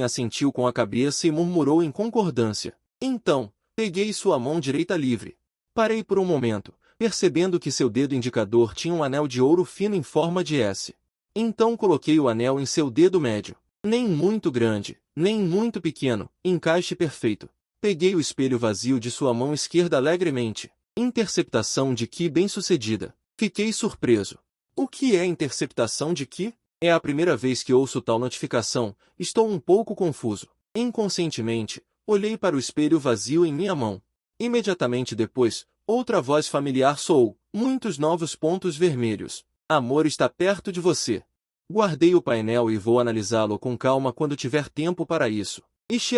A: assentiu com a cabeça e murmurou em concordância. Então, peguei sua mão direita livre. Parei por um momento, percebendo que seu dedo indicador tinha um anel de ouro fino em forma de S. Então coloquei o anel em seu dedo médio. Nem muito grande, nem muito pequeno, encaixe perfeito. Peguei o espelho vazio de sua mão esquerda alegremente. Interceptação de Qi bem-sucedida. Fiquei surpreso. O que é interceptação de Qi? É a primeira vez que ouço tal notificação, estou um pouco confuso. Inconscientemente, olhei para o espelho vazio em minha mão. Imediatamente depois, outra voz familiar soou, muitos novos pontos vermelhos. Amor está perto de você. Guardei o painel e vou analisá-lo com calma quando tiver tempo para isso. E Xie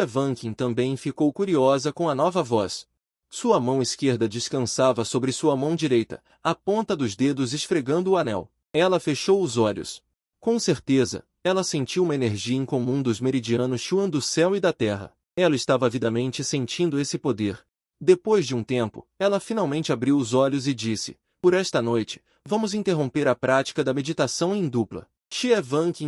A: também ficou curiosa com a nova voz. Sua mão esquerda descansava sobre sua mão direita, a ponta dos dedos esfregando o anel. Ela fechou os olhos. Com certeza, ela sentiu uma energia incomum dos meridianos Xuan do céu e da terra. Ela estava avidamente sentindo esse poder. Depois de um tempo, ela finalmente abriu os olhos e disse, por esta noite, vamos interromper a prática da meditação em dupla. Xie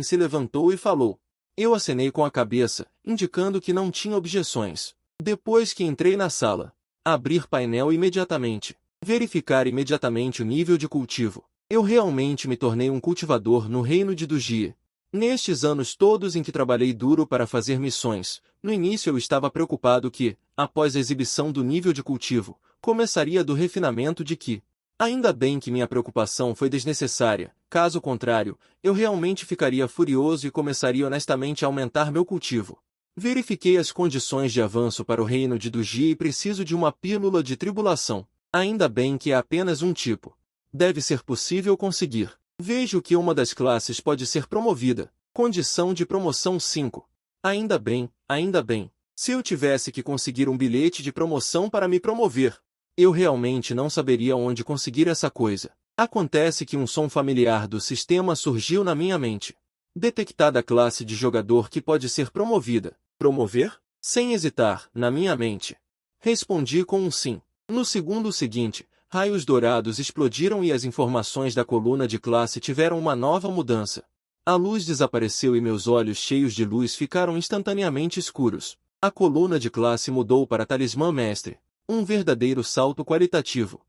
A: se levantou e falou. Eu acenei com a cabeça, indicando que não tinha objeções. Depois que entrei na sala, abrir painel imediatamente. Verificar imediatamente o nível de cultivo. Eu realmente me tornei um cultivador no reino de Dujie. Nestes anos todos em que trabalhei duro para fazer missões, no início eu estava preocupado que, após a exibição do nível de cultivo, começaria do refinamento de Qi. Ainda bem que minha preocupação foi desnecessária, caso contrário, eu realmente ficaria furioso e começaria honestamente a aumentar meu cultivo. Verifiquei as condições de avanço para o reino de Dujie e preciso de uma pílula de tribulação. Ainda bem que é apenas um tipo. Deve ser possível conseguir. Vejo que uma das classes pode ser promovida. Condição de promoção 5. Ainda bem, ainda bem. Se eu tivesse que conseguir um bilhete de promoção para me promover, eu realmente não saberia onde conseguir essa coisa. Acontece que um som familiar do sistema surgiu na minha mente. Detectada a classe de jogador que pode ser promovida. Promover? Sem hesitar, na minha mente. Respondi com um sim. No segundo seguinte, raios dourados explodiram e as informações da coluna de classe tiveram uma nova mudança. A luz desapareceu e meus olhos cheios de luz ficaram instantaneamente escuros. A coluna de classe mudou para Talismã Mestre. Um verdadeiro salto qualitativo.